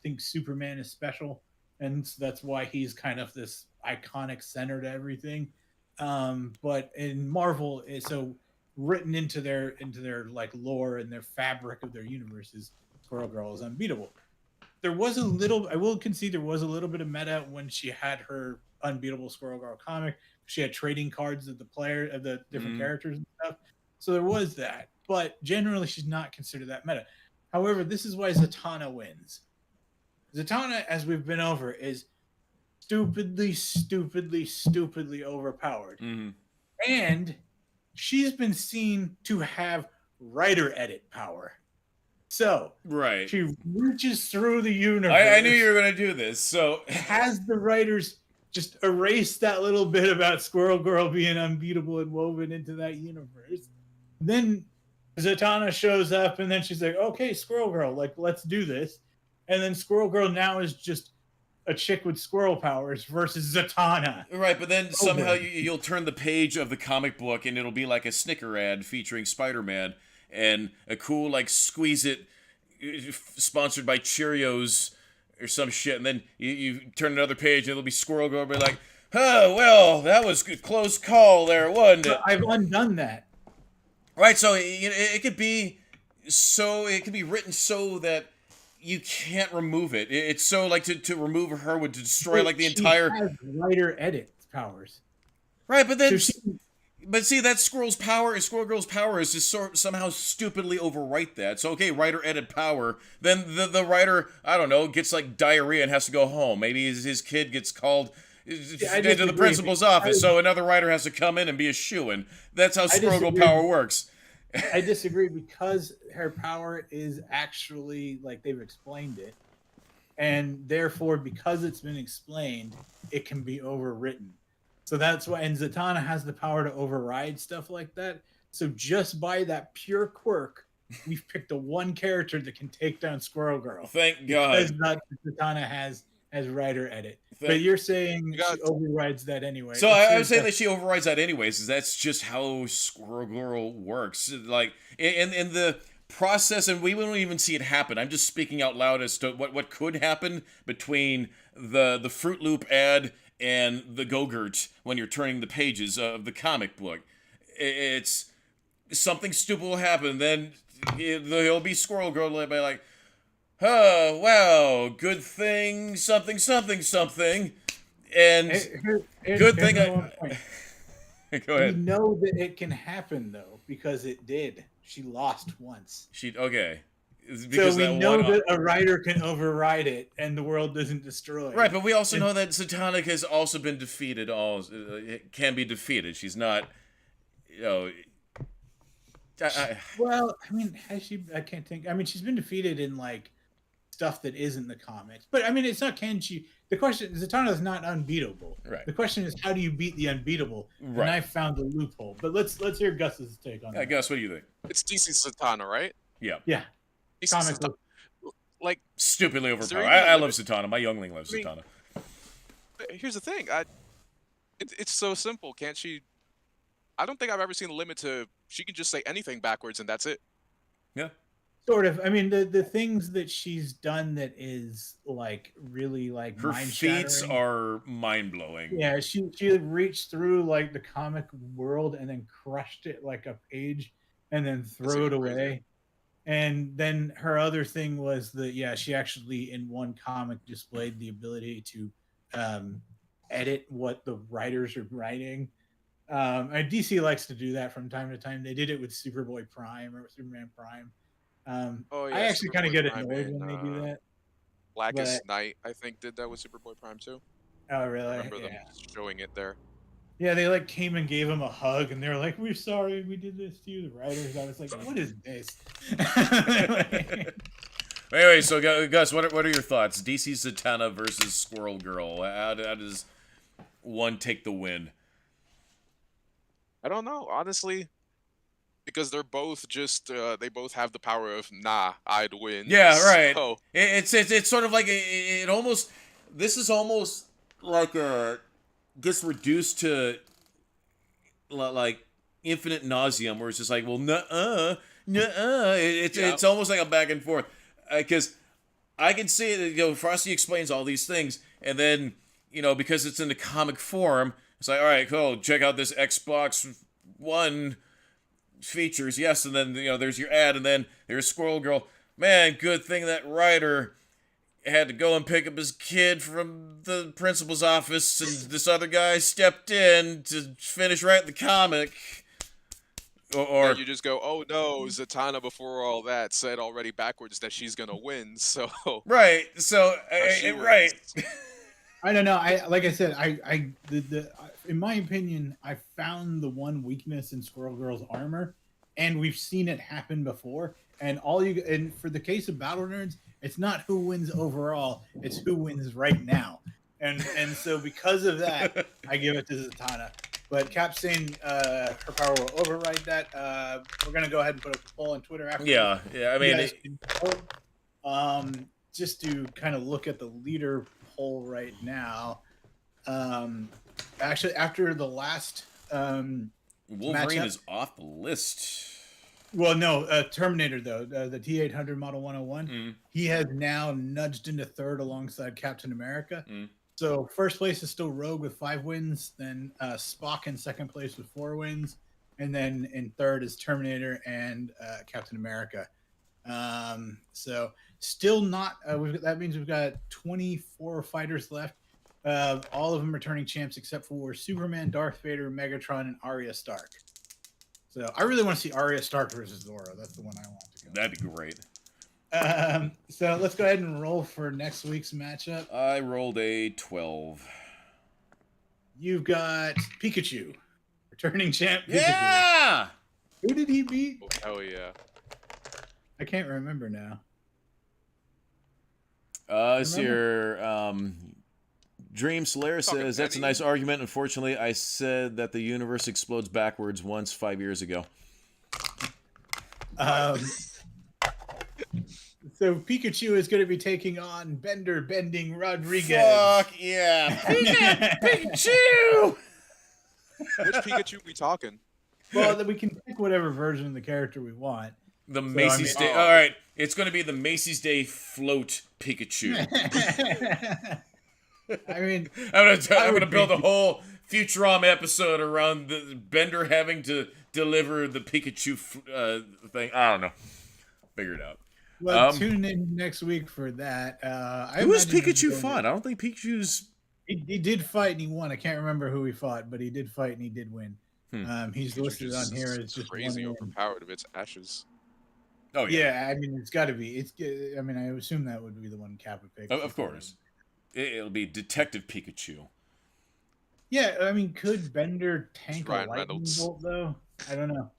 Speaker 2: thinks Superman is special, and so that's why he's kind of this iconic center to everything. But in Marvel, it's so written into their like lore and their fabric of their universes. Squirrel Girl is unbeatable. There was a little, I will concede, there was a little bit of meta when she had her unbeatable Squirrel Girl comic. She had trading cards of the different characters and stuff. So there was that, but generally she's not considered that meta. However, this is why Zatanna wins. Zatanna, as we've been over, is stupidly overpowered. And she's been seen to have writer edit power. So she reaches through the universe.
Speaker 1: I knew you were going to do this. So
Speaker 2: has the writers just erase that little bit about Squirrel Girl being unbeatable and woven into that universe. Then Zatanna shows up, and then she's like, okay, Squirrel Girl, like, let's do this. And then Squirrel Girl now is just a chick with squirrel powers versus Zatanna.
Speaker 1: Right, but then somehow you'll turn the page of the comic book, and it'll be like a Snicker ad featuring Spider-Man, and a cool, like, Squeeze It sponsored by Cheerios or some shit, and then you turn another page, and it'll be Squirrel Girl, be like, oh, well, that was a close call there, wasn't it?
Speaker 2: I've undone that.
Speaker 1: Right, so it could be written so that you can't remove it. It's so like to remove her would destroy like the entire.
Speaker 2: She has writer edit powers.
Speaker 1: Right, but then, but see that Squirrel Girl's power is just somehow stupidly overwrite that. So okay, writer edit power. Then the writer, I don't know, gets like diarrhea and has to go home. Maybe his kid gets called into the principal's office, so another writer has to come in and be a shoo-in. That's how Squirrel Girl power works.
Speaker 2: I disagree because her power is actually like they've explained it, and therefore because it's been explained, it can be overwritten. So that's why, and Zatanna has the power to override stuff like that. So just by that pure quirk, we've picked the one character that can take down Squirrel Girl.
Speaker 1: Thank God.
Speaker 2: Because Zatanna has writer edit. But you're saying she overrides that anyway.
Speaker 1: So I would say that she overrides that anyways, because that's just how Squirrel Girl works. Like, in the process, and we won't even see it happen. I'm just speaking out loud as to what could happen between the Fruit Loop ad and the Go-Gurt when you're turning the pages of the comic book. It's something stupid will happen, then there'll be Squirrel Girl by like, oh, wow, good thing, something, something, something. And good thing Go
Speaker 2: We
Speaker 1: ahead.
Speaker 2: know that it can happen though because it did. She lost once.
Speaker 1: Okay. It's
Speaker 2: So
Speaker 1: because
Speaker 2: we
Speaker 1: that
Speaker 2: know
Speaker 1: one.
Speaker 2: that a writer can override it and the world doesn't destroy.
Speaker 1: Right, but we also know that Satanic has also been defeated. Can be defeated. She's not, you know.
Speaker 2: Well, I mean, has she? I can't think. I mean, she's been defeated in like stuff that isn't the comics. But I mean, it's not can she. The question is, Zatanna is not unbeatable.
Speaker 1: Right.
Speaker 2: The question is, how do you beat the unbeatable?
Speaker 1: Right.
Speaker 2: And I found the loophole. But let's hear Gus's take on that.
Speaker 1: Gus, what do you think?
Speaker 4: It's DC Zatanna, right?
Speaker 1: Yeah.
Speaker 2: Yeah.
Speaker 4: DC
Speaker 2: Comic
Speaker 4: Zatanna. Like,
Speaker 1: stupidly
Speaker 4: is there
Speaker 1: overpowered.
Speaker 4: even a
Speaker 1: I love
Speaker 4: limit?
Speaker 1: Zatanna. My youngling loves
Speaker 4: I mean,
Speaker 1: Zatanna.
Speaker 4: here's the thing. It's so simple. Can't she? I don't think I've ever seen a limit to. She can just say anything backwards and that's it.
Speaker 1: Yeah.
Speaker 2: Sort of. I mean, the things that she's done that is like really like
Speaker 1: Her feats
Speaker 2: mind-shattering.
Speaker 1: are mind blowing.
Speaker 2: Yeah, she reached through like the comic world and then crushed it like a page and then threw it away.
Speaker 4: Crazy.
Speaker 2: And then her other thing was that she actually in one comic displayed the ability to edit what the writers are writing. And DC likes to do that from time to time. They did it with Superboy Prime or Superman Prime.
Speaker 4: Oh yeah,
Speaker 2: I actually kind of
Speaker 4: Superboy
Speaker 2: get
Speaker 4: Prime
Speaker 2: annoyed
Speaker 4: and,
Speaker 2: when they do that.
Speaker 4: Blackest Night, I think, did that with Superboy Prime too.
Speaker 2: Oh, really?
Speaker 4: I remember them showing it there.
Speaker 2: Yeah, they like came and gave him a hug, and they were like, "We're sorry, we did this to you." The writers, I was like, "What is this?"
Speaker 1: Anyway, so Gus, what are your thoughts? DC Zatanna versus Squirrel Girl. How does one take the win?
Speaker 4: I don't know, honestly, because they're both just they both have the power of I'd win.
Speaker 1: Yeah, right.
Speaker 4: So,
Speaker 1: It's sort of like it almost. This is almost like gets reduced to like infinite nauseum, where it's just like, well, nuh-uh. It's almost like a back and forth, because I can see it. Frosty explains all these things, and then because it's in the comic form, it's like, all right, cool, check out this Xbox One features, yes, and then there's your ad, and then there's Squirrel Girl. Man, good thing that writer had to go and pick up his kid from the principal's office, and this other guy stepped in to finish writing the comic. Or
Speaker 4: you just go, oh no, Zatanna before all that said already backwards that she's gonna win. So
Speaker 1: right, so right.
Speaker 2: I don't know. Like I said, in my opinion, I found the one weakness in Squirrel Girl's armor, and we've seen it happen before. And for the case of Battle Nerds, it's not who wins overall; it's who wins right now. And so because of that, I give it to Zatanna. But Cap saying her power will override that. We're gonna go ahead and put up a poll on Twitter after.
Speaker 1: Yeah. I mean,
Speaker 2: just to kind of look at the leader poll right now. Actually, after the last
Speaker 1: Wolverine
Speaker 2: matchup,
Speaker 1: is off the list.
Speaker 2: Well, no, Terminator though, the T-800 Model 101, he has now nudged into third alongside Captain America. So first place is still Rogue with 5 wins, then Spock in second place with 4 wins, and then in third is Terminator and Captain America. So still not. That means we've got 24 fighters left. All of them returning champs except for Superman, Darth Vader, Megatron, and Arya Stark. So I really want to see Arya Stark versus Zora. That's the one I want to go.
Speaker 1: That'd be great.
Speaker 2: So let's go ahead and roll for next week's matchup.
Speaker 1: I rolled a 12.
Speaker 2: You've got Pikachu, returning champ. Pikachu.
Speaker 1: Yeah!
Speaker 2: Who did he beat?
Speaker 4: oh, hell yeah.
Speaker 2: I can't remember now.
Speaker 1: It's here. Dream Solaris says, that's a nice argument. Unfortunately, I said that the universe explodes backwards once 5 years ago.
Speaker 2: So Pikachu is going to be taking on Bender Bending Rodriguez.
Speaker 1: Fuck yeah. Pikachu!
Speaker 4: Which Pikachu we talking?
Speaker 2: Well, then we can pick whatever version of the character we want.
Speaker 1: The Macy's Day.
Speaker 4: oh.
Speaker 1: All right. It's going to be the Macy's Day float Pikachu.
Speaker 2: I mean,
Speaker 1: I'm gonna build a whole Futurama episode around the Bender having to deliver the Pikachu thing. I don't know. Figure it out.
Speaker 2: Well, tune in next week for that.
Speaker 1: Who is Pikachu fought? I don't think Pikachu's.
Speaker 2: He did fight and he won. I can't remember who he fought, but he did fight and he did win. He's
Speaker 4: Pikachu
Speaker 2: listed on here as just
Speaker 4: crazy
Speaker 2: one
Speaker 4: overpowered of its ashes.
Speaker 1: Oh yeah.
Speaker 2: I mean, it's got to be. I mean, I assume that would be the one Kappa picked.
Speaker 1: Of course, it'll be Detective Pikachu.
Speaker 2: Yeah, I mean, could Bender tank a lightning
Speaker 4: Reynolds.
Speaker 2: bolt though? I don't know.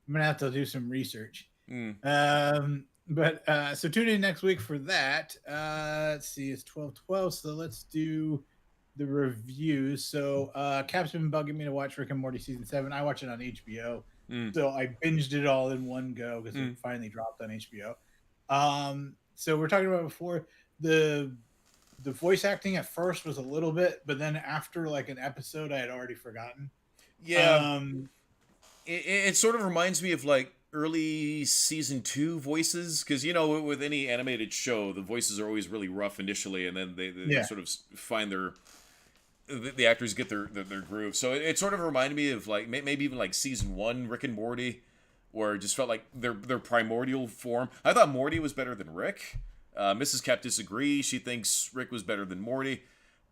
Speaker 2: I'm gonna have to do some research. But so tune in next week for that. Let's see, it's 12/12, so let's do the reviews. So Cap's been bugging me to watch Rick and Morty season 7. I watch it on HBO. So I binged it all in one go because it finally dropped on HBO. So we're talking about before the voice acting at first was a little bit, but then after like an episode, I had already forgotten.
Speaker 1: Yeah, it sort of reminds me of like early season 2 voices, because with any animated show, the voices are always really rough initially, and then they sort of find the actors get their groove. So it sort of reminded me of like maybe even like season 1 Rick and Morty, where it just felt like their primordial form. I thought Morty was better than Rick. Mrs. Cap disagrees. She thinks Rick was better than Morty.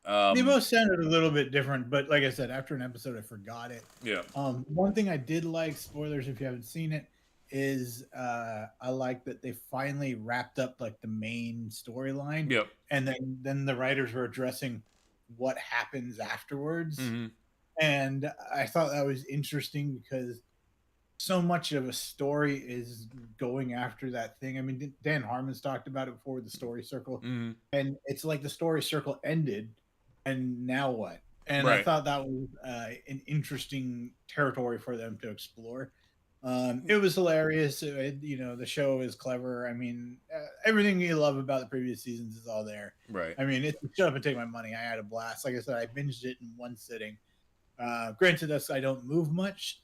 Speaker 2: They both sounded a little bit different, but like I said, after an episode, I forgot it.
Speaker 1: Yeah.
Speaker 2: One thing I did like, spoilers if you haven't seen it, is I like that they finally wrapped up like the main storyline.
Speaker 1: Yep.
Speaker 2: And then the writers were addressing what happens afterwards. And I thought that was interesting because so much of a story is going after that thing. I mean, Dan Harmon's talked about it before with the story circle, and it's like the story circle ended, and now what? And I thought that was an interesting territory for them to explore. It was hilarious. The show is clever. I mean, everything you love about the previous seasons is all there.
Speaker 1: Right.
Speaker 2: I mean, it's shut up and take my money. I had a blast. Like I said, I binged it in one sitting. Granted, I don't move much,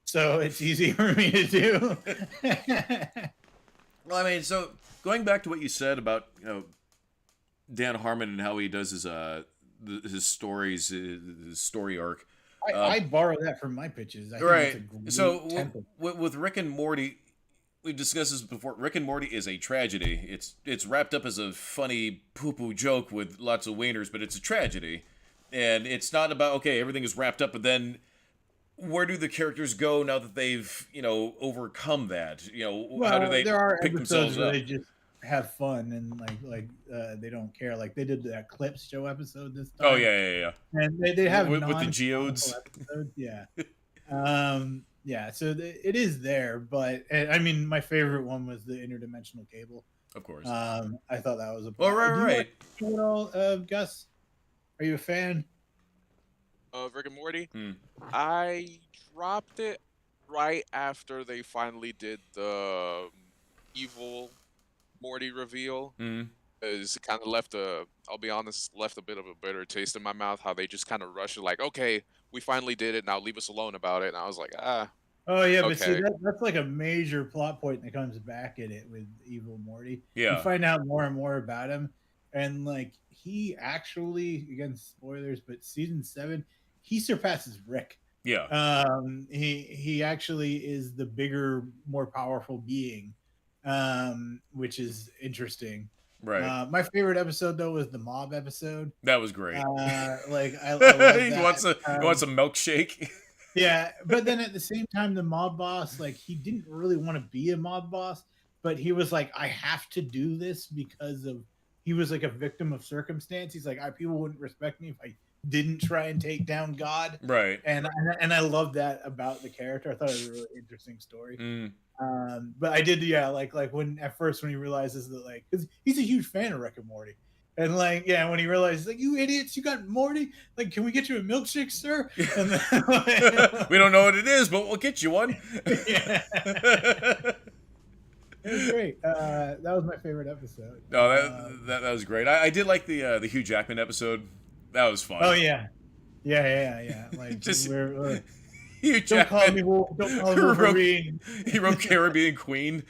Speaker 2: so it's easy for me to do.
Speaker 1: Well, I mean, so going back to what you said about Dan Harmon and how he does his stories, his story arc.
Speaker 2: I borrow that from my pitches.
Speaker 1: Right. So with Rick and Morty, we've discussed this before. Rick and Morty is a tragedy. It's wrapped up as a funny poo-poo joke with lots of wieners, but it's a tragedy. And it's not about, okay, everything is wrapped up, but then where do the characters go now that they've, overcome that? How do they pick themselves up?
Speaker 2: They just have fun and like they don't care. Like they did that Clips show episode this time.
Speaker 1: Oh yeah.
Speaker 2: And they have
Speaker 1: with the geodes.
Speaker 2: Episodes. Yeah. Yeah. So it is there, but I mean, my favorite one was the interdimensional cable.
Speaker 1: Of course.
Speaker 2: I thought that was a.
Speaker 1: Oh right.
Speaker 2: Gus, are you a fan
Speaker 4: of Rick and Morty? I dropped it right after they finally did the evil Morty reveal. It kind of left I'll be honest, left a bit of a bitter taste in my mouth. How they just kind of rushed it, like, okay, we finally did it. Now leave us alone about it. And I was like,
Speaker 2: Oh yeah,
Speaker 4: okay.
Speaker 2: But see, that's like a major plot point that comes back in it with evil Morty.
Speaker 1: Yeah,
Speaker 2: you find out more and more about him, and like he actually, again, spoilers, but season 7, he surpasses Rick.
Speaker 1: Yeah.
Speaker 2: He actually is the bigger, more powerful being, which is interesting.
Speaker 1: Right.
Speaker 2: My favorite episode though was the mob episode.
Speaker 1: That was great.
Speaker 2: Like I love that.
Speaker 1: He wants a milkshake.
Speaker 2: Yeah, but then at the same time, the mob boss, like, he didn't really want to be a mob boss, but he was like, I have to do this because he was like a victim of circumstance. He's like, people wouldn't respect me if I didn't try and take down God.
Speaker 1: Right.
Speaker 2: And I love that about the character. I thought it was a really interesting story. But I did, like when he realizes that, like, because he's a huge fan of Rick and Morty. And like, when he realizes, like, you idiots, you got Morty. Like, can we get you a milkshake, sir? And then, like,
Speaker 1: we don't know what it is, but we'll get you one.
Speaker 2: Yeah. It was great. That was my favorite episode.
Speaker 1: No, that was great. I did like the Hugh Jackman episode. That was fun.
Speaker 2: Oh yeah. Like,
Speaker 1: just
Speaker 2: Hugh Jackman. Don't call me Wolverine.
Speaker 1: He wrote Caribbean Queen.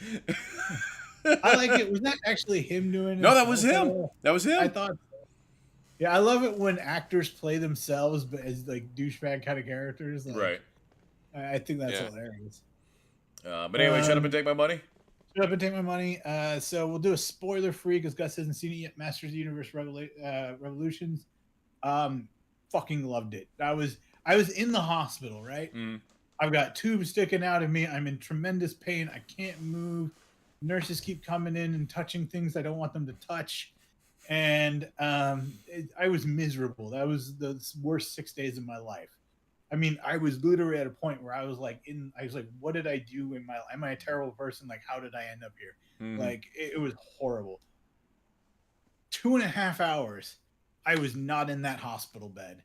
Speaker 2: I like it. Was that actually him doing it?
Speaker 1: No, that was him. That was him.
Speaker 2: I thought so. Yeah, I love it when actors play themselves, but as like douchebag kind of characters. Like,
Speaker 1: right.
Speaker 2: I think that's hilarious.
Speaker 1: But anyway, shut up and take my money.
Speaker 2: Shut up and take my money. So we'll do a spoiler free because Gus hasn't seen it yet. Masters of the Universe Revolutions. Fucking loved it. I was in the hospital, right?
Speaker 1: Mm.
Speaker 2: I've got tubes sticking out of me. I'm in tremendous pain. I can't move. Nurses keep coming in and touching things I don't want them to touch. And I was miserable. That was the worst 6 days of my life. I mean, I was literally at a point where I was like, what did I do in my life? Am I a terrible person? Like, how did I end up here?
Speaker 1: Mm.
Speaker 2: Like, it was horrible. 2.5 hours, I was not in that hospital bed.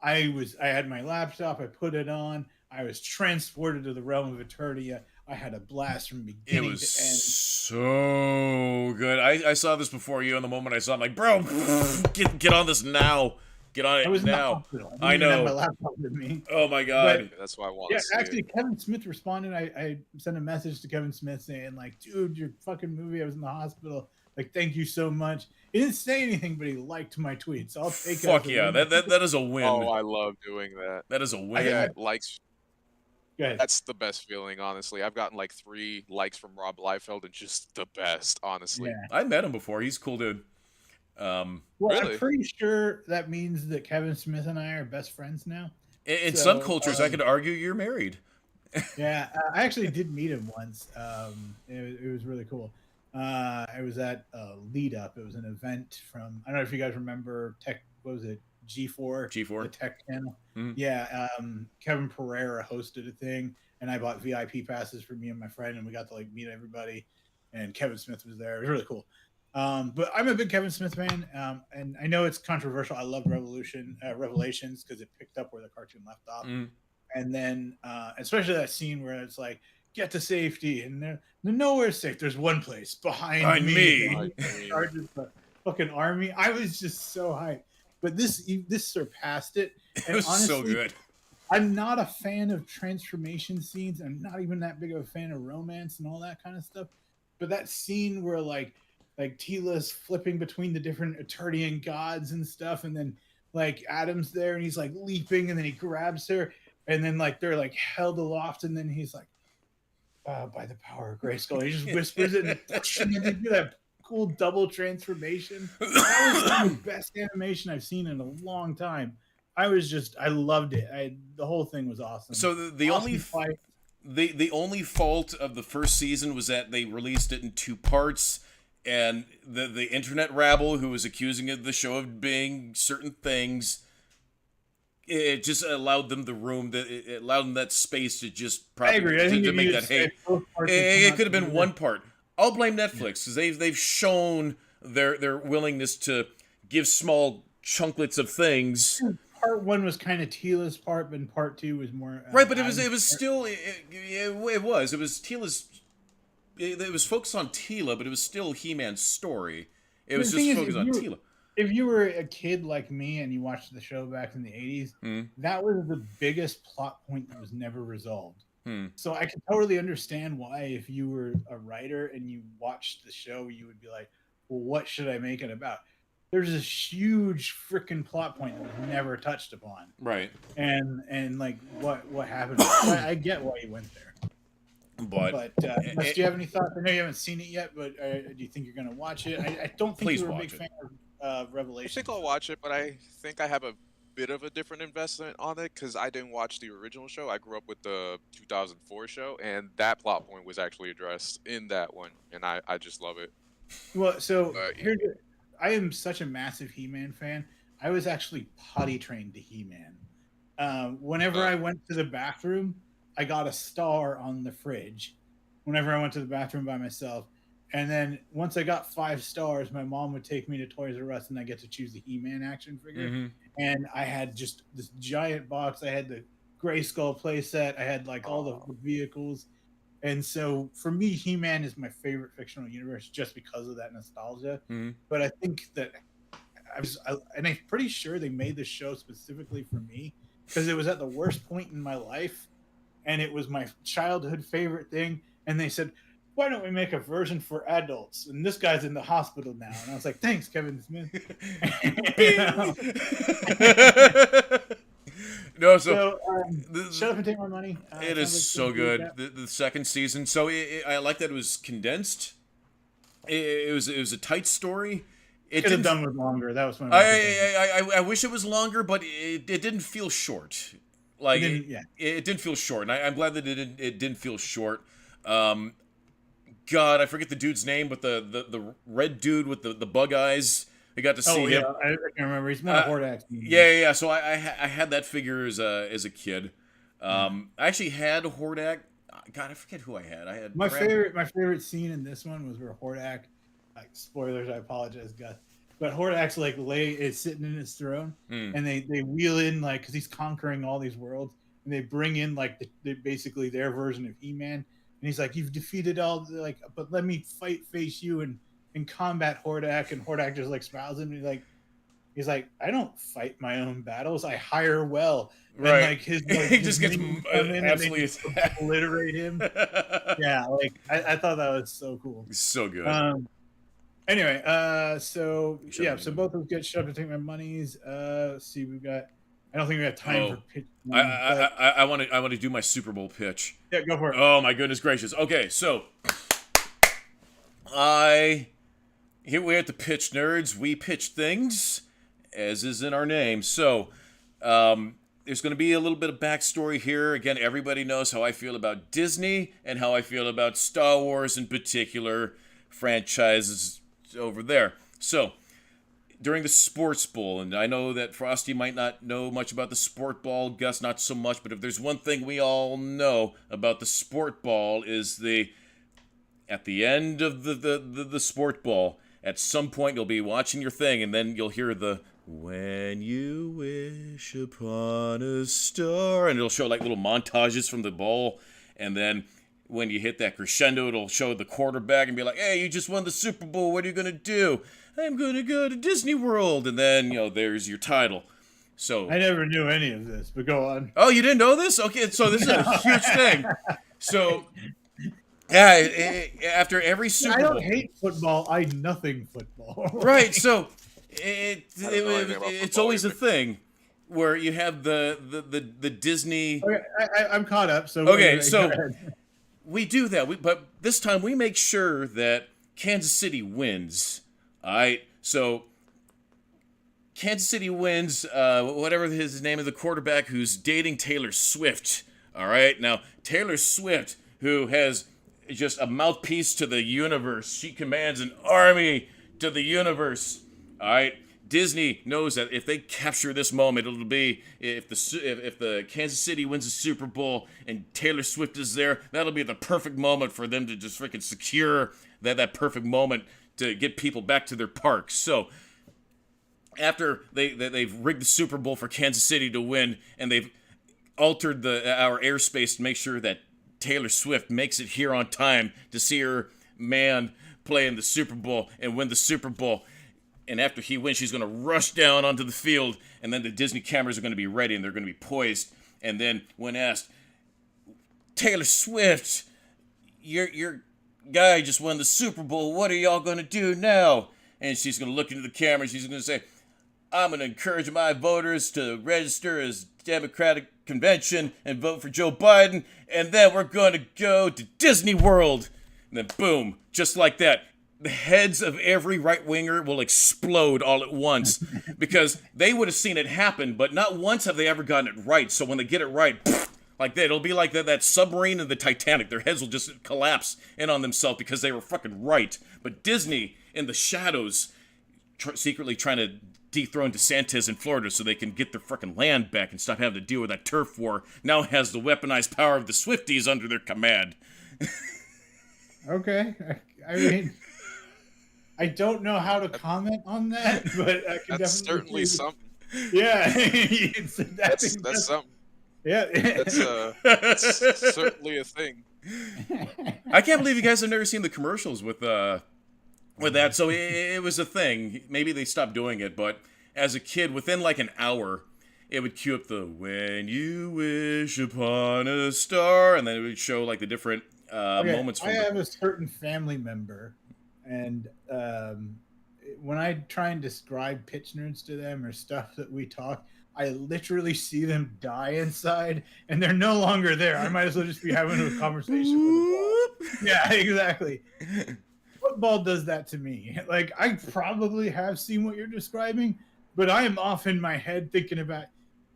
Speaker 2: I had my laptop, I put it on, I was transported to the realm of Eternia. I had a blast from beginning
Speaker 1: It was
Speaker 2: to end.
Speaker 1: so good. I saw this before you, and the moment I saw it, I'm like, bro, get on this now. Get on it
Speaker 2: I was in the
Speaker 1: now.
Speaker 2: hospital.
Speaker 1: I
Speaker 2: didn't have my
Speaker 1: know.
Speaker 2: laptop with me.
Speaker 1: Oh my god.
Speaker 4: That's why I want
Speaker 2: Yeah,
Speaker 4: to see
Speaker 2: actually,
Speaker 4: it.
Speaker 2: Kevin Smith responded. I sent a message to Kevin Smith saying, like, dude, your fucking movie, I was in the hospital. Like, thank you so much. He didn't say anything, but he liked my tweet. So I'll take it.
Speaker 1: Fuck
Speaker 2: as a
Speaker 1: yeah.
Speaker 2: win.
Speaker 1: That is a win.
Speaker 4: Oh, I love doing that.
Speaker 1: That is a
Speaker 4: I
Speaker 1: win.
Speaker 4: get likes.
Speaker 2: Go ahead.
Speaker 4: That's the best feeling, honestly. I've gotten like 3 likes from Rob Liefeld, and just the best, honestly.
Speaker 2: Yeah.
Speaker 1: I met him before. He's a cool dude.
Speaker 2: Well,
Speaker 4: Really?
Speaker 2: I'm pretty sure that means that Kevin Smith and I are best friends now.
Speaker 1: In
Speaker 2: So,
Speaker 1: some cultures, I could argue you're married.
Speaker 2: Yeah, I actually did meet him once. It was really cool. I was at Lead Up. It was an event from, I don't know if you guys remember Tech, what was it? G4?
Speaker 1: G4.
Speaker 2: The tech channel.
Speaker 1: Mhm.
Speaker 2: Yeah, Kevin Pereira hosted a thing, and I bought VIP passes for me and my friend, and we got to like meet everybody, and Kevin Smith was there. It was really cool. But I'm a big Kevin Smith fan, and I know it's controversial. I love Revelations because it picked up where the cartoon left off.
Speaker 1: Mm.
Speaker 2: And then especially that scene where it's like, get to safety, and they're nowhere safe. There's one place behind me.
Speaker 4: Behind
Speaker 2: And he
Speaker 4: me.
Speaker 2: charges the fucking army. I was just so hyped. But this surpassed it.
Speaker 1: It
Speaker 2: And
Speaker 1: was so
Speaker 2: honestly,
Speaker 1: good.
Speaker 2: I'm not a fan of transformation scenes. I'm not even that big of a fan of romance and all that kind of stuff. But that scene where like Tila's flipping between the different Eternian gods and stuff, and then like Adam's there and he's like leaping, and then he grabs her, and then like they're like held aloft, and then he's like, by the power of Grayskull. He just whispers it, and then they do that cool double transformation. That was the best animation I've seen in a long time. I loved it. The whole thing was awesome.
Speaker 1: So the
Speaker 2: Awesome
Speaker 1: only
Speaker 2: fight.
Speaker 1: the only fault of the first season was that they released it in 2 parts, and the internet rabble who was accusing the show of being certain things, it just allowed them the room, that it allowed them that space to just
Speaker 2: I agree. I think
Speaker 1: to
Speaker 2: you
Speaker 1: make
Speaker 2: need
Speaker 1: that
Speaker 2: to say
Speaker 1: hate.
Speaker 2: both parts
Speaker 1: It
Speaker 2: come
Speaker 1: could have
Speaker 2: out
Speaker 1: been
Speaker 2: together.
Speaker 1: one part. I'll blame Netflix because they've shown their willingness to give small chunklets of things.
Speaker 2: Part 1 was kind of Tila's part, but part 2 was more
Speaker 1: Right, but it was
Speaker 2: Adam's part.
Speaker 1: still it was Tila's. It was focused on Tila, but it was still He-Man's story. It was
Speaker 2: The thing
Speaker 1: just
Speaker 2: is,
Speaker 1: focused on Tila.
Speaker 2: If you were a kid like me and you watched the show back in the 80s,
Speaker 1: Mm.
Speaker 2: that was the biggest plot point that was never resolved.
Speaker 1: Hmm.
Speaker 2: So I can totally understand why, if you were a writer and you watched the show, you would be like, well, what should I make it about? There's this huge freaking plot point that was never touched upon.
Speaker 1: Right.
Speaker 2: And like what happened? I get why you went there.
Speaker 1: But
Speaker 2: Unless, do you have any thoughts? I know you haven't seen it yet, but do you think you're going to watch it? I don't think
Speaker 1: Please
Speaker 2: you were a
Speaker 1: watch
Speaker 2: big
Speaker 1: it.
Speaker 2: fan of
Speaker 4: I
Speaker 2: Revelation.
Speaker 4: think I'll watch it, but I think I have a bit of a different investment on it because I didn't watch the original show. I grew up with the 2004 show, and that plot point was actually addressed in that one, and I just love it.
Speaker 2: Well, so
Speaker 4: Yeah.
Speaker 2: I am such a massive He-Man fan. I was actually potty trained to He-Man. Whenever I went to the bathroom, I got a star on the fridge. Whenever I went to the bathroom by myself, and then once I got 5 stars, my mom would take me to Toys R Us, and I get to choose the He-Man action figure.
Speaker 1: Mm-hmm.
Speaker 2: And I had just this giant box. I had the Grayskull playset. I had like all the vehicles. And so for me, He-Man is my favorite fictional universe just because of that nostalgia.
Speaker 1: Mhm.
Speaker 2: But I think that and I'm pretty sure they made the show specifically for me because it was at the worst point in my life, and it was my childhood favorite thing. And they said, why don't we make a version for adults? And this guy's in the hospital now. And I was like, thanks, Kevin Smith. You know?
Speaker 1: No,
Speaker 2: Shut Up and Take My Money.
Speaker 1: It is
Speaker 2: like
Speaker 1: so good. The second season. So I like that it was condensed. It was a tight story. It
Speaker 2: could have done with longer. That was my. I
Speaker 1: wish it was longer, but it didn't feel short. Like it didn't feel short, and I'm glad that it didn't feel short. God, I forget the dude's name, but the red dude with the bug eyes. I got to see him.
Speaker 2: I can't remember. He's not a Hordak.
Speaker 1: Yeah. So I had that figure as a kid. I actually had Hordak. God, I forget who I had. I had
Speaker 2: my favorite scene in this one was where Hordak. Like spoilers, I apologize, Gus. But Hordak's like is sitting in his throne, and they wheel in like because he's conquering all these worlds, and they bring in like basically their version of He-Man, and he's like, "You've defeated all but let me face you and combat Hordak," and Hordak just like smiles and he's like, "I don't fight my own battles. I hire well."
Speaker 1: Right.
Speaker 2: And, like his
Speaker 1: he just gets absolutely
Speaker 2: obliterate him. Yeah, like I thought that was so cool.
Speaker 1: So good.
Speaker 2: Anyway, so both of us get Shut Up and Take My Monies. Let's see, we've got. I don't think we have time for pitch.
Speaker 1: I want to do my Super Bowl pitch.
Speaker 2: Yeah, go for it.
Speaker 1: Oh my goodness gracious. Okay, so here we at the Pitch Nerds. We pitch things, as is in our name. So, there's going to be a little bit of backstory here. Again, everybody knows how I feel about Disney and how I feel about Star Wars in particular franchises over there. So, during the Sports Bowl, and I know that Frosty might not know much about the Sport Ball, Gus not so much, but if there's one thing we all know about the Sport Ball is at the end of the Sport Ball, at some point you'll be watching your thing, and then you'll hear the "When you wish upon a star," and it'll show like little montages from the bowl, and then when you hit that crescendo, it'll show the quarterback and be like, "Hey, you just won the Super Bowl. What are you going to do?" "I'm going to go to Disney World." And then, there's your title. So
Speaker 2: I never knew any of this, but go on.
Speaker 1: Oh, you didn't know this? Okay, so this is a huge thing. So, yeah, after every Super Bowl.
Speaker 2: I don't hate football. I nothing football.
Speaker 1: Right, so it's always a thing where you have the Disney.
Speaker 2: Okay, I'm caught up. So
Speaker 1: okay, so we do that. But this time we make sure that Kansas City wins. All right, so Kansas City wins. Whatever his name is, the quarterback who's dating Taylor Swift. All right, now Taylor Swift, who has just a mouthpiece to the universe. She commands an army to the universe. All right. Disney knows that if they capture this moment, it'll be if the Kansas City wins the Super Bowl and Taylor Swift is there, that'll be the perfect moment for them to just freaking secure that perfect moment to get people back to their parks. So after they've rigged the Super Bowl for Kansas City to win, and they've altered our airspace to make sure that Taylor Swift makes it here on time to see her man play in the Super Bowl and win the Super Bowl. And after he wins, she's going to rush down onto the field, and then the Disney cameras are going to be ready, and they're going to be poised. And then when asked, "Taylor Swift, your guy just won the Super Bowl. What are y'all going to do now?" And she's going to look into the camera. She's going to say, "I'm going to encourage my voters to register as Democratic Convention and vote for Joe Biden. And then we're going to go to Disney World." And then boom, just like that. The heads of every right-winger will explode all at once because they would have seen it happen, but not once have they ever gotten it right. So when they get it right, like that, it'll be like that submarine in the Titanic. Their heads will just collapse in on themselves because they were fucking right. But Disney, in the shadows, secretly trying to dethrone DeSantis in Florida so they can get their fucking land back and stop having to deal with that turf war, now has the weaponized power of the Swifties under their command.
Speaker 2: Okay. I mean, I don't know how to comment on that, but I can
Speaker 4: that's
Speaker 2: definitely
Speaker 4: certainly something.
Speaker 2: Yeah,
Speaker 4: that's something.
Speaker 2: Yeah,
Speaker 4: that's certainly a thing.
Speaker 1: I can't believe you guys have never seen the commercials with that. So it was a thing. Maybe they stopped doing it, but as a kid, within like an hour, it would cue up the "When you wish upon a star," and then it would show like the different moments. From
Speaker 2: I have a certain family member, and when I try and describe Pitch Nerds to them or stuff that we talk, I literally see them die inside, and they're no longer there. I might as well just be having a conversation with a ball. Yeah, exactly. Football does that to me. Like, I probably have seen what you're describing, but I am off in my head thinking about,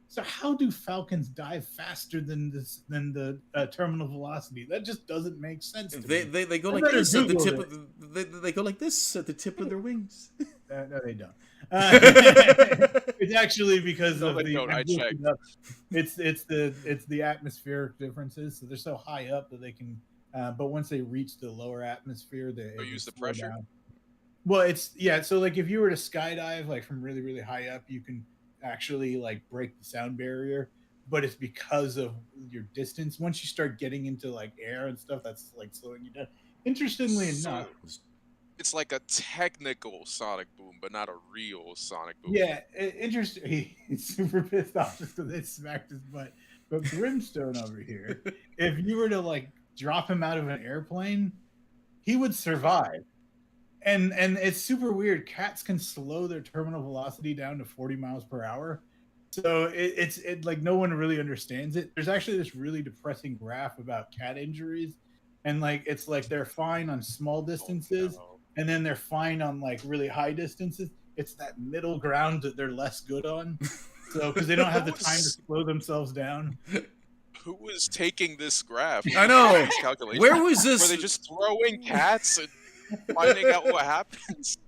Speaker 2: so how do falcons dive faster than the terminal velocity? That just doesn't make sense to me.
Speaker 1: They go like this at the tip of they go like this at the tip of their wings.
Speaker 2: No, they don't. It's actually because of the. It's the atmospheric differences. So they're so high up that they can. But once they reach the lower atmosphere, they
Speaker 4: use the pressure.
Speaker 2: Down. Well, so like if you were to skydive like from really really high up, you can actually like break the sound barrier, but it's because of your distance. Once you start getting into like air and stuff, that's like slowing you down. Interestingly enough,
Speaker 4: it's like a technical sonic boom, but not a real sonic boom.
Speaker 2: Yeah, interesting. He's super pissed off just because they smacked his butt. But Brimstone over here, if you were to like drop him out of an airplane, he would survive. And it's super weird. Cats can slow their terminal velocity down to 40 miles per hour. So it's like no one really understands it. There's actually this really depressing graph about cat injuries. And like it's like they're fine on small distances, and then they're fine on like really high distances. It's that middle ground that they're less good on. So because they don't have the time to slow themselves down.
Speaker 4: Who was taking this graph?
Speaker 1: I know. Where was this?
Speaker 4: Were they just throwing cats and finding out what happens?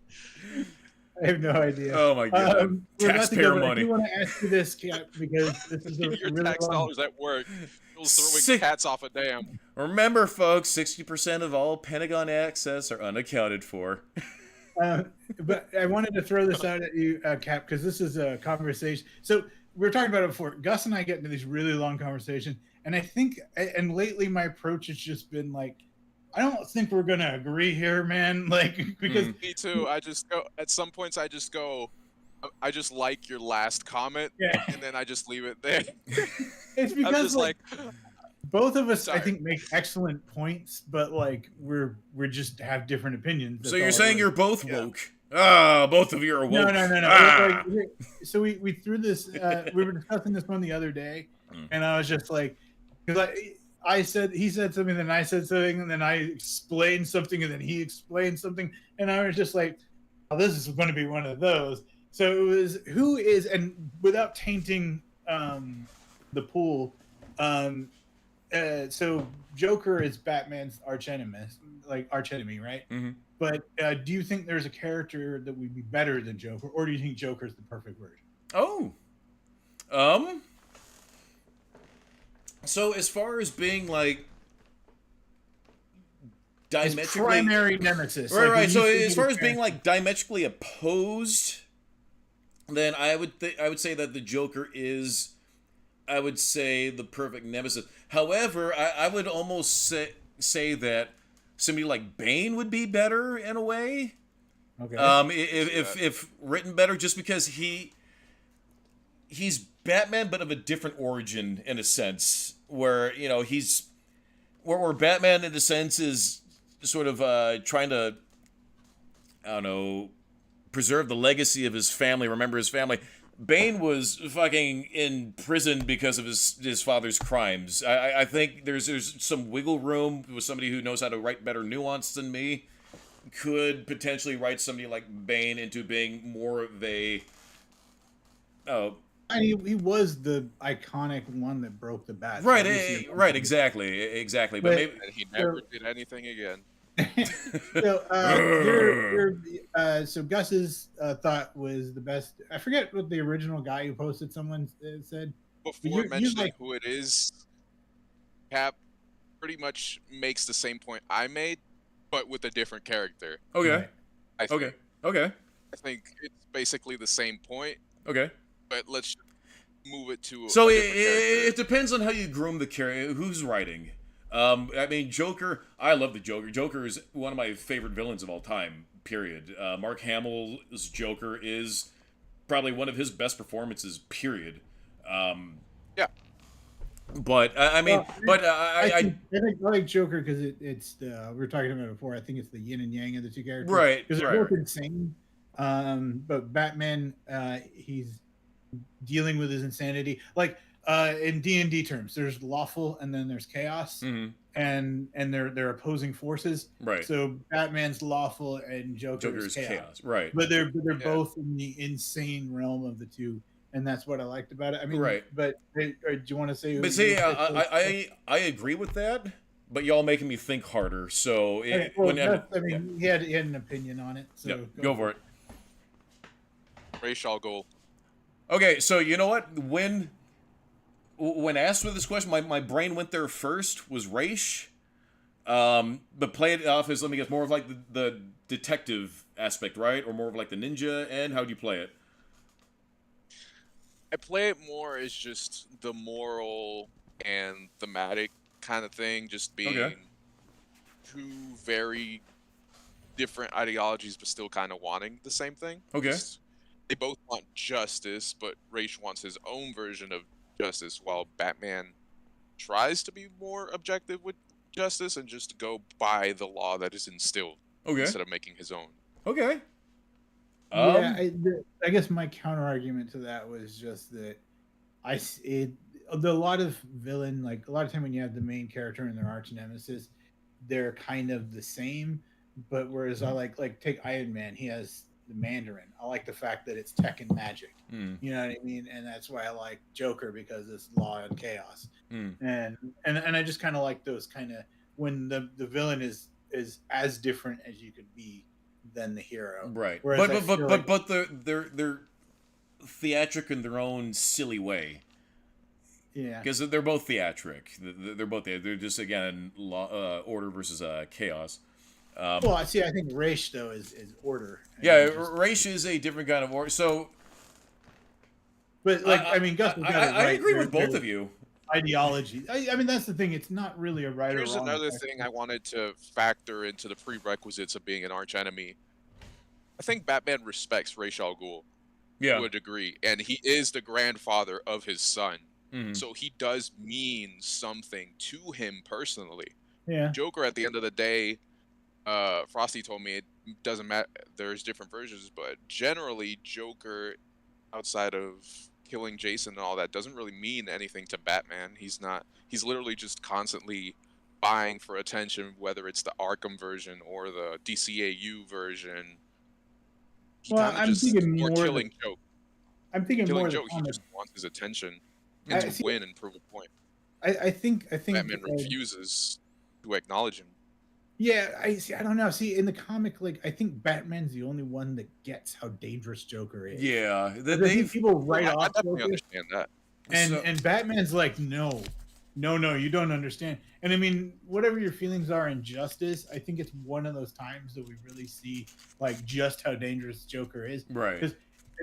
Speaker 2: I have no idea.
Speaker 1: Oh my god! Taxpayer money.
Speaker 2: I do want to ask you this, Cat, because this is
Speaker 4: your
Speaker 2: really
Speaker 4: tax dollars at work. Throwing cats off a dam.
Speaker 1: Remember, folks, 60% of all Pentagon access are unaccounted for.
Speaker 2: But I wanted to throw this out at you, Cap, because this is a conversation. So we were talking about it before. Gus and I get into these really long conversations, and I think, and lately my approach has just been like, I don't think we're gonna agree here, man. Like, because
Speaker 4: me too. I just go at some points. I just like your last comment, and then I just leave it there.
Speaker 2: It's because like both of us, I think, make excellent points, but like we're just have different opinions.
Speaker 1: That's so you're saying you're both woke? Ah, both of you are woke.
Speaker 2: No.
Speaker 1: Ah.
Speaker 2: So we threw this. We were discussing this one the other day, and I was just like, because he said something, then I said something, and then I explained something, and then he explained something, and I was just like, oh, this is going to be one of those. So it was who is, and without tainting the pool, so Joker is Batman's archenemy, right?
Speaker 1: Mm-hmm.
Speaker 2: But do you think there's a character that would be better than Joker, or do you think Joker's the perfect version?
Speaker 1: Oh, so as far as being like diametrically
Speaker 2: primary nemesis,
Speaker 1: right. So as far as being like diametrically opposed, then I would say that the Joker is, I would say, the perfect nemesis. However, I would almost say that somebody like Bane would be better in a way.
Speaker 2: Okay.
Speaker 1: If written better, just because he's Batman, but of a different origin in a sense, where where Batman in a sense is sort of trying to, I don't know, preserve the legacy of his family, remember his family. Bane was fucking in prison because of his father's crimes. I think there's some wiggle room with somebody who knows how to write better nuance than me. Could potentially write somebody like Bane into being more of a...
Speaker 2: He was the iconic one that broke the bat.
Speaker 1: Right, exactly. But maybe
Speaker 4: he never did anything again.
Speaker 2: So Gus's thought was the best. I forget what the original guy who posted someone said.
Speaker 4: Before mentioning who it is, Cap pretty much makes the same point I made, but with a different character.
Speaker 1: Okay.
Speaker 4: Okay.
Speaker 1: Okay.
Speaker 4: I think it's basically the same point.
Speaker 1: Okay.
Speaker 4: But let's move it to.
Speaker 1: So it depends on how you groom the character. Who's writing? I mean, Joker. I love the Joker. Joker is one of my favorite villains of all time. Period. Mark Hamill's Joker is probably one of his best performances. Period.
Speaker 4: Yeah.
Speaker 1: But I mean,
Speaker 2: I think I like Joker because it's the we were talking about it before. I think it's the yin and yang of the two characters,
Speaker 1: right?
Speaker 2: Because they're both insane. But Batman, dealing with his insanity. Like in D&D terms, there's lawful and then there's chaos,
Speaker 1: Mm-hmm.
Speaker 2: and they're opposing forces.
Speaker 1: Right.
Speaker 2: So Batman's lawful and Joker is chaos.
Speaker 1: Right.
Speaker 2: But they're both in the insane realm of the two, and that's what I liked about it. I mean,
Speaker 1: right.
Speaker 2: But do you want to say?
Speaker 1: But see, I agree with that. But y'all making me think harder. So
Speaker 2: Okay, well, I mean, he had an opinion on it. So
Speaker 1: go for it.
Speaker 4: Ra's al Ghul.
Speaker 1: Okay, so you know what? When asked with this question, my brain went there first, was Raish. But play it off as, let me guess, more of like the detective aspect, right? Or more of like the ninja end? How do you play it?
Speaker 4: I play it more as just the moral and thematic kind of thing, just being two very different ideologies, but still kind of wanting the same thing.
Speaker 1: Okay.
Speaker 4: They both want justice, but Ra's wants his own version of justice, while Batman tries to be more objective with justice and just go by the law that is instilled instead of making his own.
Speaker 1: Okay.
Speaker 2: I guess my counter argument to that was just that a lot of villain, like a lot of time when you have the main character and their arch nemesis, they're kind of the same. But whereas I like take Iron Man, he has the Mandarin. I like the fact that it's tech and magic. You know what I mean? And that's why I like Joker, because it's law and chaos. And I just kind of like those kind of, when the villain is as different as you could be than the hero.
Speaker 1: Right.
Speaker 2: Whereas
Speaker 1: but they're theatric in their own silly way.
Speaker 2: Yeah.
Speaker 1: Because they're both theatric. They're just, again, order versus chaos.
Speaker 2: Well, see, I think Raish though is order.
Speaker 1: Yeah, Raish is a different kind of order. So,
Speaker 2: but like, I mean, Gus,
Speaker 1: I agree with both of you.
Speaker 2: Ideology. I mean, that's the thing. It's not really a right
Speaker 4: Here's
Speaker 2: or wrong.
Speaker 4: Another thing I wanted to factor into the prerequisites of being an archenemy. I think Batman respects Ra's al Ghul to a degree, and he is the grandfather of his son. So he does mean something to him personally.
Speaker 2: Yeah.
Speaker 4: Joker, at the end of the day, Frosty told me it doesn't matter. There's different versions, but generally, Joker, outside of killing Jason and all that, doesn't really mean anything to Batman. He's literally just constantly vying for attention, whether it's the Arkham version or the DCAU version.
Speaker 2: I'm thinking more
Speaker 4: killing Joke.
Speaker 2: I'm thinking
Speaker 4: killing
Speaker 2: more
Speaker 4: Joke. He just wants his attention and to win and prove a point.
Speaker 2: I think
Speaker 4: Batman refuses to acknowledge him.
Speaker 2: Yeah, I don't know. See, in the comic, like, I think Batman's the only one that gets how dangerous Joker is.
Speaker 1: Yeah,
Speaker 2: people write off.
Speaker 4: I definitely understand that.
Speaker 2: And Batman's like, no, you don't understand. And I mean, whatever your feelings are in Justice, I think it's one of those times that we really see like just how dangerous Joker is.
Speaker 1: Right.
Speaker 2: Because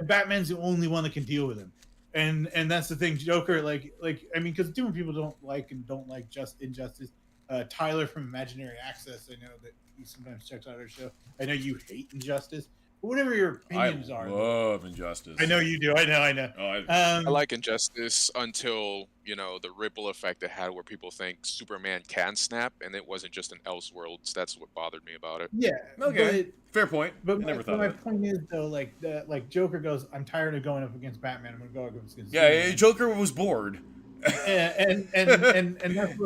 Speaker 2: Batman's the only one that can deal with him. And that's the thing. Joker, like I mean, because different people don't like Injustice. Tyler from Imaginary Access, I know that he sometimes checks out our show. I know you hate Injustice, but whatever your opinions are.
Speaker 1: I love Injustice.
Speaker 2: I know you do. I know.
Speaker 4: I like Injustice until, the ripple effect it had where people think Superman can snap, and it wasn't just an Elseworlds. That's what bothered me about it.
Speaker 2: Yeah.
Speaker 1: Okay. Fair point.
Speaker 2: But
Speaker 1: I never thought
Speaker 2: my
Speaker 1: of it.
Speaker 2: point is though, like Joker goes, I'm tired of going up against Batman. I'm gonna go up against
Speaker 1: Superman. Joker was bored.
Speaker 2: and that's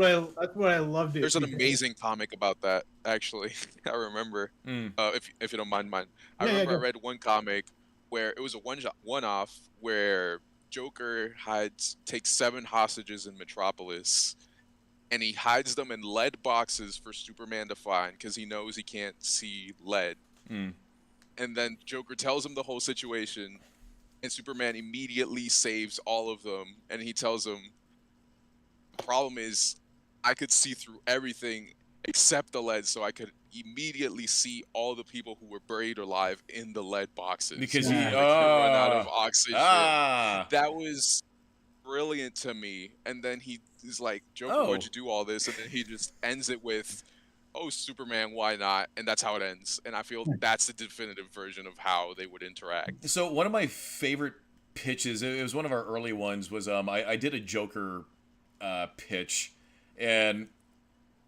Speaker 2: what I loved it.
Speaker 4: There's an amazing comic about that, actually. I remember. If you don't mind mine. I read one comic where it was a one-off where Joker takes 7 hostages in Metropolis, and he hides them in lead boxes for Superman to find because he knows he can't see lead. And then Joker tells him the whole situation, and Superman immediately saves all of them, and he tells him, the problem is I could see through everything except the lead, so I could immediately see all the people who were buried alive in the lead boxes.
Speaker 1: Because
Speaker 4: he
Speaker 1: run
Speaker 4: out of oxygen. That was brilliant to me. And then he is like, Joker, why'd you do all this? And then he just ends it with, oh, Superman, why not? And that's how it ends. And I feel that's the definitive version of how they would interact.
Speaker 1: So one of my favorite pitches, it was one of our early ones, was I did a Joker pitch, and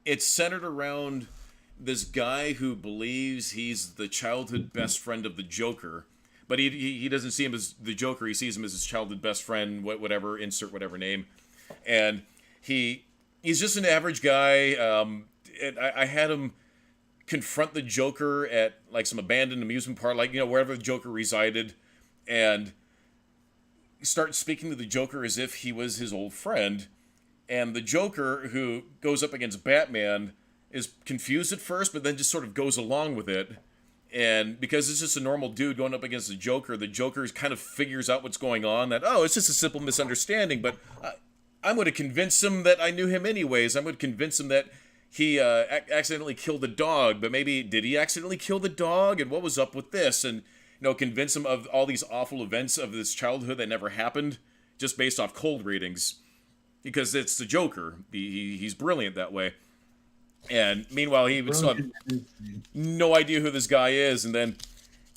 Speaker 1: it's centered around this guy who believes he's the childhood best friend of the Joker, but he doesn't see him as the Joker. He sees him as his childhood best friend, whatever, insert whatever name. And he's just an average guy. And I had him confront the Joker at like some abandoned amusement park, like, wherever the Joker resided, and start speaking to the Joker as if he was his old friend. And the Joker, who goes up against Batman, is confused at first, but then just sort of goes along with it. And because it's just a normal dude going up against the Joker kind of figures out what's going on, that, it's just a simple misunderstanding, but I'm going to convince him that I knew him anyways. I'm going to convince him that he accidentally killed a dog, but maybe did he accidentally kill the dog? And what was up with this? And, convince him of all these awful events of this childhood that never happened, just based off cold readings. Because it's the Joker. He's brilliant that way. And meanwhile, he would still have no idea who this guy is, and then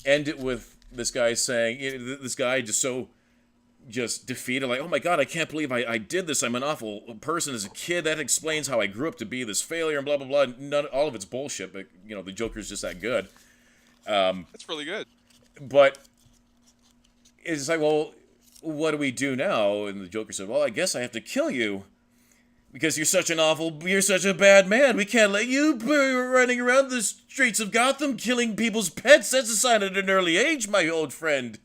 Speaker 1: end it with this guy saying, this guy just defeated, like, oh my god, I can't believe I did this. I'm an awful person as a kid. That explains how I grew up to be this failure, and blah, blah, blah. All of it's bullshit, but, the Joker's just that good.
Speaker 4: That's really good.
Speaker 1: But it's like, well, what do we do now? And the Joker said, well, I guess I have to kill you. Because you're such a bad man. We can't let you be running around the streets of Gotham killing people's pets. That's a sign at an early age, my old friend.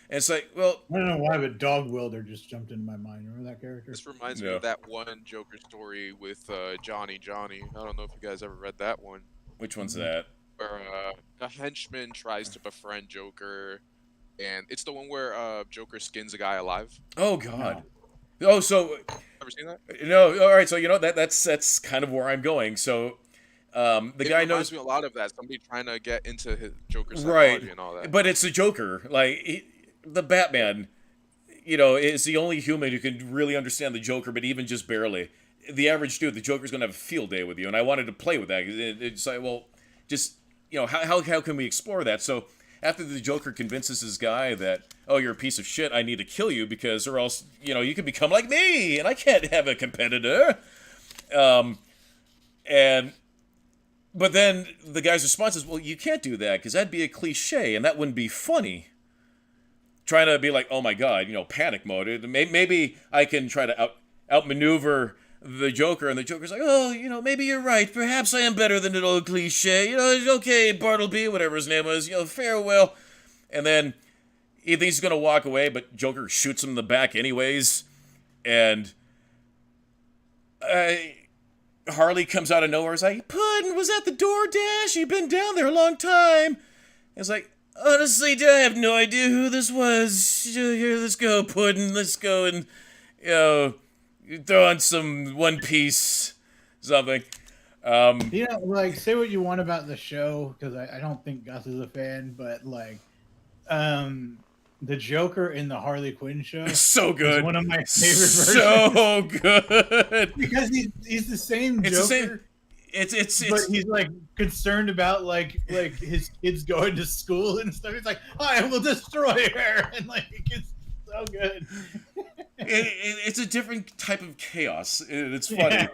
Speaker 1: And it's like, well...
Speaker 2: I don't know why, but Dog Wilder just jumped into my mind. Remember that character?
Speaker 4: This reminds me of that one Joker story with Johnny. I don't know if you guys ever read that one.
Speaker 1: Which one's that?
Speaker 4: Where a henchman tries to befriend Joker, and it's the one where Joker skins a guy alive.
Speaker 1: Oh, God. Oh, so...
Speaker 4: Ever seen that?
Speaker 1: No, all right. So that's kind of where I'm going. So, the guy knows
Speaker 4: me a lot of that. Somebody trying to get into his Joker psychology and all that.
Speaker 1: But it's the Joker, like the Batman. Is the only human who can really understand the Joker, but even just barely. The average dude, the Joker's gonna have a field day with you, and I wanted to play with that. It's like, well, just how can we explore that? So after the Joker convinces this guy that, oh, you're a piece of shit, I need to kill you because or else, you could become like me, and I can't have a competitor. But then the guy's response is, well, you can't do that because that'd be a cliche, and that wouldn't be funny. Trying to be like, oh my god, panic mode. Maybe I can try to outmaneuver the Joker, and the Joker's like, oh, maybe you're right. Perhaps I am better than an old cliche. Okay, Bartleby, whatever his name was, farewell. And then he thinks he's going to walk away, but Joker shoots him in the back anyways. And Harley comes out of nowhere. It's like, Puddin' was at the DoorDash. You've been down there a long time. It's like, honestly, I have no idea who this was. Here, let's go, Puddin'. Let's go and, throw on some One Piece something.
Speaker 2: Say what you want about the show, because I don't think Gus is a fan, but the Joker in the Harley Quinn show
Speaker 1: so good.
Speaker 2: Is one of my favorite versions.
Speaker 1: So good.
Speaker 2: Because he's the same Joker.
Speaker 1: The same. It's
Speaker 2: but he's like concerned about like his kids going to school and stuff. He's like, I will destroy her, and it's so good.
Speaker 1: It's a different type of chaos. It's funny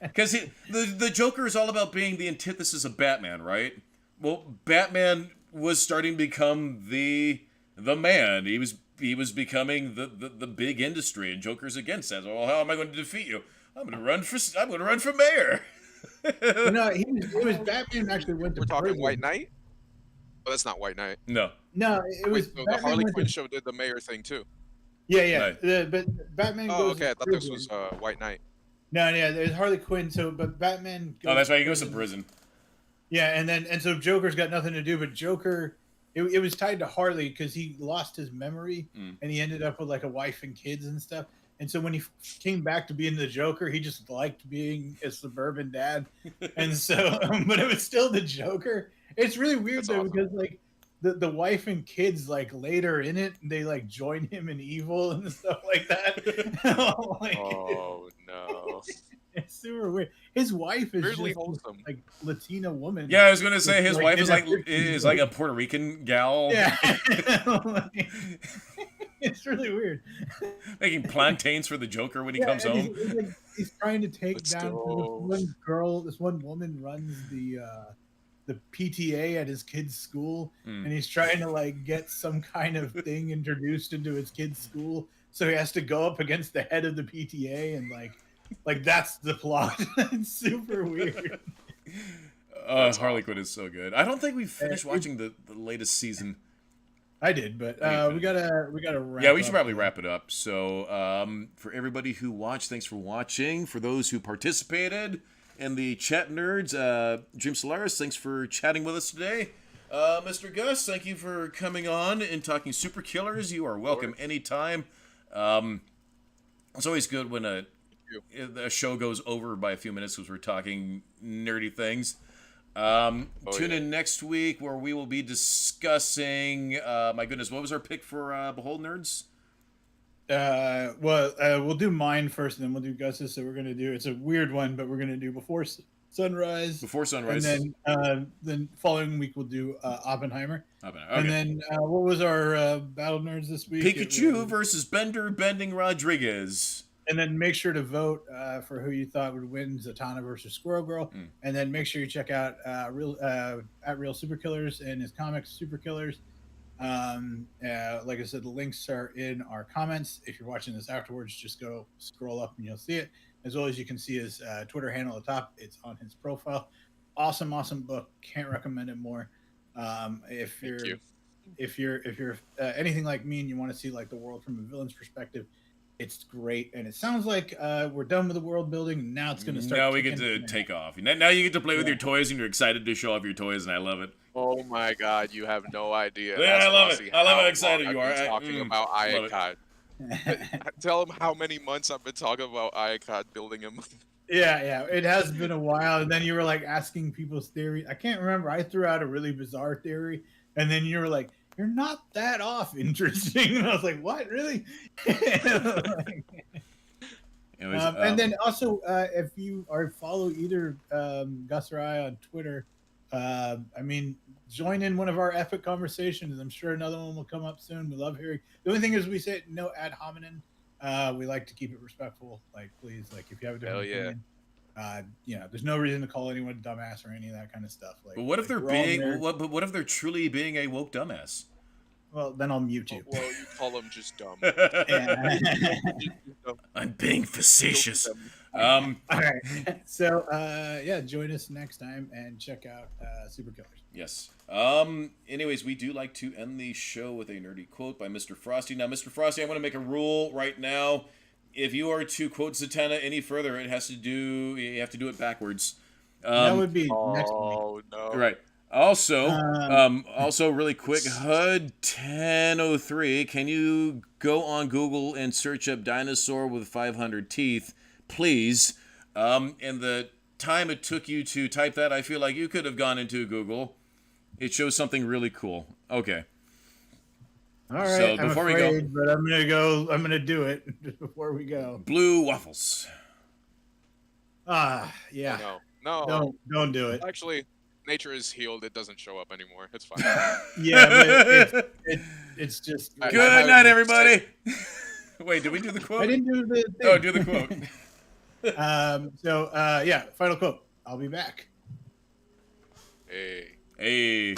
Speaker 1: because the Joker is all about being the antithesis of Batman, right? Well, Batman was starting to become the man. He was becoming the big industry, and Joker's against that. Well, how am I going to defeat you? I'm going to run for mayor.
Speaker 2: It was Batman actually went to.
Speaker 4: We're talking
Speaker 2: prison.
Speaker 4: White Knight. Oh, that's not White Knight.
Speaker 2: No, it was.
Speaker 4: So the Harley Quinn show did the mayor thing too.
Speaker 2: Yeah. Right. But Batman.
Speaker 4: Oh, okay. I thought this was White Knight.
Speaker 2: No, there's Harley Quinn. But Batman.
Speaker 1: That's right. He goes to prison.
Speaker 2: Yeah, and so Joker's got nothing to do, but Joker. It was tied to Harley because he lost his memory and he ended up with like a wife and kids and stuff. And so when he came back to being the Joker, he just liked being a suburban dad. And so, but it was still the Joker. It's really weird though, because like the wife and kids, like later in it, they like join him in evil and stuff like that.
Speaker 4: Oh no.
Speaker 2: It's super weird. His wife is
Speaker 4: weirdly
Speaker 2: just
Speaker 4: wholesome.
Speaker 2: like Latina woman.
Speaker 1: Yeah, I was gonna say his wife is like a Puerto Rican gal.
Speaker 2: Yeah. It's really weird.
Speaker 1: Making plantains for the Joker when he comes home.
Speaker 2: He's trying to take down this one girl. This one woman runs the PTA at his kid's school, and he's trying to like get some kind of thing introduced into his kid's school, so he has to go up against the head of the PTA, and like that's the plot. It's super weird.
Speaker 1: Harley Quinn is so good. I don't think we've finished watching the latest season.
Speaker 2: I did, but we gotta wrap.
Speaker 1: Yeah, we should probably wrap it up. So, for everybody who watched, thanks for watching. For those who participated in the chat nerds, Dream Solaris, thanks for chatting with us today. Mr. Gus, thank you for coming on and talking Super Killers. You are welcome anytime. It's always good when a show goes over by a few minutes because we're talking nerdy things. Tune in next week where we will be discussing, my goodness, what was our pick for Behold Nerds?
Speaker 2: We'll do mine first, and then we'll do Gus's. So we're gonna do, it's a weird one, but we're gonna do Before Sunrise.
Speaker 1: Before Sunrise.
Speaker 2: And then following week we'll do Oppenheimer.
Speaker 1: Okay.
Speaker 2: And then what was our Battle Nerds this week?
Speaker 1: Pikachu versus Bender Bending Rodriguez.
Speaker 2: And then make sure to vote for who you thought would win, Zatanna versus Squirrel Girl. And then make sure you check out Real Super Killers and his comics Super Killers. Like I said, the links are in our comments. If you're watching this afterwards, just go scroll up and you'll see it. As well as you can see his Twitter handle at the top. It's on his profile. Awesome book. Can't recommend it more. If you're anything like me and you want to see like the world from a villain's perspective, it's great, and it sounds like we're done with the world building. Now it's going to start.
Speaker 1: Now we get to take off. Now you get to play with your toys, and you're excited to show off your toys, and I love it.
Speaker 4: Oh my God, you have no idea.
Speaker 1: Yeah, I love it. I love how excited you are.
Speaker 4: Talking about Iacod. Tell him how many months I've been talking about Iacod building him.
Speaker 2: Yeah, it has been a while. And then you were like asking people's theory. I can't remember. I threw out a really bizarre theory, and then you were like, "You're not that off interesting." And I was like, "What, really?" And then also, if you follow either Gus or I on Twitter, join in one of our epic conversations. I'm sure another one will come up soon. We love hearing. The only thing is, we say no ad hominem. We like to keep it respectful. Like, please, like if you have a different opinion, there's no reason to call anyone dumbass or any of that kind of stuff. Like,
Speaker 1: but what if they're being? What if they're truly being a woke dumbass?
Speaker 2: Well, then I'll mute you.
Speaker 4: Well, you call them just dumb.
Speaker 1: I'm being facetious.
Speaker 2: All right. So, join us next time and check out Super Killers.
Speaker 1: Yes. Anyways, we do like to end the show with a nerdy quote by Mr. Frosty. Now, Mr. Frosty, I want to make a rule right now. If you are to quote Zatanna any further, you have to do it backwards.
Speaker 2: That would be next week.
Speaker 4: Oh, no.
Speaker 1: Right. Also, really quick, HUD 1003. Can you go on Google and search up dinosaur with 500 teeth, please? And the time it took you to type that, I feel like you could have gone into Google. It shows something really cool. Okay.
Speaker 2: All right. So before we go, but I'm gonna do it just before we go.
Speaker 1: Blue waffles.
Speaker 2: Yeah.
Speaker 4: No.
Speaker 2: Don't do it.
Speaker 4: Actually, nature is healed. It doesn't show up anymore. It's fine.
Speaker 2: Yeah, but it's just.
Speaker 1: Good night, everybody. Wait, did we do the quote?
Speaker 2: I didn't do the thing.
Speaker 1: Oh, do the quote.
Speaker 2: Final quote. I'll be back.
Speaker 4: Hey.
Speaker 1: Hey.